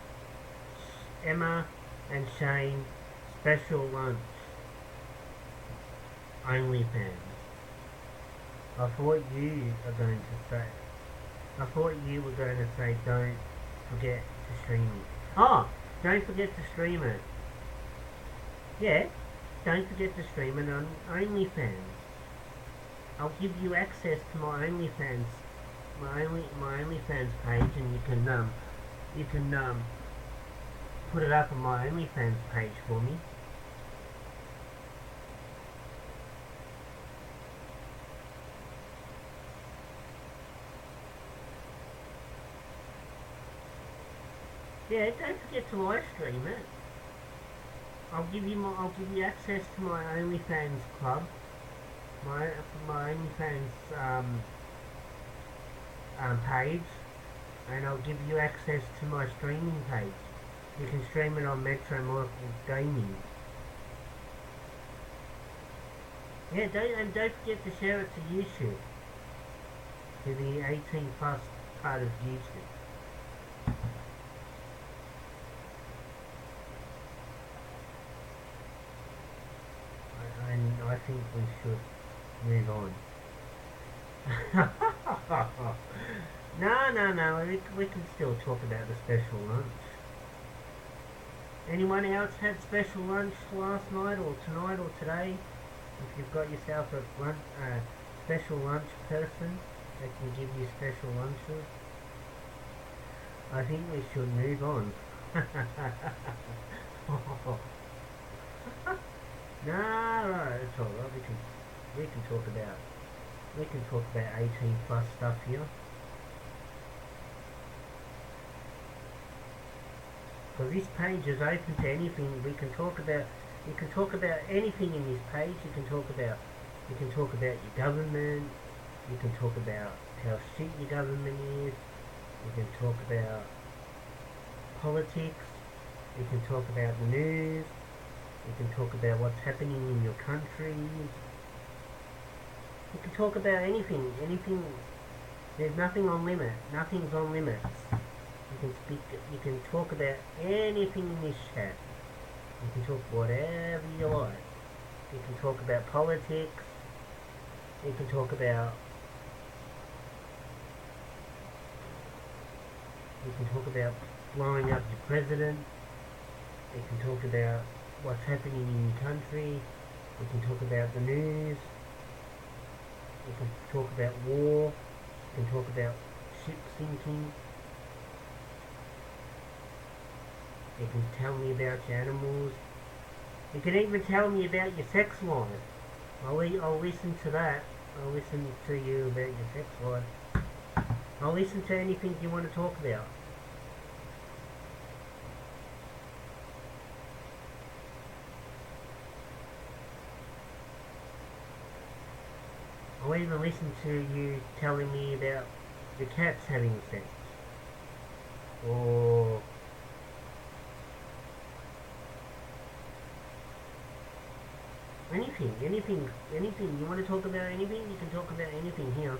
Emma and Shane special lunch OnlyFans. I thought you were going to say don't forget to stream it. Oh, don't forget to stream it. Yeah, don't forget to stream it on OnlyFans. I'll give you access to my OnlyFans, my OnlyFans page, and you can put it up on my OnlyFans page for me. Yeah, don't forget to live stream it. I'll give you access to my OnlyFans club, my OnlyFans page, and I'll give you access to my streaming page. You can stream it on Metro Michael Gaming. Yeah, don't forget to share it to YouTube, to the 18+ part of YouTube. And I think we should move on. No. We can still talk about the special lunch. Anyone else had special lunch last night or tonight or today? If you've got yourself a special lunch person that can give you special lunches, I think we should move on. No, right, it's alright. We can talk about 18 plus stuff here. Because this page is open to anything. We can talk about. You can talk about anything in this page. You can talk about your government. You can talk about how shit your government is. You can talk about politics. You can talk about the news. You can talk about what's happening in your countries. You can talk about anything. There's nothing on limit. Nothing's on limits. You can talk about anything in this chat. You can talk whatever you like. You can talk about politics. You can talk about blowing up your president. You can talk about what's happening in your country. You can talk about the news. You can talk about war. You can talk about ships sinking. You can tell me about your animals. You can even tell me about your sex life. I'll listen to that. I'll listen to you about your sex life. I'll listen to anything you want to talk about. I'll even listen to you telling me about your cats having sex. Or anything. You want to talk about anything? You can talk about anything here.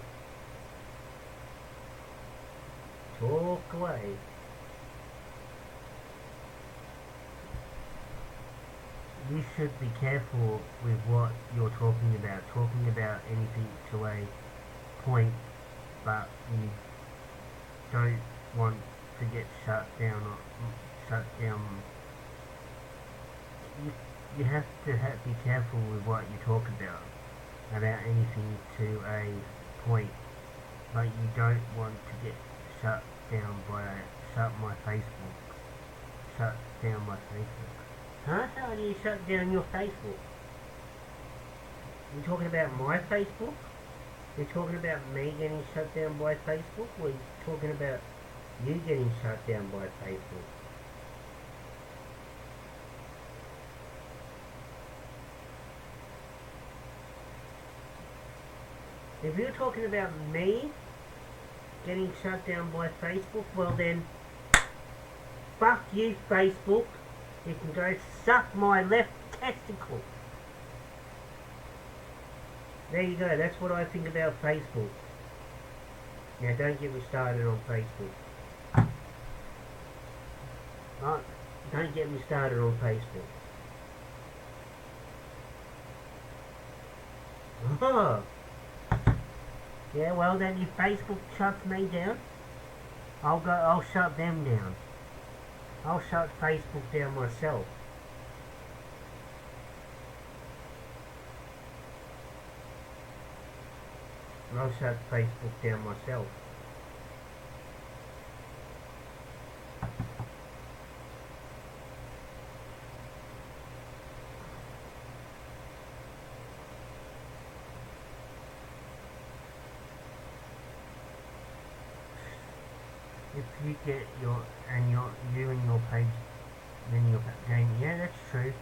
Talk away. You should be careful with what you're talking about. Talking about anything to a point, but you don't want to get shut down. You have to be careful with what you talk about anything to a point, but you don't want to get shut down shut down my Facebook. Huh? How do you shut down your Facebook? You talking about my Facebook? You're talking about me getting shut down by Facebook? Or are you talking about you getting shut down by Facebook? If you're talking about me getting shut down by Facebook, well then, fuck you, Facebook. You can go suck my left testicle. There you go, that's what I think about Facebook. Now don't get me started on Facebook. Right? Don't get me started on Facebook. Oh. Yeah, well then if Facebook shuts me down, I'll shut them down. I'll shut Facebook down myself. I'll shut Facebook down myself. If you get you and your page, then you're going, yeah, that's true.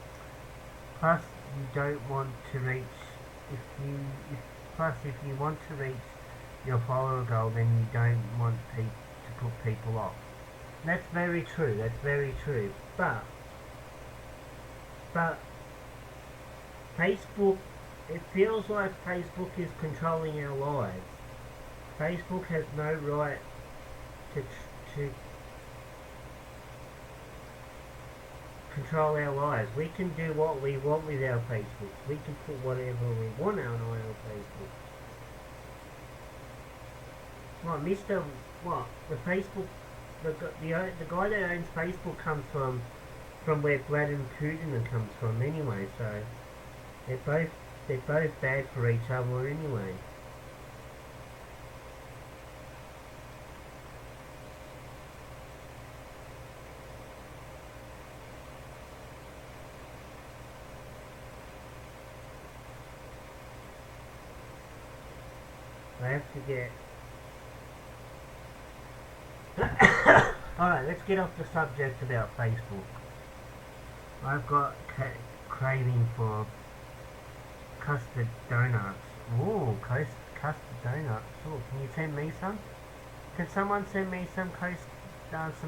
Plus, you don't want to reach, if you want to reach your follower goal, then you don't want to put people off. That's very true, but Facebook, it feels like Facebook is controlling our lives. Facebook has no right to control our lives. We can do what we want with our Facebooks. We can put whatever we want on our Facebook. What, Mr. What? The Facebook, the guy that owns Facebook comes from where Vlad and Putin comes from anyway. So they're both bad for each other anyway. I have to get. Alright, let's get off the subject about Facebook. I've got craving for custard donuts. Ooh, custard donuts. Oh, can you send me some? Can someone send me some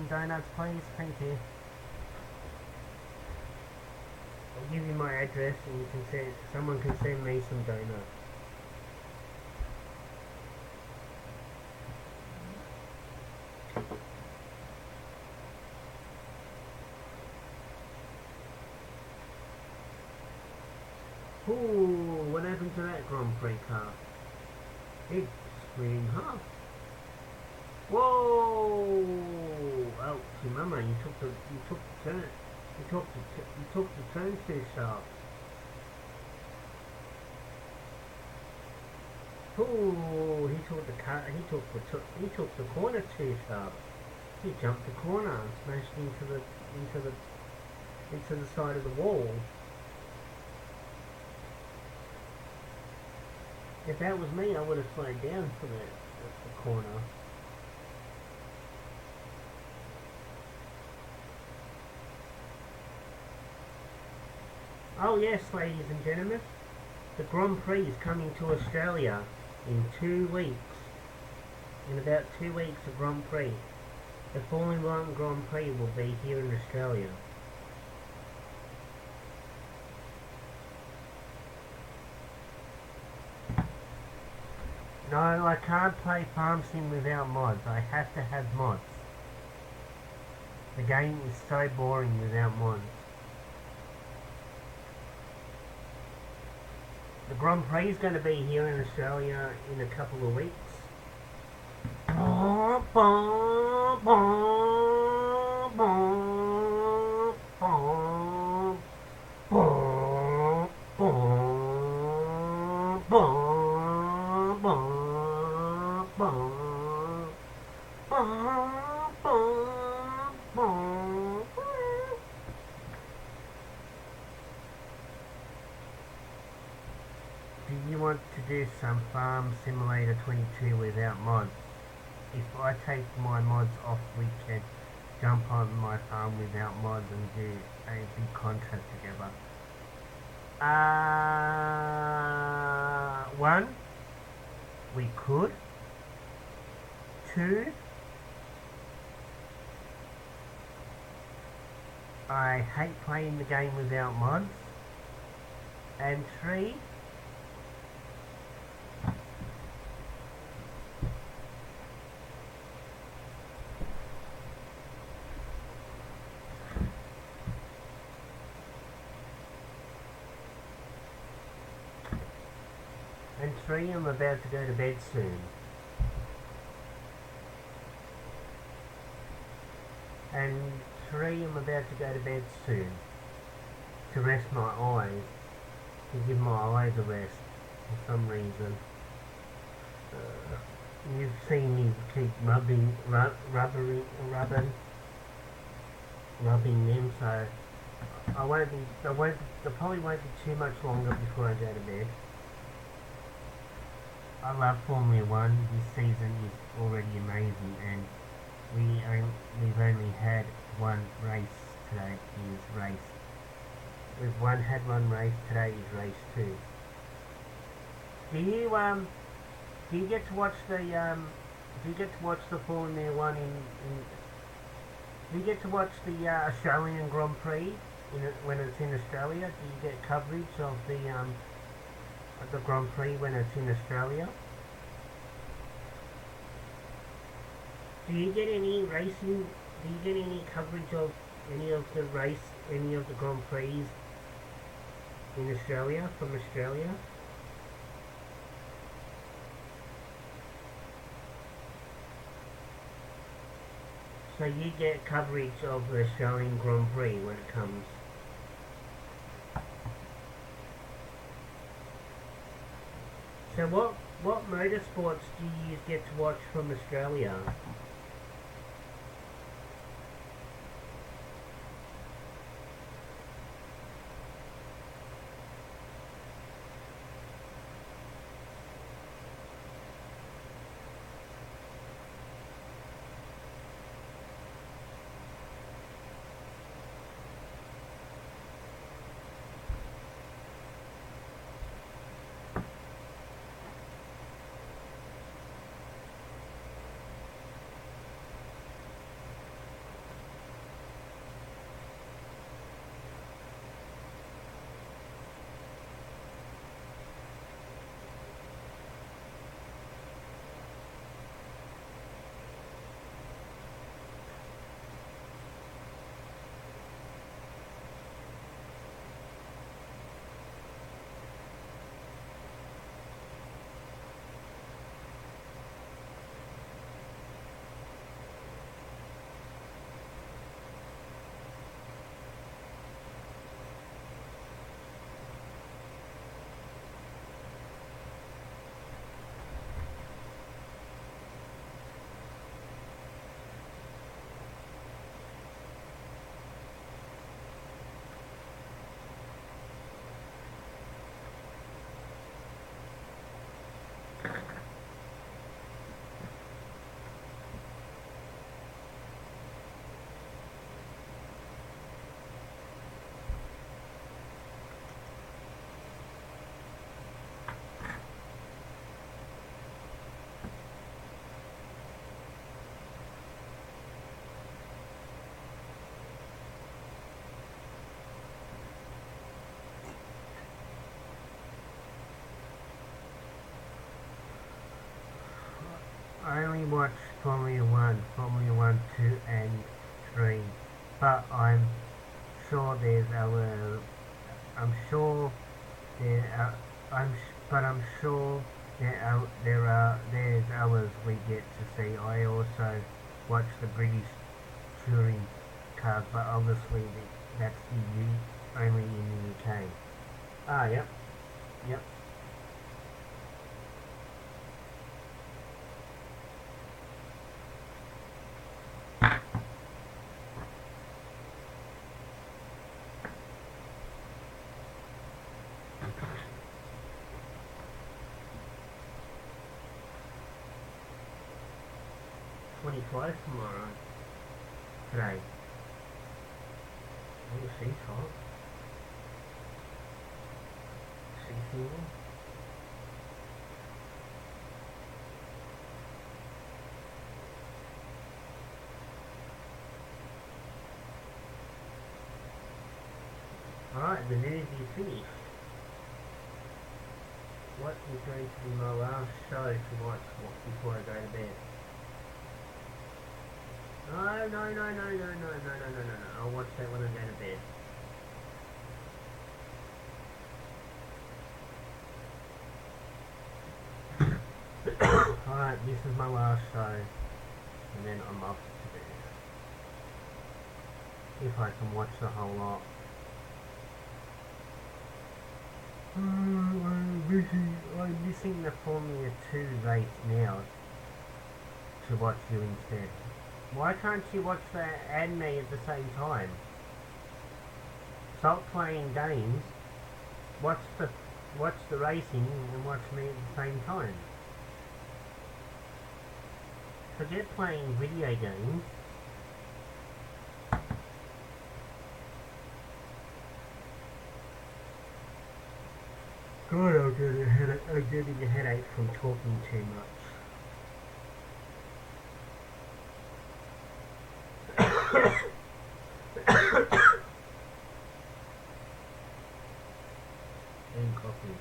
donuts, please? Thank you. I'll give you my address, and you can someone can send me some donuts. Ooh, what happened to that Grand Prix car? It's split in half. Whoa! Oh, mama, you took the turn. You took the turn too sharp. Ooh, he took the corner too sharp. He jumped the corner and smashed into the side of the wall. If that was me, I would have slowed down for the corner. Oh yes, ladies and gentlemen, the Grand Prix is coming to Australia in 2 weeks. In about 2 weeks, the Grand Prix. The Formula 1 Grand Prix will be here in Australia. No, I can't play Farm Sim without mods. I have to have mods. The game is so boring without mods. The Grand Prix is going to be here in Australia in a couple of weeks. Do you want to do some Farm Simulator 22 without mods? If I take my mods off, we can jump on my farm without mods and do a big contract together. 1, we could. 2, I hate playing the game without mods. And 3, I'm about to go to bed soon. And 3, I'm about to go to bed soon. To rest my eyes. To give my eyes a rest. For some reason. You've seen me keep rubbing them, so there probably won't be too much longer before I go to bed. I love Formula 1. This season is already amazing, and we've only had one race today. Had one race today. Is race 2. Do you get to watch the Formula 1 do you get to watch the Australian Grand Prix when it's in Australia? Do you get coverage of the Grand Prix when it's in Australia? Do you get any racing? Do you get any coverage of any of the Grand Prix in Australia, from Australia? So you get coverage of the Australian Grand Prix when it comes. So what motorsports do you get to watch from Australia? I only watch Formula 1, Formula 1, 2 and 3, but I'm sure there's other, I'm sure there are, I'm sure there's others we get to see. I also watch the British touring cars, but obviously that's only in the UK. Ah, yep, yep. 25 tomorrow. Today. Oh, she's hot. She's single. Alright, the news is finished. What is going to be my last show to watch before I go to bed? No. I'll watch that when I go to bed. Alright, this is my last show. And then I'm off to bed. If I can watch the whole lot. I'm missing the Formula 2 race now to watch you instead. Why can't you watch that and me at the same time? Stop playing games, watch the racing and watch me at the same time. Forget playing video games. God, I'm getting a headache from talking too much. And coffee.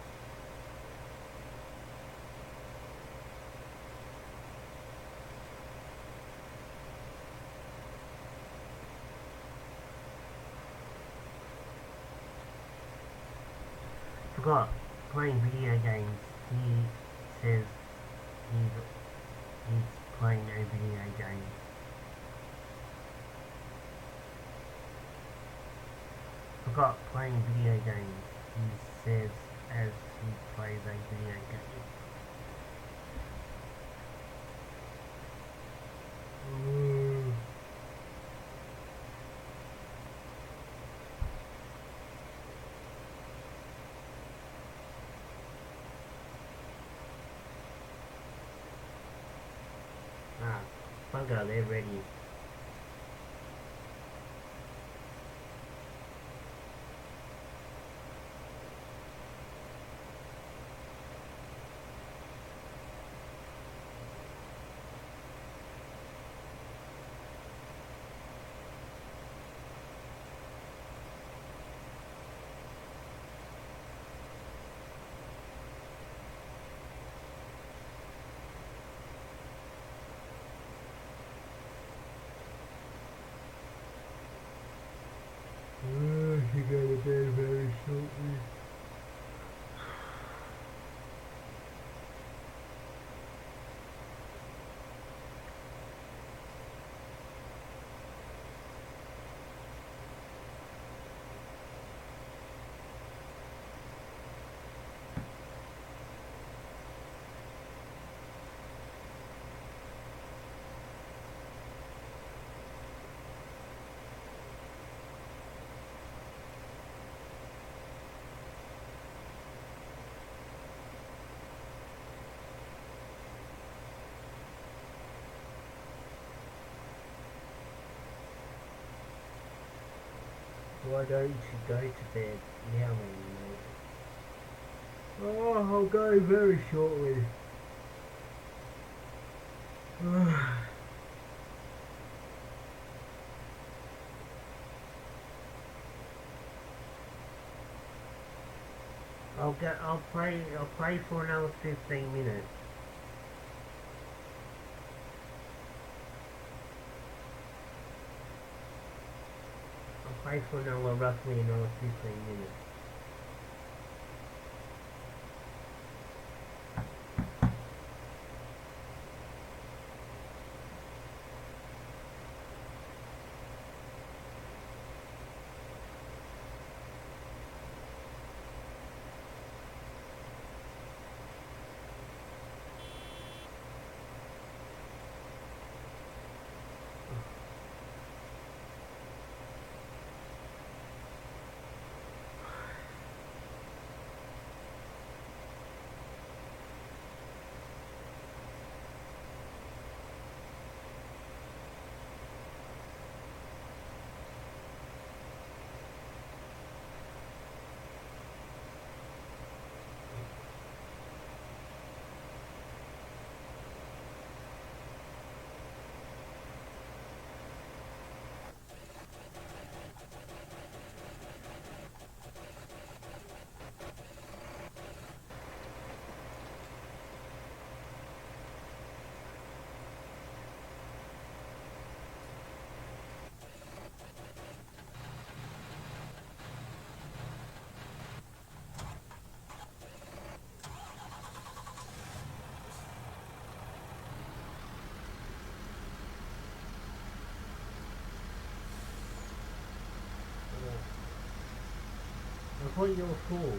Forgot, playing video games. He says he's playing a video game. got playing video games, he says as he plays a video game. Fungo, they're ready. She go to bed very shortly. Why don't you go to bed now, mate? Oh, I'll go very shortly. I'll play for another 15 minutes. I'll play for roughly another 15 minutes. I thought you were cool.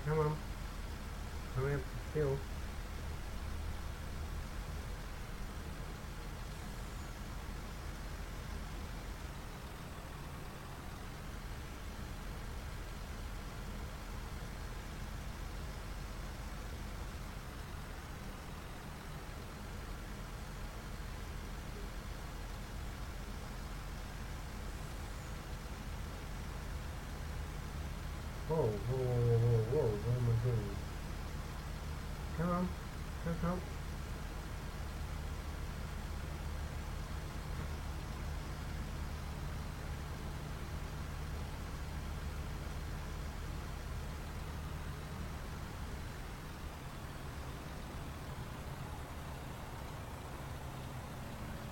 Come on. Hurry up, Phil. Whoa, whoa, whoa, whoa, whoa, what am I doing? Come on, come.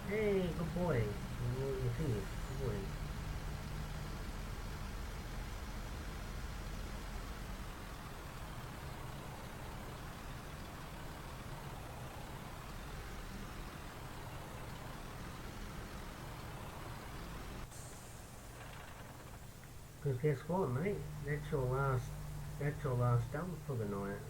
Hey, good boy. You see, good boy. Because guess what, mate? That's your last dump for the night.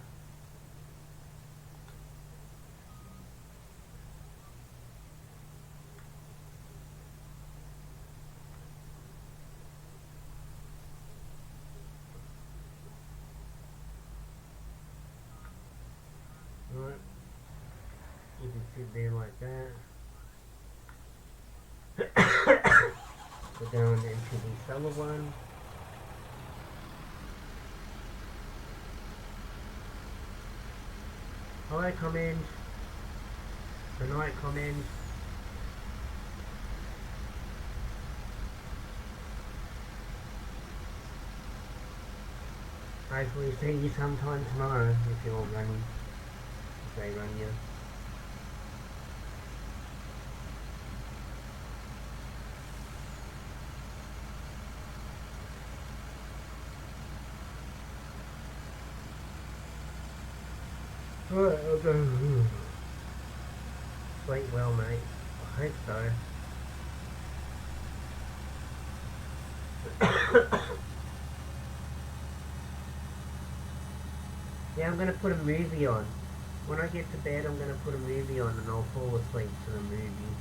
Right? You can sit there like that. We're going into the summer one. Hi, comment. Good night, comment. Hopefully see you sometime tomorrow if you're running. If they run you. Right, I'll go. Sleep well, mate. I hope so. Yeah, I'm gonna put a movie on. When I get to bed, I'm gonna put a movie on and I'll fall asleep to the movie.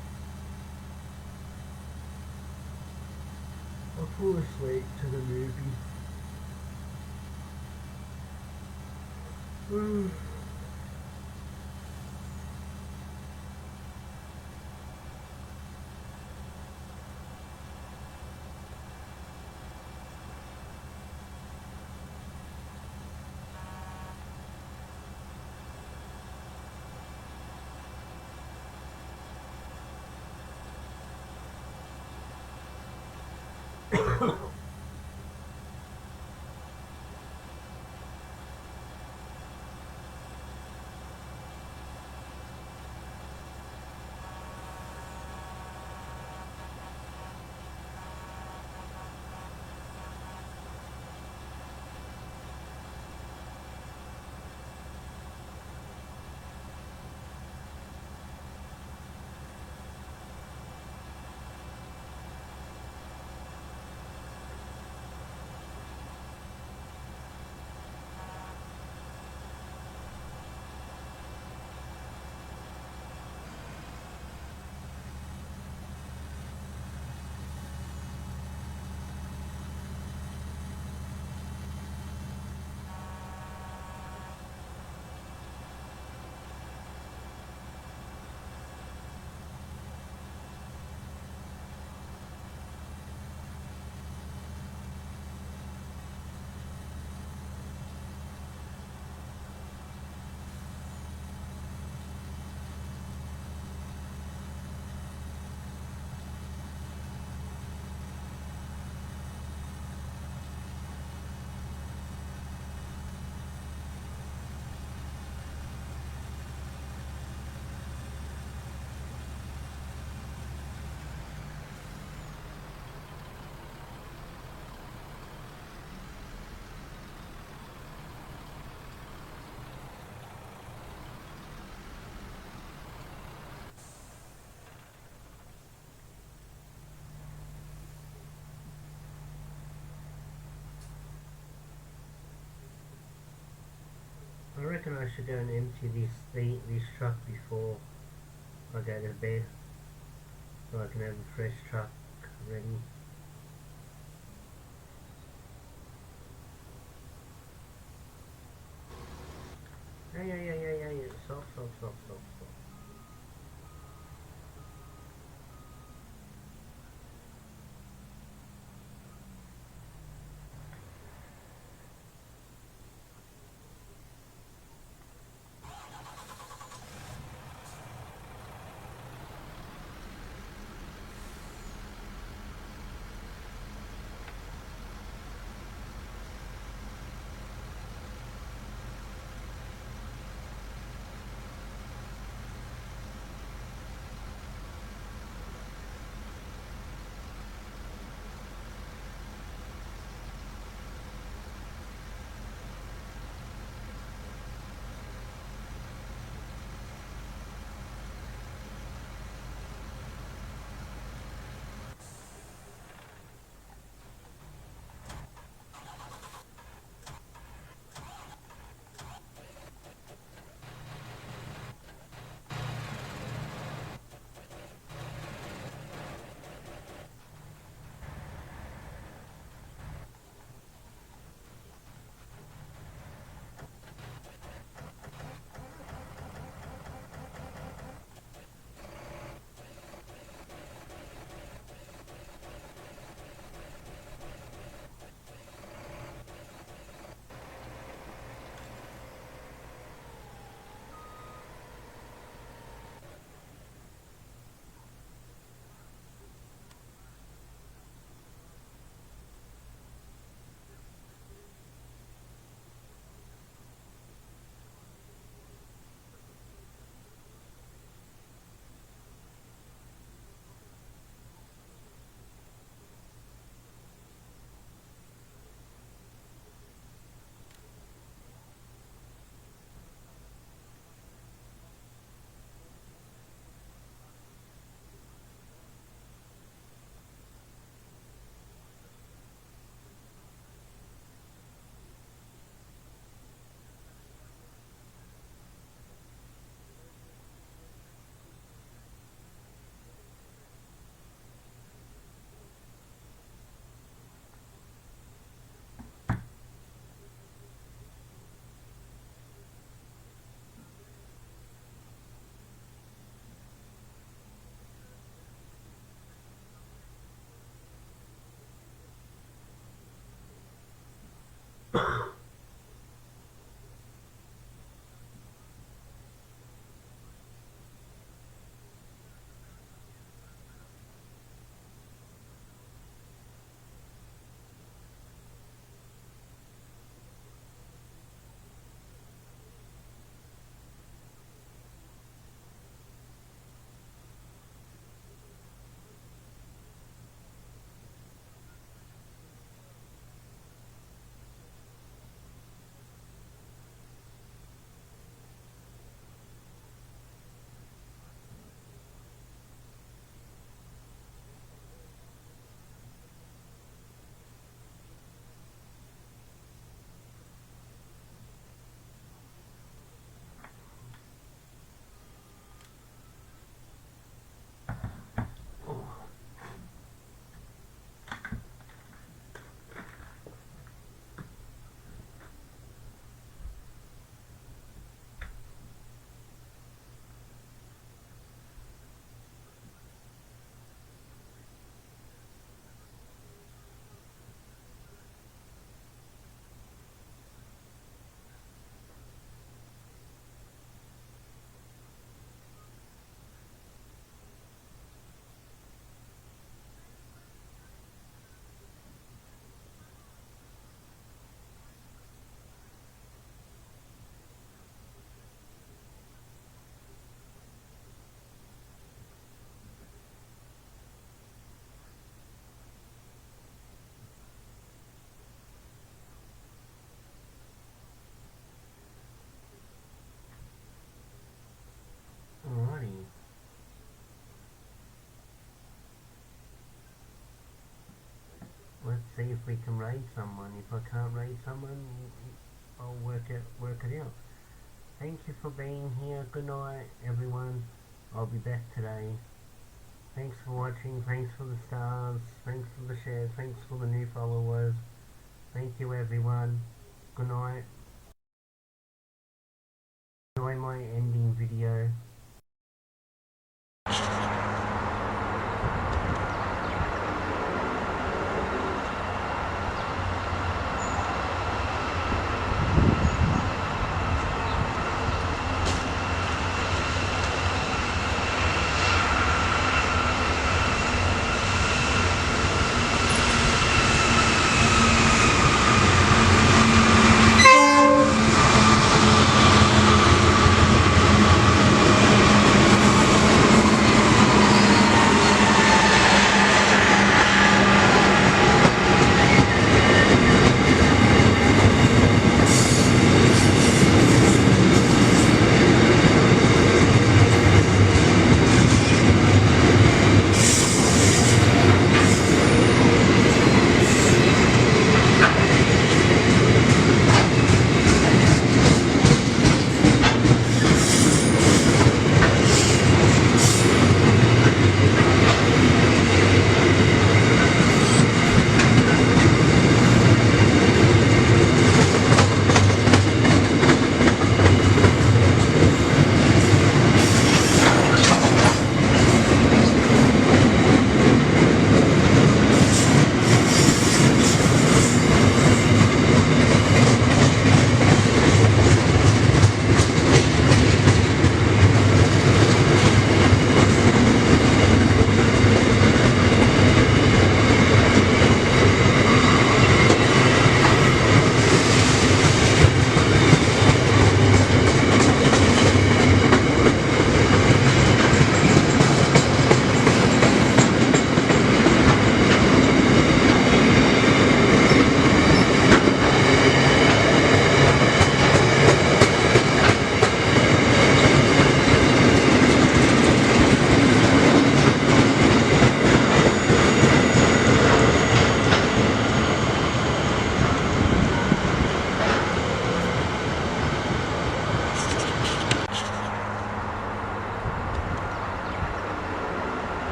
I'll fall asleep to the movie. I reckon I should go and empty this truck before I go to bed, so I can have a fresh truck ready. Hey, stop. see if we can raid someone. If I can't raid someone, I'll work it out. Thank you for being here. Good night, everyone. I'll be back today. Thanks for watching. Thanks for the stars. Thanks for the shares. Thanks for the new followers. Thank you, everyone. Good night. Enjoy my ending video.